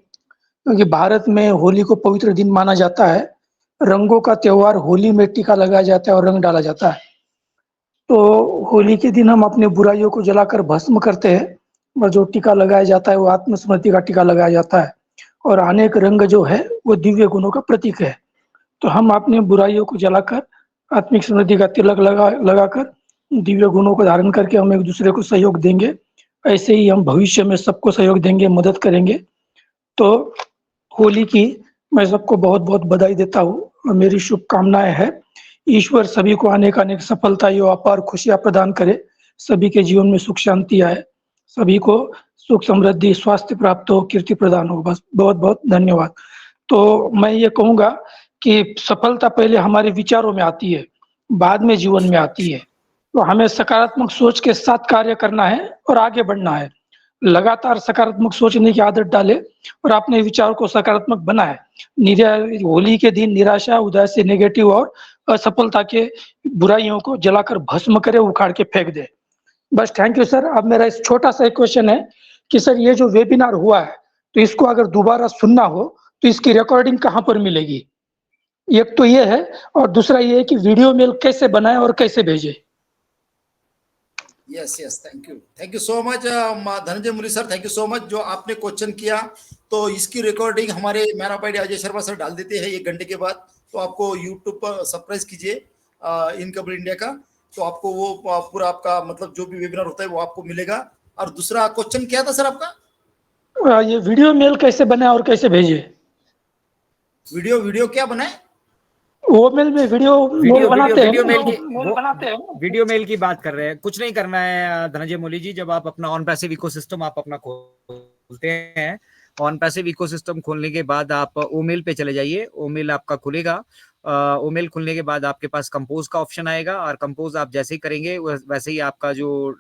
क्योंकि भारत में होली को पवित्र दिन माना जाता है। रंगों का त्योहार, होली में टीका लगाया जाता है और रंग डाला जाता है। तो होली के दिन हम अपनी बुराइयों को जलाकर भस्म करते हैं, और जो टीका लगाया जाता है वो आत्मस्मृति का टीका लगाया जाता है, और अनेक रंग जो है वो दिव्य गुणों का प्रतीक है। तो हम अपनी बुराइयों को जलाकर आत्मिक स्मृति का तिलक लगाकर दिव्य गुणों को धारण करके हम एक दूसरे को सहयोग देंगे। ऐसे ही हम भविष्य में सबको सहयोग देंगे, मदद करेंगे। तो होली की मैं सबको बहुत बहुत बधाई देता हूँ और मेरी शुभकामनाएं है। ईश्वर सभी को अनेक अनेक सफलता एवं अपार खुशियां प्रदान करे, सभी के जीवन में सुख शांति आए, सभी को सुख समृद्धि स्वास्थ्य प्राप्त हो, कीर्ति प्रदान हो। बस बहुत बहुत धन्यवाद। तो मैं ये कहूँगा कि सफलता पहले हमारे विचारों में आती है, बाद में जीवन में आती है। तो हमें सकारात्मक सोच के साथ कार्य करना है और आगे बढ़ना है। लगातार सकारात्मक सोचने की आदत डाले और अपने विचार को सकारात्मक बनाए। होली के दिन निराशा, उदासी, नेगेटिव और असफलता के बुराइयों को जलाकर भस्म करे, उखाड़ के फेंक दे। बस थैंक यू सर। अब मेरा इस छोटा सा एक क्वेश्चन है कि सर ये जो वेबिनार हुआ है तो इसको अगर दोबारा सुनना हो तो इसकी रिकॉर्डिंग कहाँ पर मिलेगी? एक तो ये है, और दूसरा ये है कि वीडियो मेल कैसे बनाए और कैसे भेजे? Yes thank you so much Dhananjay Murali sir, thank you so much जो आपने क्वेश्चन किया। तो इसकी रिकॉर्डिंग हमारे man of idea Ajay Sharma sir डाल देते हैं 1 घंटे के बाद। तो आपको यूट्यूब पर सब्सक्राइब कीजिए इनकबर इंडिया का, तो आपको वो पूरा आपका मतलब जो भी वेबिनार होता है वो आपको मिलेगा। और दूसरा क्वेश्चन क्या था सर आपका? ये वीडियो मेल कैसे बनाए और कैसे भेजे? वीडियो क्या बनाए? वो मेल में वीडियो बनाते हैं, वीडियो मेल की बात कर रहे हैं। कुछ नहीं करना है धनंजय मोली जी। जब आप अपना ऑन पैसिव इकोसिस्टम आप अपना खोलते हैं, ऑन पैसिव इकोसिस्टम खोलने के बाद आप ओमेल पे चले जाइए। ओमेल आपका खुलेगा। ओमेल खुलने के बाद आपके पास कंपोज का ऑप्शन आएगा, और कंपोज आप जैसे ही करेंगे वैसे ही आपका जो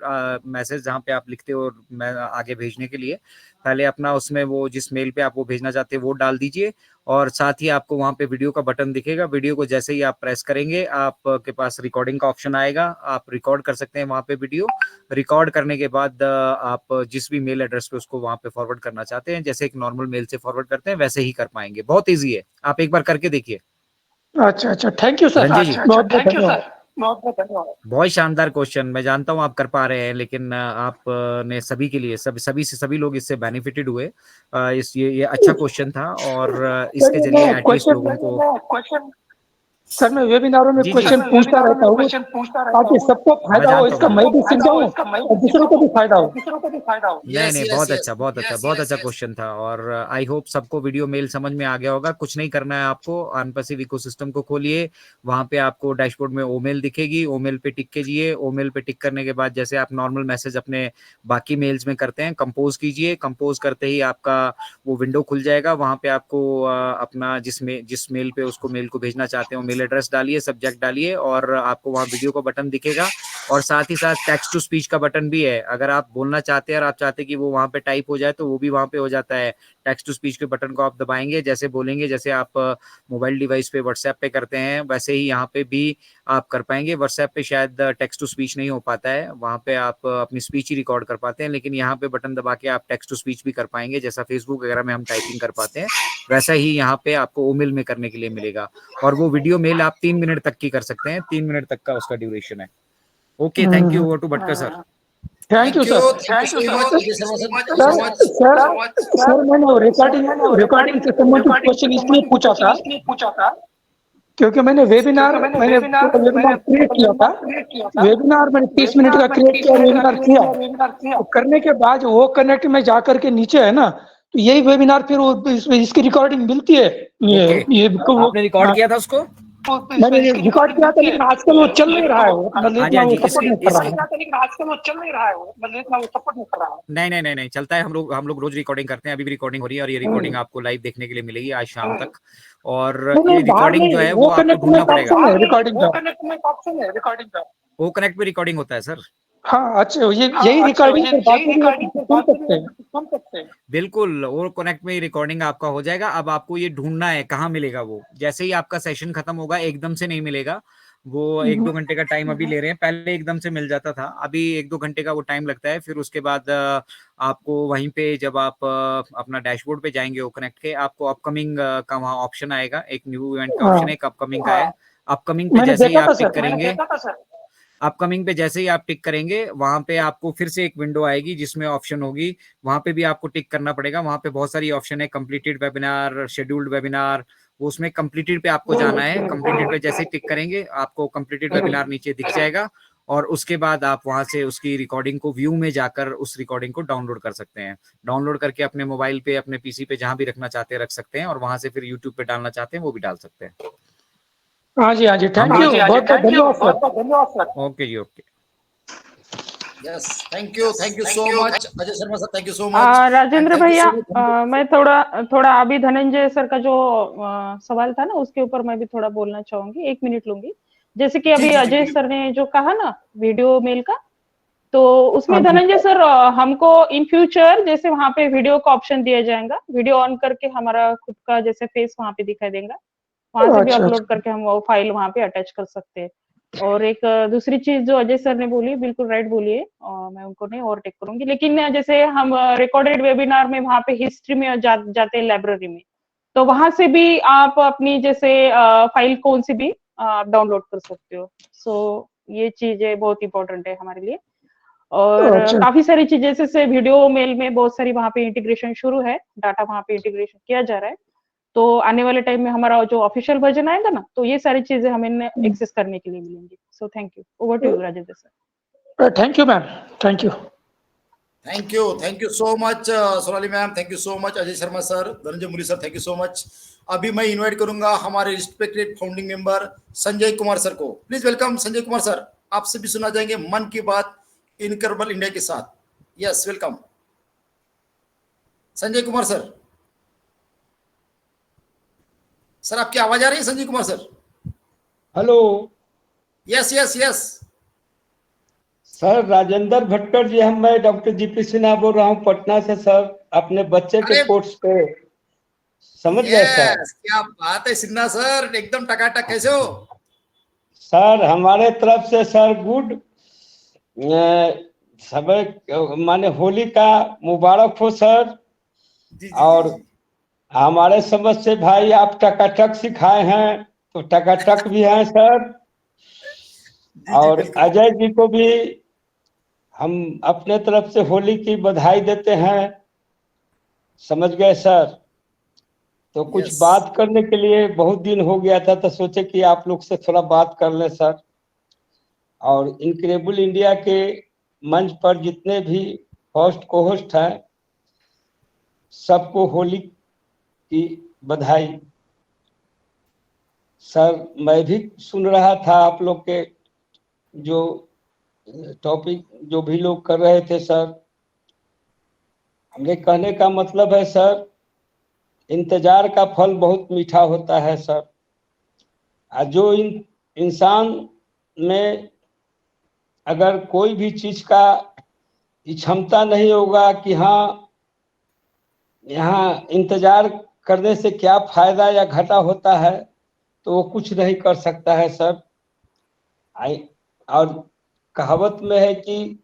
मैसेज जहाँ पे आप लिखते हो आगे भेजने के लिए, पहले अपना उसमें वो जिस मेल पे आप वो भेजना चाहते हैं वो डाल दीजिए, और साथ ही आपको वहाँ पे वीडियो का बटन दिखेगा। वीडियो को जैसे ही आप प्रेस करेंगे आपके पास रिकॉर्डिंग का ऑप्शन आएगा, आप रिकॉर्ड कर सकते हैं वहाँ पे वीडियो। रिकॉर्ड करने के बाद आप जिस भी मेल एड्रेस पे उसको वहाँ पे फॉरवर्ड करना चाहते हैं, जैसे एक नॉर्मल मेल से फॉरवर्ड करते हैं वैसे ही कर पाएंगे। बहुत ईजी है, आप एक बार करके देखिए। अच्छा थैंक यू सर। बहुत धन्यवाद। बहुत शानदार क्वेश्चन। मैं जानता हूँ आप कर पा रहे हैं, लेकिन आपने सभी के लिए सभी लोग इससे बेनिफिटेड हुए। ये अच्छा क्वेश्चन था, और इसके जरिए एटलीस्ट लोगों को सर मैं वेबिनारों में क्वेश्चन पूछता रहता हूँ ताकि सबको फायदा हो, इसका मैं भी सीख जाऊँ और दूसरों को भी फायदा हो। नहीं बहुत अच्छा क्वेश्चन था, और आई होप सबको वीडियो मेल समझ में आ गया होगा। कुछ नहीं करना है आपको, ऑनपैसिव इकोसिस्टम को खोलिए, वहां पे आपको डैशबोर्ड में ओमेल दिखेगी, ओमेल पे टिक कीजिए। ओमेल पे टिक करने के बाद जैसे आप नॉर्मल मैसेज अपने बाकी मेल्स में करते हैं, कंपोज कीजिए। कंपोज करते ही आपका वो विंडो खुल जाएगा। वहां पे आपको अपना जिस मेल पे उसको मेल को भेजना चाहते हो एड्रेस डालिए, सब्जेक्ट डालिए, और आपको वहां वीडियो का बटन दिखेगा, और साथ ही साथ टेक्स्ट टू स्पीच का बटन भी है। अगर आप बोलना चाहते हैं और आप चाहते हैं कि वो वहां पे टाइप हो जाए तो वो भी वहां पे हो जाता है। टेक्स्ट टू स्पीच के बटन को आप दबाएंगे, जैसे बोलेंगे, जैसे आप मोबाइल डिवाइस पे व्हाट्सएप पे करते हैं वैसे ही यहाँ पे भी आप कर पाएंगे। व्हाट्सएप पे शायद टेक्स्ट टू स्पीच नहीं हो पाता है, वहां पे आप अपनी स्पीच ही रिकॉर्ड कर पाते हैं, लेकिन यहाँ पे बटन दबा के आप टेक्स्ट टू स्पीच भी कर पाएंगे। जैसा फेसबुक वगैरह में हम टाइपिंग कर पाते हैं वैसा ही यहाँ पे आपको ओमेल में करने के लिए मिलेगा, और वो वीडियो मेल आप 3 मिनट तक की कर सकते हैं। 3 मिनट तक का उसका ड्यूरेशन है। Okay, thank you. Over to Bhatkar sir. Thank you sir. Sir मैंने रिकॉर्डिंग से संबंधित क्वेश्चन इसलिए पूछा था क्योंकि मैंने वेबिनार क्रिएट किया था। वेबिनार मैंने 30 मिनट का क्रिएट किया, वेबिनार किया, तो करने के बाद वो कनेक्ट में जाकर के नीचे है ना, तो यही वेबिनार फिर इसकी रिकॉर्डिंग मिलती है। ये आपने रिकॉर्ड किया था उसको? मैंने रिकॉर्ड किया था, लेकिन आजकल वो चल नहीं रहा है, नहीं चलता है। हम लोग रोज रिकॉर्डिंग करते हैं, अभी भी रिकॉर्डिंग हो रही है, और ये रिकॉर्डिंग आपको लाइव देखने के लिए मिलेगी आज शाम तक। और ये रिकॉर्डिंग जो है वो आपको ढूंढना पड़ेगा। वो कनेक्ट में रिकॉर्डिंग होता है सर। हाँ अच्छा, यही रिकॉर्डिंग सुन सकते हैं। बिल्कुल, वो कनेक्ट में रिकॉर्डिंग आपका हो जाएगा। अब आपको ये ढूंढना है कहाँ मिलेगा वो। जैसे ही आपका सेशन खत्म होगा, एकदम से नहीं मिलेगा वो। 1-2 घंटे का टाइम अभी ले रहे हैं, पहले एकदम से मिल जाता था, अभी 1-2 घंटे का वो टाइम लगता है। फिर उसके बाद आपको वहीं पे जब आप अपना डैशबोर्ड पे जाएंगे वो कनेक्ट के, आपको अपकमिंग का वहाँ ऑप्शन आएगा, एक न्यू इवेंट का ऑप्शन है, एक अपकमिंग का है। अपकमिंग पे जैसे ही आप टिक करेंगे, अपकमिंग पे जैसे ही आप टिक करेंगे वहां पे आपको फिर से एक विंडो आएगी जिसमें ऑप्शन होगी, वहां पे भी आपको टिक करना पड़ेगा। वहां पे बहुत सारी ऑप्शन है, कंप्लीटेड वेबिनार, शेड्यूल्ड वेबिनार, वो उसमें कंप्लीटेड पे आपको जाना है। कंप्लीटेड पे जैसे ही टिक करेंगे आपको कंप्लीटेड वेबिनार नीचे दिख जाएगा और उसके बाद आप वहां से उसकी रिकॉर्डिंग को व्यू में जाकर उस रिकॉर्डिंग को डाउनलोड कर सकते हैं। डाउनलोड करके अपने मोबाइल पे, अपने पीसी पे, जहां भी रखना चाहते हैं रख सकते हैं और वहां से फिर यूट्यूब पे डालना चाहते हैं वो भी डाल सकते हैं। हाँ जी, थैंक यू, बहुत बहुत धन्यवाद सर। ओके जी, okay. Yes, thank you so much Ajay Sharma sir, thank you so much. Rajendra भैया, मैं थोड़ा अभी धनंजय सर का जो सवाल था ना उसके ऊपर मैं भी थोड़ा बोलना चाहूंगी, 1 मिनट लूंगी। जैसे कि अभी अजय सर ने जो कहा ना वीडियो मेल का, तो उसमें धनंजय सर हमको इन फ्यूचर जैसे वहां पे वीडियो का ऑप्शन दिया जाएगा, वीडियो ऑन करके हमारा खुद का जैसे फेस वहां पे दिखाई देगा, वहां से भी अपलोड करके हम वो फाइल वहां पे अटैच कर सकते हैं। और एक दूसरी चीज जो अजय सर ने बोली, बिल्कुल राइट बोली है, मैं उनको नहीं ओवरटेक करूंगी, लेकिन जैसे हम रिकॉर्डेड वेबिनार में वहां पे हिस्ट्री में जाते हैं लाइब्रेरी में, तो वहां से भी आप अपनी जैसे फाइल कौन सी भी आप डाउनलोड कर सकते हो। सो ये चीजें बहुत इंपॉर्टेंट है हमारे लिए। और काफी सारी चीजें जैसे वीडियो मेल में बहुत सारी वहां पे इंटीग्रेशन शुरू है, डाटा वहां पे इंटीग्रेशन किया जा रहा है, तो आने वाले टाइम में हमारा जो ऑफिशियल वर्जन आएगा ना, तो ये सारी चीजें हमें एक्सेस करने के लिए मिलेंगी। So thank you, over to you Rajendra sir. Thank you ma'am, thank you. Thank you so much Sonali ma'am, thank you so much Ajay Sharma sir, Dhananjay Muri sir, thank you so much. अभी मैं इनवाइट करूंगा हमारे respected founding member Sanjay Kumar sir को। Please welcome Sanjay Kumar sir, आपसे भी सुना जाएंगे मन की बात इनकरेबल इंडिया के साथ। Yes, welcome Sanjay Kumar sir. Sir आपकी आवाज आ रही है Sanjay Kumar sir? Hello. Yes yes yes sir Rajendra Bhatkar ji, मैं डॉक्टर जीपी सिन्हा बोल रहा हूँ पटना से सर, अपने बच्चे के कोर्स पे। समझ गए सर? क्या बात है सिन्हा सर, एकदम टकाटक, कैसे हो सर? हमारे तरफ से सर गुड, सब माने होली का मुबारक हो सर। और हमारे समझ से भाई आप टकाटक सिखाए हैं तो टकाटक भी हैं सर। और अजय जी को भी हम अपने तरफ से होली की बधाई देते हैं। समझ गए सर? तो कुछ बात करने के लिए बहुत दिन हो गया था, तो सोचे कि आप लोग से थोड़ा बात कर लें सर। और इनक्रेडिबल इंडिया के मंच पर जितने भी होस्ट को होस्ट हैं, सबको होली की बधाई। सर मैं भी सुन रहा था आप लोग के जो टॉपिक जो भी लोग कर रहे थे सर। हमने कहने का मतलब है सर, इंतजार का फल बहुत मीठा होता है सर। जो इंसान में अगर कोई भी चीज का क्षमता नहीं होगा कि हाँ यहाँ इंतजार करने से क्या फायदा या घाटा होता है, तो वो कुछ नहीं कर सकता है सर। और कहावत में है कि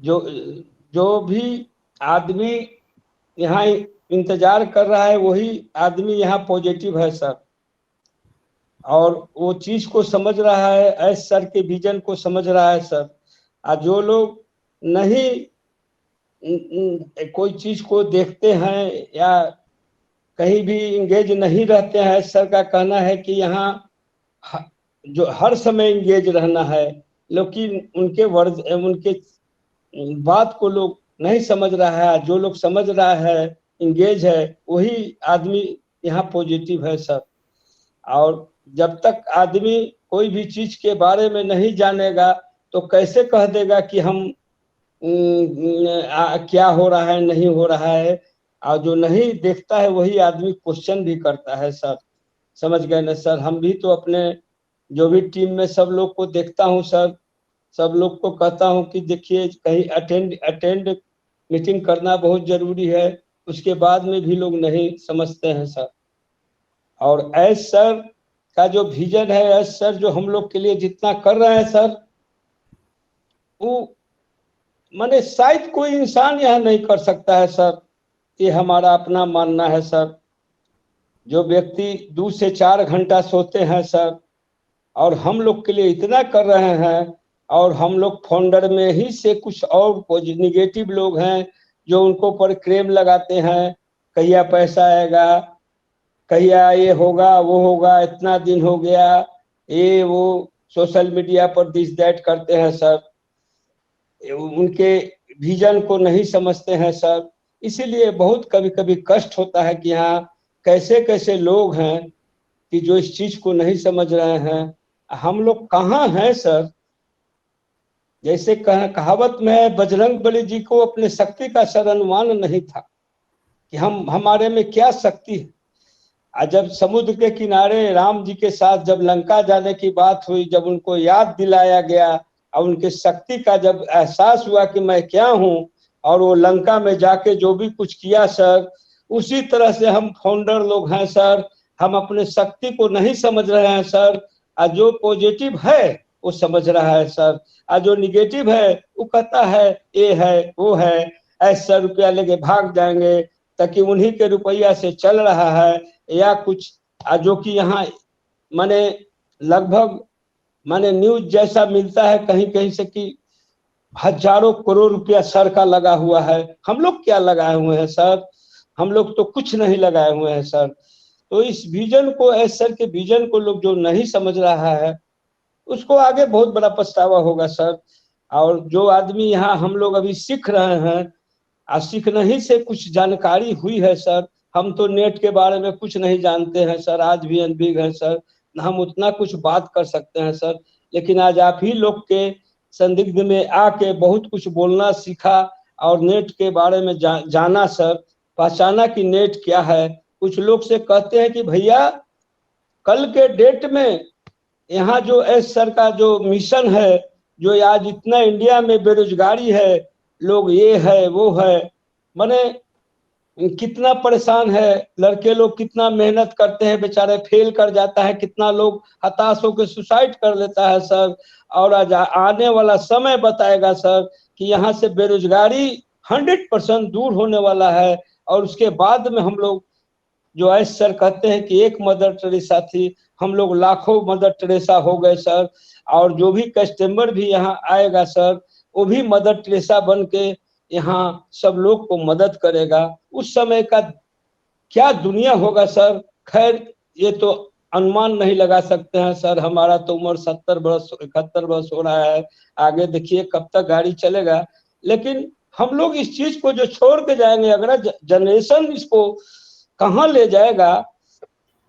जो भी आदमी यहाँ इंतजार कर रहा है वही आदमी यहाँ पॉजिटिव है सर। और वो चीज को समझ रहा है, एस सर के विजन को समझ रहा है सर। और जो लोग नहीं कोई चीज को देखते हैं या कहीं भी इंगेज नहीं रहते हैं, सर का कहना है कि यहाँ जो हर समय इंगेज रहना है, लेकिन उनके बात को लोग नहीं समझ रहा है। जो लोग समझ रहा है, इंगेज है, वही आदमी यहाँ पॉजिटिव है सर। और जब तक आदमी कोई भी चीज के बारे में नहीं जानेगा तो कैसे कह देगा कि हम क्या हो रहा है नहीं हो रहा है। और जो नहीं देखता है वही आदमी क्वेश्चन भी करता है सर। समझ गए ना सर? हम भी तो अपने जो भी टीम में सब लोग को देखता हूँ सर, सब लोग को कहता हूँ कि देखिए कहीं अटेंड मीटिंग करना बहुत जरूरी है, उसके बाद में भी लोग नहीं समझते हैं सर। और एस सर का जो विजन है, एस सर जो हम लोग के लिए जितना कर रहे हैं सर, वो माने शायद कोई इंसान यहाँ नहीं कर सकता है सर। ये हमारा अपना मानना है सर। जो व्यक्ति 2 से 4 घंटा सोते हैं सर और हम लोग के लिए इतना कर रहे हैं, और हम लोग फाउंडर में ही से कुछ और निगेटिव लोग हैं जो उनको पर क्लेम लगाते हैं, कहिया पैसा आएगा, कहिया ये होगा वो होगा, इतना दिन हो गया, ये वो सोशल मीडिया पर दिस दैट करते हैं सर, उनके विजन को नहीं समझते हैं सर। इसीलिए बहुत कभी कभी कष्ट होता है कि यहाँ कैसे कैसे लोग हैं कि जो इस चीज को नहीं समझ रहे हैं। हम लोग कहाँ हैं सर? जैसे कहावत में बजरंग बली जी को अपने शक्ति का सर अनुमान नहीं था कि हमारे में क्या शक्ति है। जब समुद्र के किनारे राम जी के साथ जब लंका जाने की बात हुई, जब उनको याद दिलाया गया और उनके शक्ति का जब एहसास हुआ कि मैं क्या हूँ, और वो लंका में जाके जो भी कुछ किया सर, उसी तरह से हम फाउंडर लोग हैं सर। हम अपने शक्ति को नहीं समझ रहे हैं सर। जो पॉजिटिव है वो समझ रहा है सर, और जो निगेटिव है वो कहता है ये है वो है, ऐसा रुपया लेके भाग जाएंगे ताकि उन्हीं के रुपया से चल रहा है या कुछ। जो कि यहाँ माने लगभग माने न्यूज जैसा मिलता है कहीं कहीं से कि हजारों करोड़ रुपया सर का लगा हुआ है। हम लोग क्या लगाए हुए हैं सर? हम लोग तो कुछ नहीं लगाए हुए हैं सर। तो इस विजन को, सर के विजन को लोग जो नहीं समझ रहा है उसको आगे बहुत बड़ा पछतावा होगा सर। और जो आदमी यहाँ हम लोग अभी सीख रहे हैं, सीखने ही से कुछ जानकारी हुई है सर। हम तो नेट के बारे में कुछ नहीं जानते हैं सर, आज भी अनभिज्ञ हैं सर, हम उतना कुछ बात कर सकते हैं सर। लेकिन आज आप ही लोग के संदिग्ध में आके बहुत कुछ बोलना सीखा और नेट के बारे में जाना सर, पहचाना कि नेट क्या है। कुछ लोग से कहते हैं कि भैया कल के डेट में यहाँ जो सर का जो मिशन है, जो आज इतना इंडिया में बेरोजगारी है, लोग ये है वो है, माने कितना परेशान है, लड़के लोग कितना मेहनत करते हैं, बेचारे फेल कर जाता है, कितना लोग हताश होकर सुसाइड कर लेता है सर। और आज आने वाला समय बताएगा सर कि यहाँ से बेरोजगारी 100% दूर होने वाला है। और उसके बाद में हम लोग जो ऐसे सर कहते हैं कि एक मदर टेरेसा थी, हम लोग लाखों मदर टेरेसा हो गए सर। और जो भी कस्टमर भी यहाँ आएगा सर, वो भी मदर टेरेसा बन के यहाँ सब लोग को मदद करेगा। उस समय का क्या दुनिया होगा सर, खैर ये तो अनुमान नहीं लगा सकते हैं सर। हमारा तो उम्र 70 वर्ष 71 वर्ष हो रहा है, आगे देखिए कब तक गाड़ी चलेगा। लेकिन हम लोग इस चीज को जो छोड़ के जाएंगे, अगर जनरेशन इसको कहाँ ले जाएगा,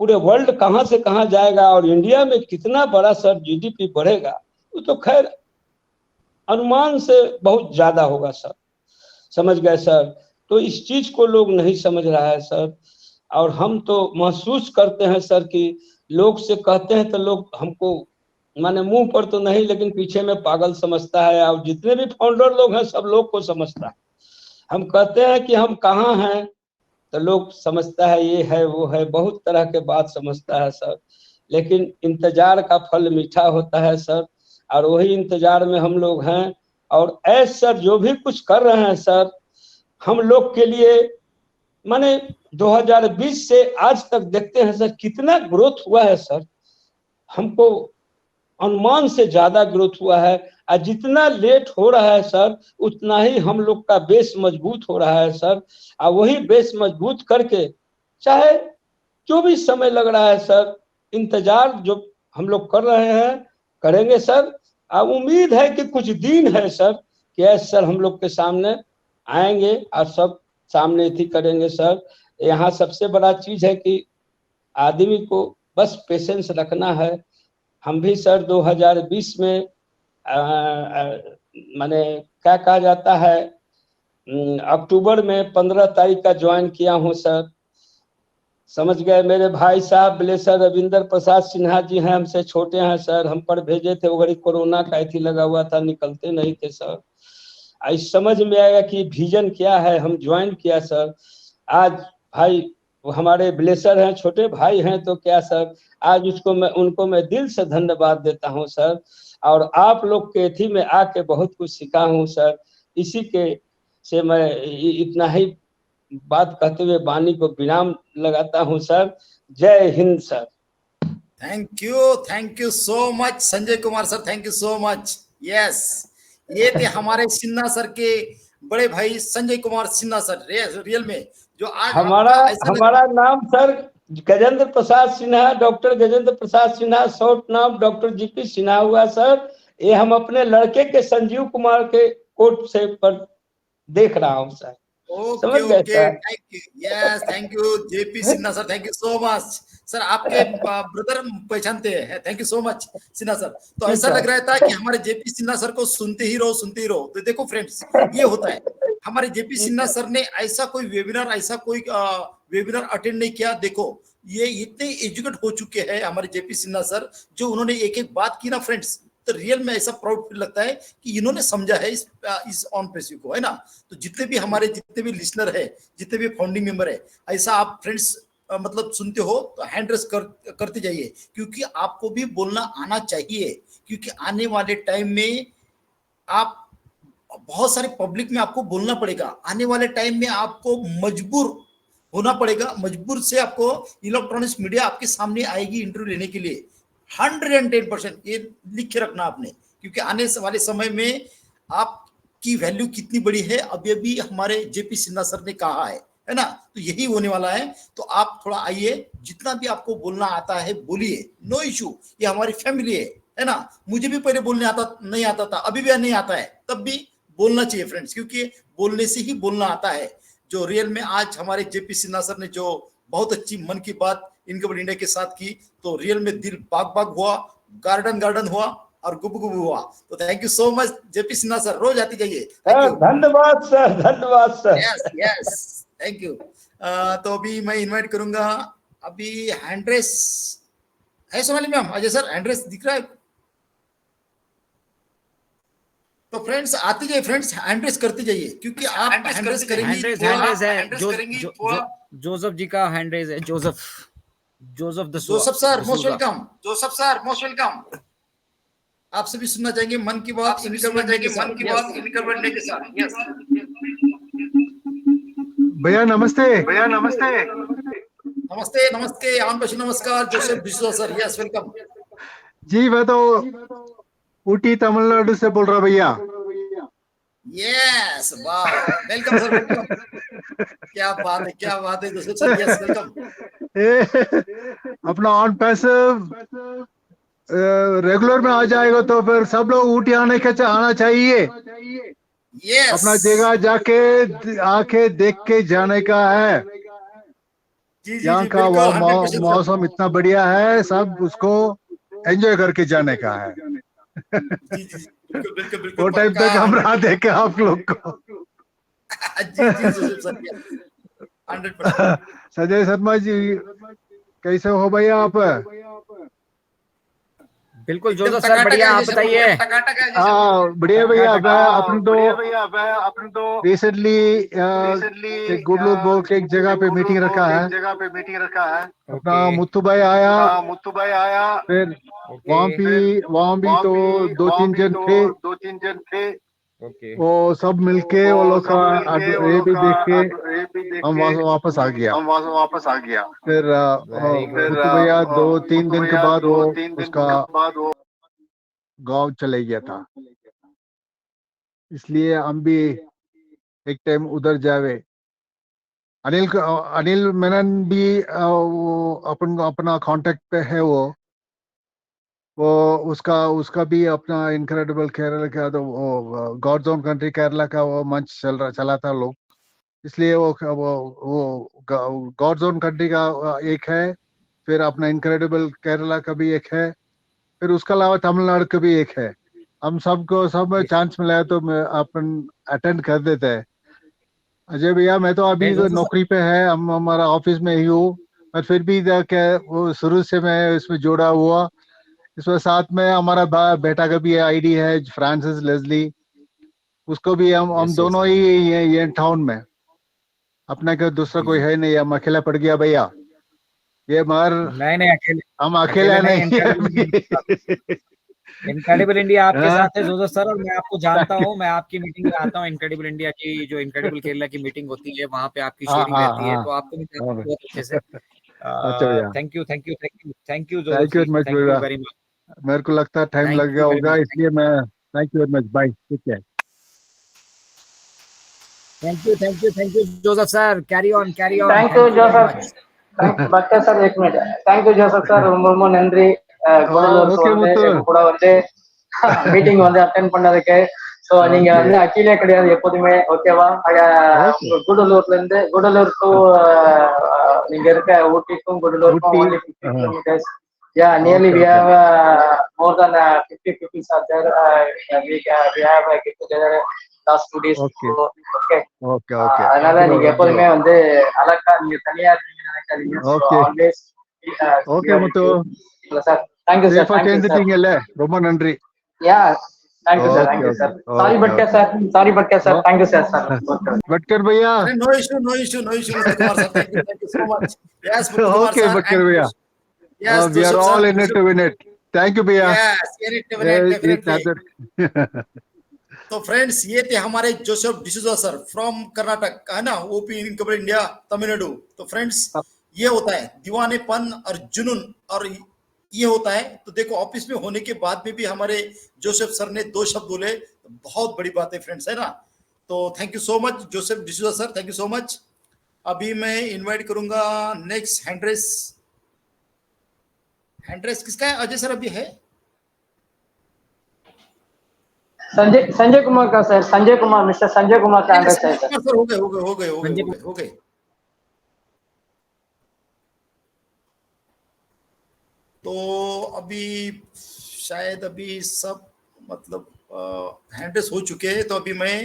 पूरे वर्ल्ड कहाँ से कहाँ जाएगा और इंडिया में कितना बड़ा सर जीडीपी बढ़ेगा, वो तो खैर अनुमान से बहुत ज्यादा होगा सर। समझ गए सर? तो इस चीज को लोग नहीं समझ रहा है सर। और हम तो महसूस करते हैं सर कि लोग से कहते हैं तो लोग हमको माने मुंह पर तो नहीं लेकिन पीछे में पागल समझता है। और जितने भी फाउंडर लोग हैं सब लोग को समझता है। हम कहते हैं कि हम कहाँ हैं तो लोग समझता है ये है वो है, बहुत तरह के बात समझता है सर। लेकिन इंतजार का फल मीठा होता है सर, और वही इंतजार में हम लोग हैं। और ऐसे सर जो भी कुछ कर रहे हैं सर, हम लोग के लिए माने 2020 से आज तक देखते हैं सर कितना ग्रोथ हुआ है सर। हमको अनुमान से ज्यादा ग्रोथ हुआ है। और जितना लेट हो रहा है सर, उतना ही हम लोग का बेस मजबूत हो रहा है सर। और वही बेस मजबूत करके चाहे जो भी समय लग रहा है सर, इंतजार जो हम लोग कर रहे हैं करेंगे सर। अब उम्मीद है कि कुछ दिन है सर कि ऐसे सर हम लोग के सामने आएंगे और सब सामने थी करेंगे सर। यहाँ सबसे बड़ा चीज है कि आदमी को बस पेशेंस रखना है। हम भी सर 2020 में माने क्या कहा जाता है, अक्टूबर में 15 तारीख का ज्वाइन किया हूँ सर। समझ गए? मेरे भाई साहब ब्लेसर रविंद्र प्रसाद सिन्हा जी हैं, हमसे छोटे हैं सर, हम पर भेजे थे। वो घड़ी कोरोना का थी लगा हुआ था, निकलते नहीं थे सर। आज समझ में आएगा कि विजन क्या है, हम ज्वाइन किया सर। आज भाई हमारे ब्लेसर हैं, छोटे भाई हैं, तो क्या सर आज उनको मैं दिल से धन्यवाद देता हूँ सर। और आप लोग के थी में आके बहुत कुछ सीखा हूँ सर। इसी के से मैं इतना ही बात कहते हुए वाणी को विराम लगाता हूँ सर। जय Hind sir. Thank you so much Sanjay Kumar sir, thank you so much. Yes, ये थे हमारे सिन्हा सर के बड़े भाई संजय कुमार सिन्हा सर, रियल में जो आज हमारा नाम sir Gajendra Prasad Sinha, doctor Gajendra Prasad Sinha, short नाम डॉक्टर जीपी सिन्हा हुआ सर। ये हम अपने लड़के के संजीव कुमार के कोट से पर देख रहा हूँ sir. Okay okay, thank you. Yes, thank you JP Sinha sir, thank you so much sir. आपके ब्रदर पहचानते हैं, thank you so much Sinha sir. तो ऐसा लग रहा था कि हमारे जेपी सिन्हा सर को सुनते ही रहो। तो देखो फ्रेंड्स, ये होता है, हमारे जेपी सिन्हा सर ने ऐसा कोई वेबिनार अटेंड नहीं किया। देखो ये इतने एजुकेट हो चुके हैं हमारे जेपी सिन्हा सर, जो उन्होंने एक एक बात की ना फ्रेंड्स, तो रियल में ऐसा प्राउड फील लगता है कि इन्होंने समझा है इस ऑन पेसिव को, है ना। तो जितने भी लिसनर है, जितने भी फाउंडिंग मेंबर है, ऐसा आप फ्रेंड्स मतलब सुनते हो तो हैंड रेस करते जाइए, क्योंकि आपको भी बोलना आना चाहिए। क्योंकि आने वाले टाइम में आप बहुत सारे पब्लिक में आपको बोलना पड़ेगा। आने वाले टाइम में आपको मजबूर होना पड़ेगा, मजबूर से आपको इलेक्ट्रॉनिक्स मीडिया आपके सामने आएगी इंटरव्यू लेने के लिए। 110% ये लिख के रखना आपने, क्योंकि आने वाले समय में आपकी वैल्यू कितनी बड़ी है अभी हमारे जेपी सिन्हा सर ने कहा है ना। तो यही होने वाला है। तो आप थोड़ा आइए, जितना भी आपको बोलना आता है बोलिए, नो इशू। ये हमारी फैमिली है ना। मुझे भी पहले बोलने नहीं आता था, अभी भी नहीं आता है, तब भी बोलना चाहिए फ्रेंड्स, क्योंकि बोलने से ही बोलना आता है। जो रियल में आज हमारे जेपी सिन्हा सर ने जो बहुत अच्छी मन की बात इनकम इंडिया के साथ की, तो रियल में दिल बाग हुआ, गार्डन हुआ और गुबगुब हुआ। तो thank you so much JP Sinha sir, रोज आती जाइए। धन्यवाद सर, धन्यवाद सर। Yes, thank you. तो अभी मैं इनवाइट करूंगा, अभी हैंड्रेस है सोनाली मैम, अजय सर हैंड्रेस दिख रहा है? तो फ्रेंड्स आते जाइए, फ्रेंड्स हैंड्रेस करते जाइए, क्योंकि आप हैंड्रेस करेंगे। जोसेफ जी का हैंड्रेस है, जोसेफ सर मोस्ट वेलकम। आप सभी सुनना चाहेंगे मन की बात इनकम के साथ। यस भैया नमस्ते। नमस्ते नमस्कार Joseph Biswa sir. Yes welcome जी। मैं तो ऊटी तमिलनाडु से बोल रहा भैया। यस, वाह, वेलकम सर, वेलकम। क्या बात है जोसेफ सर। Yes welcome. अपना ऑन पैसिव रेगुलर में आ जाएगा तो फिर सब लोग ऊटी आना चाहिए। yes. अपना जगह जाके आके देख के जाने का है। यहाँ का मौसम इतना बढ़िया है, सब उसको एंजॉय करके जाने का है। बिल्कुल वो टाइम तक हम राह देखे आप लोग को। संजय शर्मा जी कैसे हो भैया आप? बिल्कुल जोसेफ सर, बढ़िया, आप बताइए। हाँ बढ़िया भैया। अपने तो रिसेंटली एक गुडलूर बोल के एक जगह पे मीटिंग रखा है। अपना मुत्तू भाई आया, फिर वहाँ भी तो दो तीन जन थे। वो सब मिलके वो लोग का ये भी देख के हम वापस आ गया। फिर मुत्तू भैया 2-3 दिन के बाद वो उसका गांव चले गया था, इसलिए हम भी एक टाइम उधर जावे। अनिल मेनन भी अपना कांटेक्ट पे है। वो उसका भी अपना इनक्रेडिबल केरला का तो गॉड्स ओन कंट्री केरला का वो मंच चला था लोग, इसलिए वो गॉड्स ओन कंट्री का एक है, फिर अपना इनक्रेडिबल केरला का भी एक है, फिर उसके अलावा तमिलनाडु का भी एक है। हम सबको सब चांस मिला तो अपन अटेंड कर देते हैं। अजय भैया मैं तो अभी नौकरी पे है, हम हमारा ऑफिस में ही हूँ, पर फिर भी वो शुरू से मैं इसमें जुड़ा हुआ। इसमें साथ में हमारा बेटा का भी आईडी है, फ्रांसिस लेस्ली, उसको भी हम दोनों ही ये टाउन में, अपना का दूसरा कोई है नहीं, हम अकेला पड़ गया भैया। ये नहीं हम अकेले नहीं। इनक्रेडिबल इंडिया आपके साथ है जोसेफ सर, और मैं आपको जानता हूँ, मैं आपकी मीटिंग में आता हूँ। इनक्रेडिबल इंडिया की जो इनक्रेडिबल केरला की मीटिंग होती है, वहाँ पे आपकी शेयरिंग रहती है, तो आपको मैं जानता हूँ बहुत अच्छे से। अच्छा भैया, thank you thank you thank you thank you thank you Joseph, much thank you भैया। वेरी मच, मेरे को लगता है टाइम थैंक लग गया यू वेरी होगा, मच, इसलिए मैं thank you very much, bye, ठीक है। Thank you Joseph sir, carry on thank you thank you very Joseph much. Bhatkar sir 1 minute thank you Joseph sir ரொம்ப ரொம்ப நன்றி கூடலூருக்கு ஓகே வந்து முத்து, எங்க கூட வந்து மீட்டிங் வந்து அட்டென்ட் பண்ணதுக்கு சோ நீங்க ஓகே வந்து அக்கீலே கிடையாது எப்போதுமே ஓகேவா ஓகே, கூடலூர்ல இருந்து கூடலூர் டு நீங்க இருக்க ஊட்டிக்கும் கூடலூருக்கும் ஊட்டி, only 50 kilometers yeah nearly okay we okay have more than 50 people are there we have a get together last 2 days okay so okay okay okay, அதனால நீங்க வந்துடும் எப்போதுமே வந்துடும், வந்து அழகா நீங்க தனியா இருக்கீங்கன்னு நினைக்காதீங்க so okay always okay Muthu, sir thank you sir சேஃபா தேங்க்யூ சார் சேர்ந்துட்டீங்கல்ல, ரொம்ப நன்றி. Yeah thank you sir okay thank you okay sir sorry okay Bhatkar okay sir sorry Bhatkar sir ओ தேங்க்யூ சார் சார் भटकर भैया, अरे no issue no issue no issue Muthu Kumar sir, thank you so much, yes Muthu Kumar okay sir Bhatkar and भैया, yes we are Joseph all sir, in it to win it, thank you भैया। Yes definitely. इट्स तो फ्रेंड्स ये थे हमारे Joseph D'Souza sir from Karnataka, है ना, ओपी इनकम इंडिया तमिलनाडु। तो फ्रेंड्स ये होता है दीवानेपन और जुनून, और ये होता है। तो देखो ऑफिस में होने के बाद में भी हमारे जोसेफ सर ने 2 शब्द बोले, बहुत बड़ी बात है फ्रेंड्स, है ना। तो thank you so much Joseph D'Souza sir, thank you so much. अभी मैं इनवाइट करूंगा नेक्स्ट हैंड्रेस, हैंड्रेस किसका है, अजय सर अभी है? संजय कुमार का सर, संजय कुमार, मिस्टर संजय कुमार का एड्रेस है सर। सर हो गए हो गए हो गए हो गए हो गए हो गए। तो अभी शायद अभी सब मतलब हैंडरेस हो चुके हैं। तो अभी मैं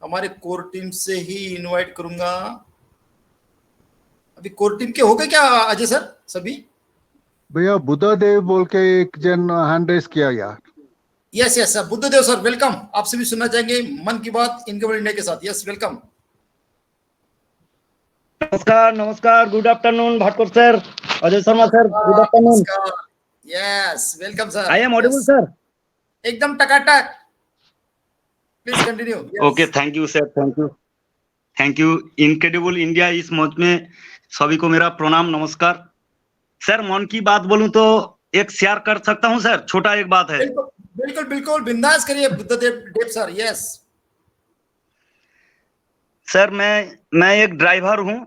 हमारे कोर टीम से ही इनवाइट करूंगा। अभी कोर टीम के हो गए क्या अजय सर सभी? भैया बुद्धा देव बोल के एक जन हैंड रेस किया यार। Yes yes sir, Buddhadev sir welcome, आपसे भी सुनना चाहेंगे मन की बात इनकम इंडिया के साथ। Yes welcome. नमस्कार नमस्कार, good afternoon Bhatkar sir, Ajay Sharma sir, good afternoon. Yes welcome sir. I am audible sir? एकदम टकाटक, please continue. Okay, thank you sir, thank you. Incredible India इस मंच में सभी को मेरा प्रणाम नमस्कार। सर मन की बात बोलूं तो एक शेयर कर सकता हूं सर, छोटा एक बात है। बिल्कुल बिल्कुल बिंदास करिए बुद्धदेव सर। यस सर मैं एक ड्राइवर हूं,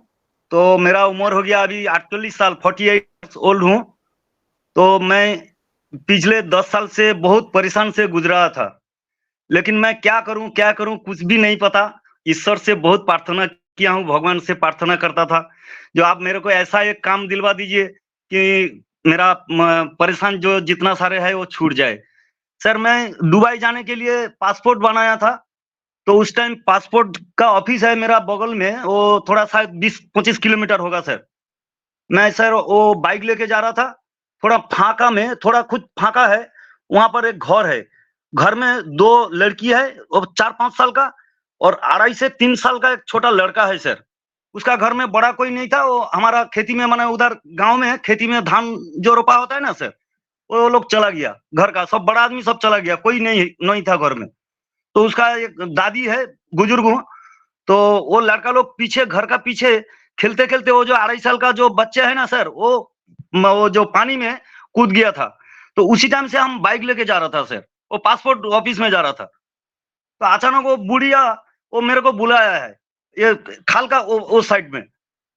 तो मेरा उम्र हो गया अभी 48 साल, 48 ओल्ड हूं। तो मैं पिछले 10 साल से बहुत परेशान से गुजरा था, लेकिन मैं क्या करूं कुछ भी नहीं पता। ईश्वर से बहुत प्रार्थना किया हूं, भगवान से प्रार्थना करता था जो आप मेरे को ऐसा एक काम दिलवा दीजिए कि मेरा परेशान जो जितना सारे है वो छूट जाए। सर मैं दुबई जाने के लिए पासपोर्ट बनाया था, तो उस टाइम पासपोर्ट का ऑफिस है मेरा बगल में, वो थोड़ा सा 20-25 किलोमीटर होगा सर। मैं सर वो बाइक लेके जा रहा था, थोड़ा फाका में, थोड़ा खुद फाका है, वहां पर एक घर है, घर में 2 लड़की है, वो 4-5 साल का, और 2.5 से 3 साल का एक छोटा लड़का है सर। उसका घर में बड़ा कोई नहीं था, वो हमारा खेती में, माने उधर गांव में खेती में धान जो रोपा होता है ना सर, वो लोग चला गया, घर का सब बड़ा आदमी सब चला गया, कोई नहीं था घर में। तो उसका एक दादी है बुजुर्ग हूँ, तो वो लड़का लोग पीछे, घर का पीछे खेलते खेलते वो जो 2.5 साल का जो बच्चा है ना सर, वो जो पानी में कूद गया था। तो उसी टाइम से हम बाइक लेके जा रहा था सर, वो पासपोर्ट ऑफिस में जा रहा था। तो अचानक वो बुढ़िया वो मेरे को बुलाया है ये खाल का वो साइड में।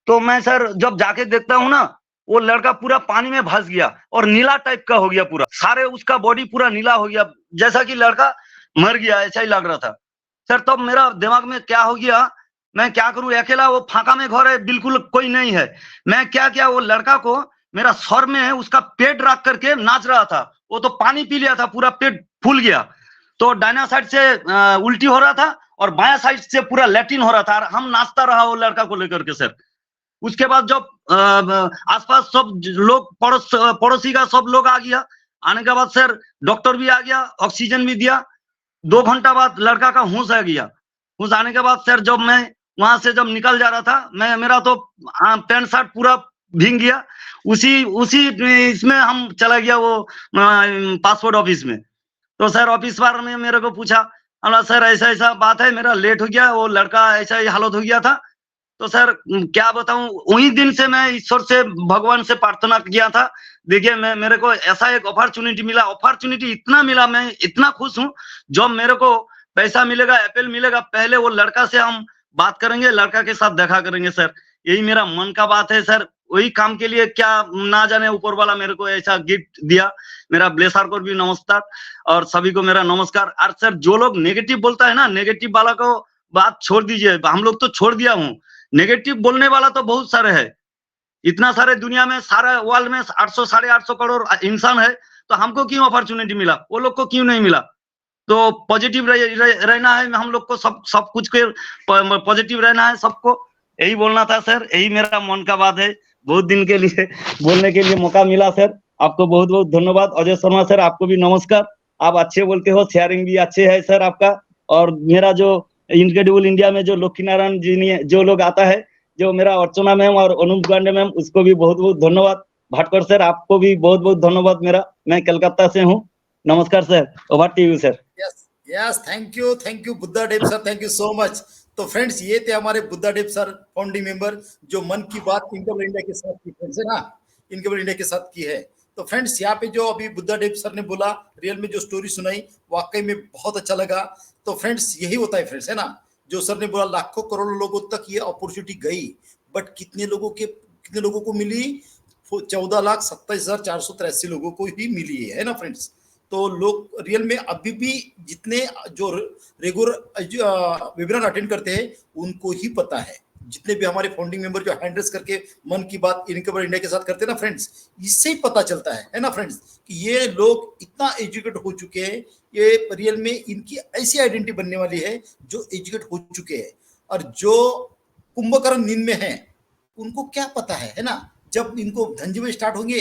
तो मैं सर जब जाके देखता हूँ ना, वो लड़का पूरा पानी में फंस गया और नीला टाइप का हो गया, पूरा सारे उसका बॉडी पूरा नीला हो गया, जैसा कि लड़का मर गया, ऐसा ही लग रहा था सर। तब मेरा दिमाग में क्या हो गया, मैं क्या करूं, अकेला वो फाका में घर है, बिल्कुल कोई नहीं है। मैं क्या किया, वो लड़का को मेरा सर में उसका पेट रख करके नाच रहा था, वो तो पानी पी लिया था, पूरा पेट फूल गया। तो दाहिना साइड से उल्टी हो रहा था और बायां साइड से पूरा लैट्रिन हो रहा था, हम नाचता रहा वो लड़का को लेकर के सर। उसके बाद जब आसपास सब लोग पड़ोसी का सब लोग आ गया, आने के बाद सर डॉक्टर भी आ गया, ऑक्सीजन भी दिया। 2 घंटा बाद लड़का का होश आ गया। होश आने के बाद सर जब मैं वहां से जब निकल जा रहा था, मेरा तो पैंट शर्ट पूरा भीग गया, उसी इसमें हम चला गया वो पासपोर्ट ऑफिस में। तो सर ऑफिस वाले ने मेरे को पूछा, सर ऐसा ऐसा बात है, मेरा लेट हो गया, वो लड़का ऐसा ही हालत हो गया था, तो सर क्या बताऊं, वही दिन से मैं ईश्वर से, भगवान से प्रार्थना किया था। देखिए मेरे को ऐसा एक अपॉर्चुनिटी मिला, अपॉर्चुनिटी इतना मिला, मैं इतना खुश हूँ। जब मेरे को पैसा मिलेगा, एप्पल मिलेगा, पहले वो लड़का से हम बात करेंगे, लड़का के साथ देखा करेंगे सर। यही मेरा मन का बात है सर। वही काम के लिए क्या ना जाने ऊपर वाला मेरे को ऐसा गिफ्ट दिया। मेरा ब्लेसर को भी नमस्कार और सभी को मेरा नमस्कार। और सर जो लोग नेगेटिव बोलता है ना, नेगेटिव वाला को बात छोड़ दीजिए, हम लोग तो छोड़ दिया हूँ। नेगेटिव बोलने वाला तो बहुत सारे है, इतना सारे दुनिया में, सारा वर्ल्ड में 800 साढ़े 800 करोड़ इंसान है, तो हमको क्यों अपॉर्चुनिटी मिला, वो लोग को क्यों नहीं मिला? तो पॉजिटिव रहना है हम लोग को, सब कुछ के पॉजिटिव रहना है सबको। यही बोलना था सर, यही मेरा मन का बात है। बहुत दिन के लिए बोलने के लिए मौका मिला सर, आपको बहुत बहुत धन्यवाद। अजय शर्मा सर, आपको भी नमस्कार। आप अच्छे बोलते हो, शेयरिंग भी अच्छे है सर आपका। और मेरा जो इनक्रेडिबल इंडिया में जो लक्ष्मी नारायण जी जो लोग आता है, जो मेरा अर्चना मैम और अनूप गांडे मैम, उसको भी बहुत बहुत धन्यवाद। भाटकर सर, आपको भी बहुत बहुत धन्यवाद मेरा। मैं कलकत्ता से हूँ। नमस्कार sir, over to you sir. Yes, thank you Buddhadev sir, thank you so much. तो फ्रेंड्स, ये थे हमारे Buddhadev sir, founding member, जो मन की बात इनकेबल इंडिया के साथ की, फ्रेंड्स है ना, इनकेबल इंडिया के साथ की है। तो फ्रेंड्स, यहाँ पे जो अभी बुद्धा डेव सर ने बोला, रियल में जो स्टोरी सुनाई, वाकई में बहुत अच्छा लगा। तो फ्रेंड्स, यही होता है फ्रेंड्स, है ना, जो सर ने बोला, लाखों करोड़ों लोगों तक ये अपॉर्चुनिटी गई, बट कितने लोगों को मिली? 14,27,483 लोगों को ही मिली है ना फ्रेंड्स। तो लोग रियल में अभी भी जितने जो रेगुलर वेबिनार अटेंड करते हैं, उनको ही पता है। जितने भी हमारे फाउंडिंग मेंबर जो हैंड रेस करके मन की बात इनकेबल इंडिया के साथ करते हैं ना फ्रेंड्स, इससे ही पता चलता है ना फ्रेंड्स, कि ये लोग इतना एजुकेट हो चुके हैं। ये रियल में इनकी ऐसी आइडेंटिटी बनने वाली है जो एजुकेट हो चुके हैं। और जो कुंभकर्ण नींद में है, उनको क्या पता है ना, जब इनको धंजे स्टार्ट होंगे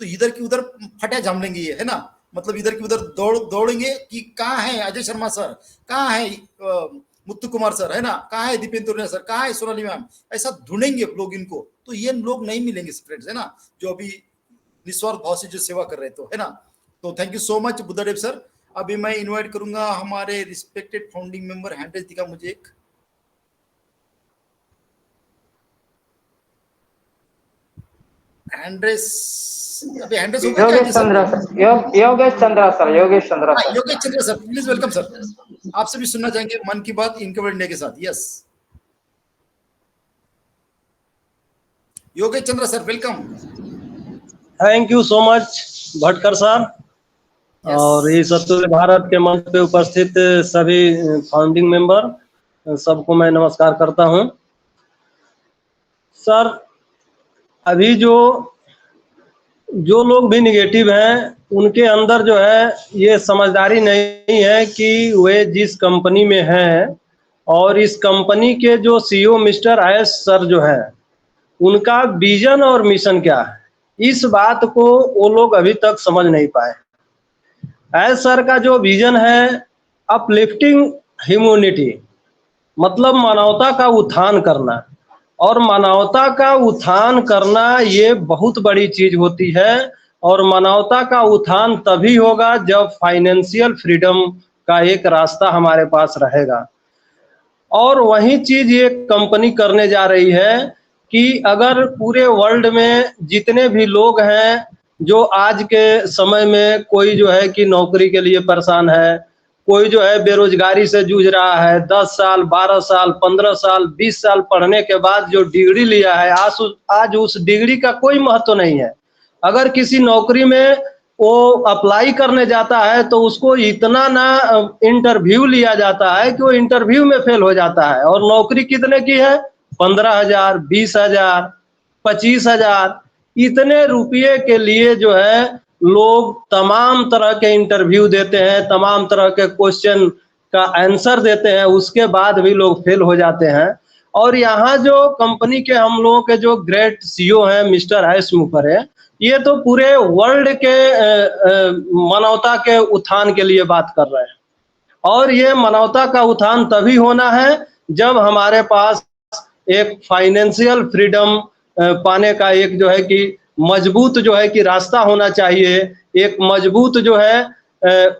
तो इधर की उधर फटा जाम लेंगे ये, है ना, मतलब इधर की उधर दौड़ेंगे कि कहाँ है अजय शर्मा सर, कहाँ है मुत्तु कुमार सर, है ना, कहाँ है दीपेंद्र सर, कहाँ है सोनाली मैम, ऐसा ढूंढेंगे लोग इनको। तो ये लोग नहीं मिलेंगे फ्रेंड्स, है ना, जो अभी निस्वार्थ भाव से जो सेवा कर रहे तो, है ना। तो thank you so much Buddhadev sir. अभी मैं इन्वाइट करूंगा हमारे रिस्पेक्टेड फाउंडिंग मेंबर, हैंडरेस दिखा मुझे एक, हैंड्रेस, अभी हैंड्रेस Yogesh Chandra sir, Yogesh Chandra sir, Yogesh Chandra sir, Yogesh Chandra sir, please welcome sir. आपसे भी सुनना चाहेंगे मन की बात इनकेबल इंडिया के साथ। Yes, Yogesh Chandra sir, welcome. Thank you so much Bhatkar sir. और इस अतुल्य भारत के मंच पे उपस्थित सभी फाउंडिंग मेंबर, सबको मैं नमस्कार करता हूं। सर, अभी जो लोग भी निगेटिव हैं, उनके अंदर जो है ये समझदारी नहीं है कि वे जिस कंपनी में हैं और इस कंपनी के जो सीईओ मिस्टर आयस सर जो है, उनका विजन और मिशन क्या है, इस बात को वो लोग अभी तक समझ नहीं पाए। आयस सर का जो विजन है, अपलिफ्टिंग ह्यूमैनिटी, मतलब मानवता का उत्थान करना। और मानवता का उत्थान करना ये बहुत बड़ी चीज होती है। और मानवता का उत्थान तभी होगा जब फाइनेंशियल फ्रीडम का एक रास्ता हमारे पास रहेगा। और वही चीज ये कंपनी करने जा रही है कि अगर पूरे वर्ल्ड में जितने भी लोग हैं, जो आज के समय में कोई जो है कि नौकरी के लिए परेशान है, कोई जो है बेरोजगारी से जूझ रहा है, 10 साल 12 साल 15 साल 20 साल पढ़ने के बाद जो डिग्री लिया है, आज उस डिग्री का कोई महत्व नहीं है। अगर किसी नौकरी में वो अप्लाई करने जाता है तो उसको इतना ना इंटरव्यू लिया जाता है कि वो इंटरव्यू में फेल हो जाता है। और नौकरी कितने की है? 15,000 20,000 25,000, इतने रुपये के लिए जो है लोग तमाम तरह के इंटरव्यू देते हैं, तमाम तरह के क्वेश्चन का आंसर देते हैं, उसके बाद भी लोग फेल हो जाते हैं। और यहाँ जो कंपनी के हम लोगों के जो ग्रेट सीईओ हैं मिस्टर आयस मुखर्जी, ये तो पूरे वर्ल्ड के मानवता के उत्थान के लिए बात कर रहे हैं। और ये मानवता का उत्थान तभी होना है जब हमारे पास एक फाइनेंशियल फ्रीडम पाने का एक जो है कि मजबूत जो है कि रास्ता होना चाहिए। एक मजबूत जो है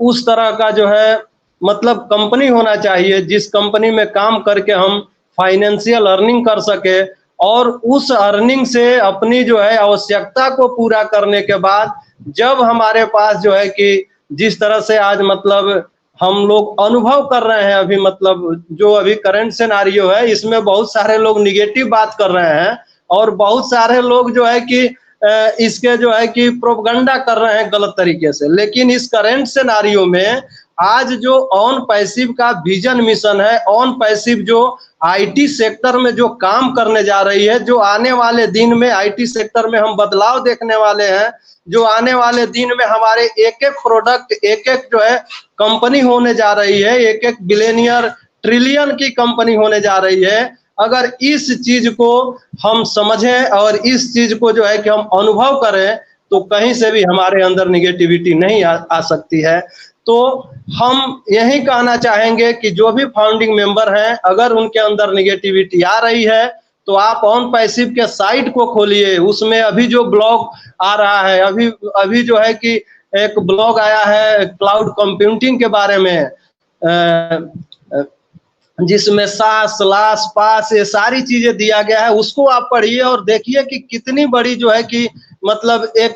उस तरह का जो है मतलब कंपनी होना चाहिए, जिस कंपनी में काम करके हम फाइनेंशियल अर्निंग कर सके और उस अर्निंग से अपनी जो है आवश्यकता को पूरा करने के बाद जब हमारे पास जो है कि जिस तरह से आज मतलब हम लोग अनुभव कर रहे हैं अभी मतलब जो अभी करंट सिनेरियो है इसमें बहुत सारे लोग निगेटिव बात कर रहे हैं और बहुत सारे लोग जो है कि इसके जो है कि प्रोपगंडा कर रहे हैं गलत तरीके से। लेकिन इस करंट सिनेरियो में आज जो ऑन पैसिव का विजन मिशन है, ऑन पैसिव जो आईटी सेक्टर में जो काम करने जा रही है, जो आने वाले दिन में आईटी सेक्टर में हम बदलाव देखने वाले हैं, जो आने वाले दिन में हमारे एक एक प्रोडक्ट एक एक जो है कंपनी होने जा रही है, एक एक बिलियनियर ट्रिलियन की कंपनी होने जा रही है। अगर इस चीज को हम समझें और इस चीज को जो है कि हम अनुभव करें तो कहीं से भी हमारे अंदर निगेटिविटी नहीं आ सकती है। तो हम यही कहना चाहेंगे कि जो भी फाउंडिंग मेंबर हैं अगर उनके अंदर निगेटिविटी आ रही है तो आप ऑन पैसिव के साइट को खोलिए, उसमें अभी जो ब्लॉग आ रहा है, अभी जो है कि एक ब्लॉग आया है क्लाउड कंप्यूटिंग के बारे में जिसमें सास लास पास ये सारी चीजें दिया गया है, उसको आप पढ़िए और देखिए कि कितनी बड़ी जो है कि मतलब एक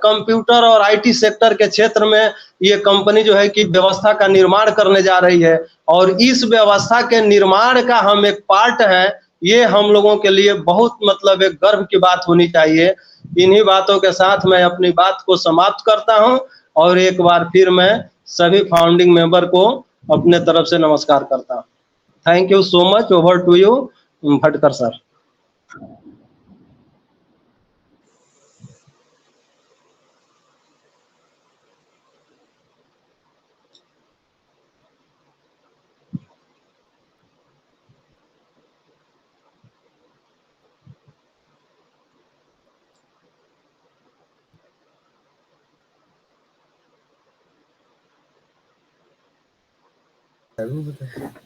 कंप्यूटर और आईटी सेक्टर के क्षेत्र में ये कंपनी जो है कि व्यवस्था का निर्माण करने जा रही है और इस व्यवस्था के निर्माण का हम एक पार्ट है। ये हम लोगों के लिए बहुत मतलब एक गर्व की बात होनी चाहिए। इन्हीं बातों के साथ मैं अपनी बात को समाप्त करता हूं और एक बार फिर मैं सभी फाउंडिंग मेंबर को अपने तरफ से नमस्कार करता हूं। Thank you so much. Over to you Bhatkar sir.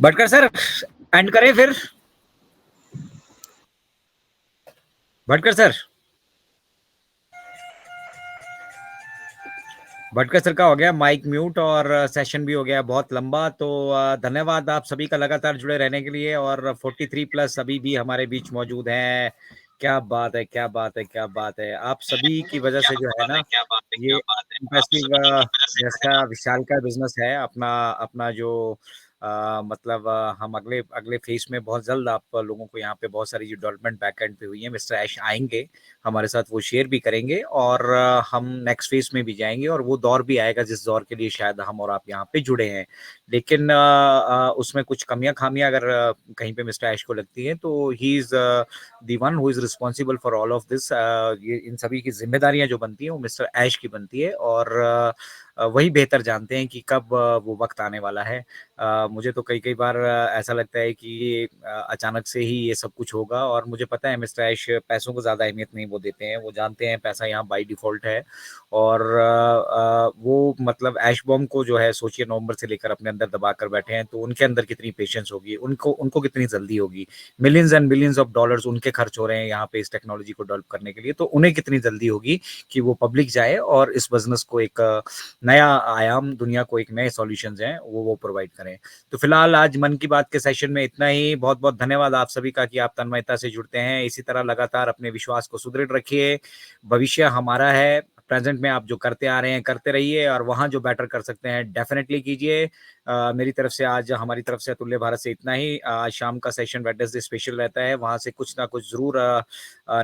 Bhatkar sir end करें फिर। भटकर सर का हो गया माइक म्यूट और सेशन भी हो गया बहुत लंबा। तो धन्यवाद आप सभी का लगातार जुड़े रहने के लिए और 43 प्लस अभी भी हमारे बीच मौजूद हैं। क्या बात है, क्या बात है, क्या बात है। आप सभी की वजह से जो है ना ये जैसा विशाल का बिजनेस है अपना जो मतलब हम अगले फेज में बहुत जल्द आप लोगों को यहाँ पे बहुत सारी जो डेवलपमेंट बैकएंड पे हुई है मिस्टर ऐश आएंगे हमारे साथ, वो शेयर भी करेंगे और हम नेक्स्ट फेज में भी जाएंगे और वो दौर भी आएगा जिस दौर के लिए शायद हम और आप यहाँ पे जुड़े हैं। लेकिन उसमें कुछ कमियां खामियां अगर कहीं पे मिस्टर ऐश को लगती है तो he is the one who is responsible for all of this. ये इन सभी की जिम्मेदारियां जो बनती है वो मिस्टर ऐश की बनती है और वही बेहतर जानते हैं कि कब वो वक्त आने वाला है। मुझे तो कई बार ऐसा लगता है कि ये अचानक से ही ये सब कुछ होगा और मुझे पता है मिस्टर ऐश पैसों को ज़्यादा अहमियत नहीं वो देते हैं। वो जानते हैं पैसा यहाँ बाय डिफॉल्ट है और वो मतलब ऐश बॉम्ब को जो है सोचिए नवंबर से लेकर अपने अंदर दबा कर बैठे हैं। तो उनके अंदर कितनी पेशेंस होगी, उनको कितनी जल्दी होगी। Millions and billions of dollars उनके खर्च हो रहे हैं यहाँ पे इस टेक्नोलॉजी को डेवलप करने के लिए, तो उन्हें कितनी जल्दी होगी कि वो पब्लिक जाए और इस बिजनेस को एक नया आयाम, दुनिया को एक नए सॉल्यूशंस हैं वो प्रोवाइड करें। तो फिलहाल आज मन की बात के सेशन में इतना ही। बहुत बहुत धन्यवाद आप सभी का कि आप तन्मयता से जुड़ते हैं। इसी तरह लगातार अपने विश्वास को सुदृढ़ रखिए। भविष्य हमारा है, प्रेजेंट में आप जो करते आ रहे हैं करते रहिए और वहां जो बेटर कर सकते हैं डेफिनेटली कीजिए। मेरी तरफ से आज हमारी तरफ से अतुल्य भारत से इतना ही। आज शाम का सेशन वेडनेसडे स्पेशल रहता है, वहां से कुछ ना कुछ जरूर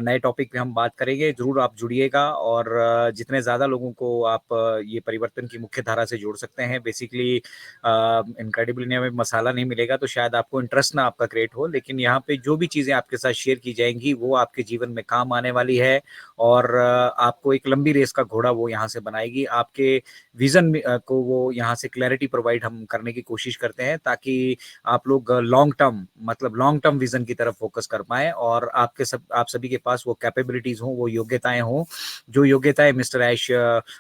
नए टॉपिक पे हम बात करेंगे। जरूर आप जुड़िएगा और जितने ज्यादा लोगों को आप ये परिवर्तन की मुख्य धारा से जोड़ सकते हैं। बेसिकली इनक्रेडिबल इंडिया में मसाला नहीं मिलेगा तो शायद आपको इंटरेस्ट ना आपका क्रिएट हो, लेकिन यहाँ पे जो भी चीजें आपके साथ शेयर की जाएंगी वो आपके जीवन में काम आने वाली है और आपको एक लंबी रेस का घोड़ा वो यहाँ से बनाएगी। आपके विजन को वो यहाँ से क्लैरिटी प्रोवाइड हम करने की कोशिश करते हैं ताकि आप लोग लॉन्ग टर्म विजन की तरफ फोकस कर पाए और आप सभी के पास वो कैपेबिलिटीज हो, वो योग्यताएं हो जो योग्यताएं मिस्टर ऐश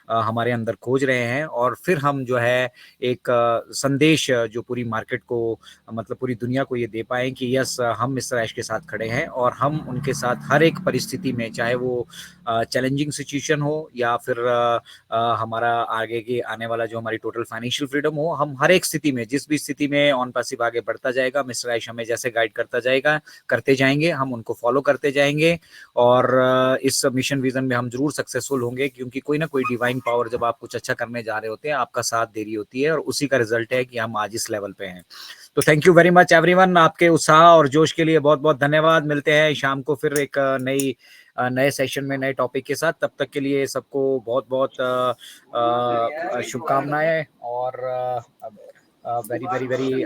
हमारे अंदर खोज रहे हैं। और फिर हम जो है एक संदेश जो पूरी मार्केट को मतलब पूरी दुनिया को ये दे पाए कि यस हम मिस्टर ऐश के साथ खड़े हैं और हम उनके साथ हर एक परिस्थिति में, चाहे वो चैलेंजिंग सिचुएशन हो या फिर हमारा आगे की आने वाला जो हमारी टोटल फाइनेंशियल फ्रीडम हो, हम हर एक स्थिति में, जिस भी स्थिति में ऑन पैसिव आगे बढ़ता जाएगा, मिस्टर आयुष हमें जैसे गाइड करता जाएगा, करते जाएंगे, हम उनको फॉलो करते जाएंगे और इस मिशन विजन में हम जरूर सक्सेसफुल होंगे, क्योंकि कोई ना कोई डिवाइन पावर जब आप कुछ अच्छा करने जा रहे होते हैं, आपका साथ दे रही होती है और उसी का रिजल्ट है कि हम आज इस लेवल पे हैं। तो thank you very much everyone, आपके उत्साह और जोश के लिए बहुत बहुत धन्यवाद। मिलते हैं शाम को फिर एक नए सेशन में नए टॉपिक के साथ। तब तक के लिए सबको बहुत बहुत शुभकामनाएं और very very very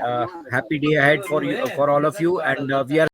happy day ahead for you, for all of you, and we are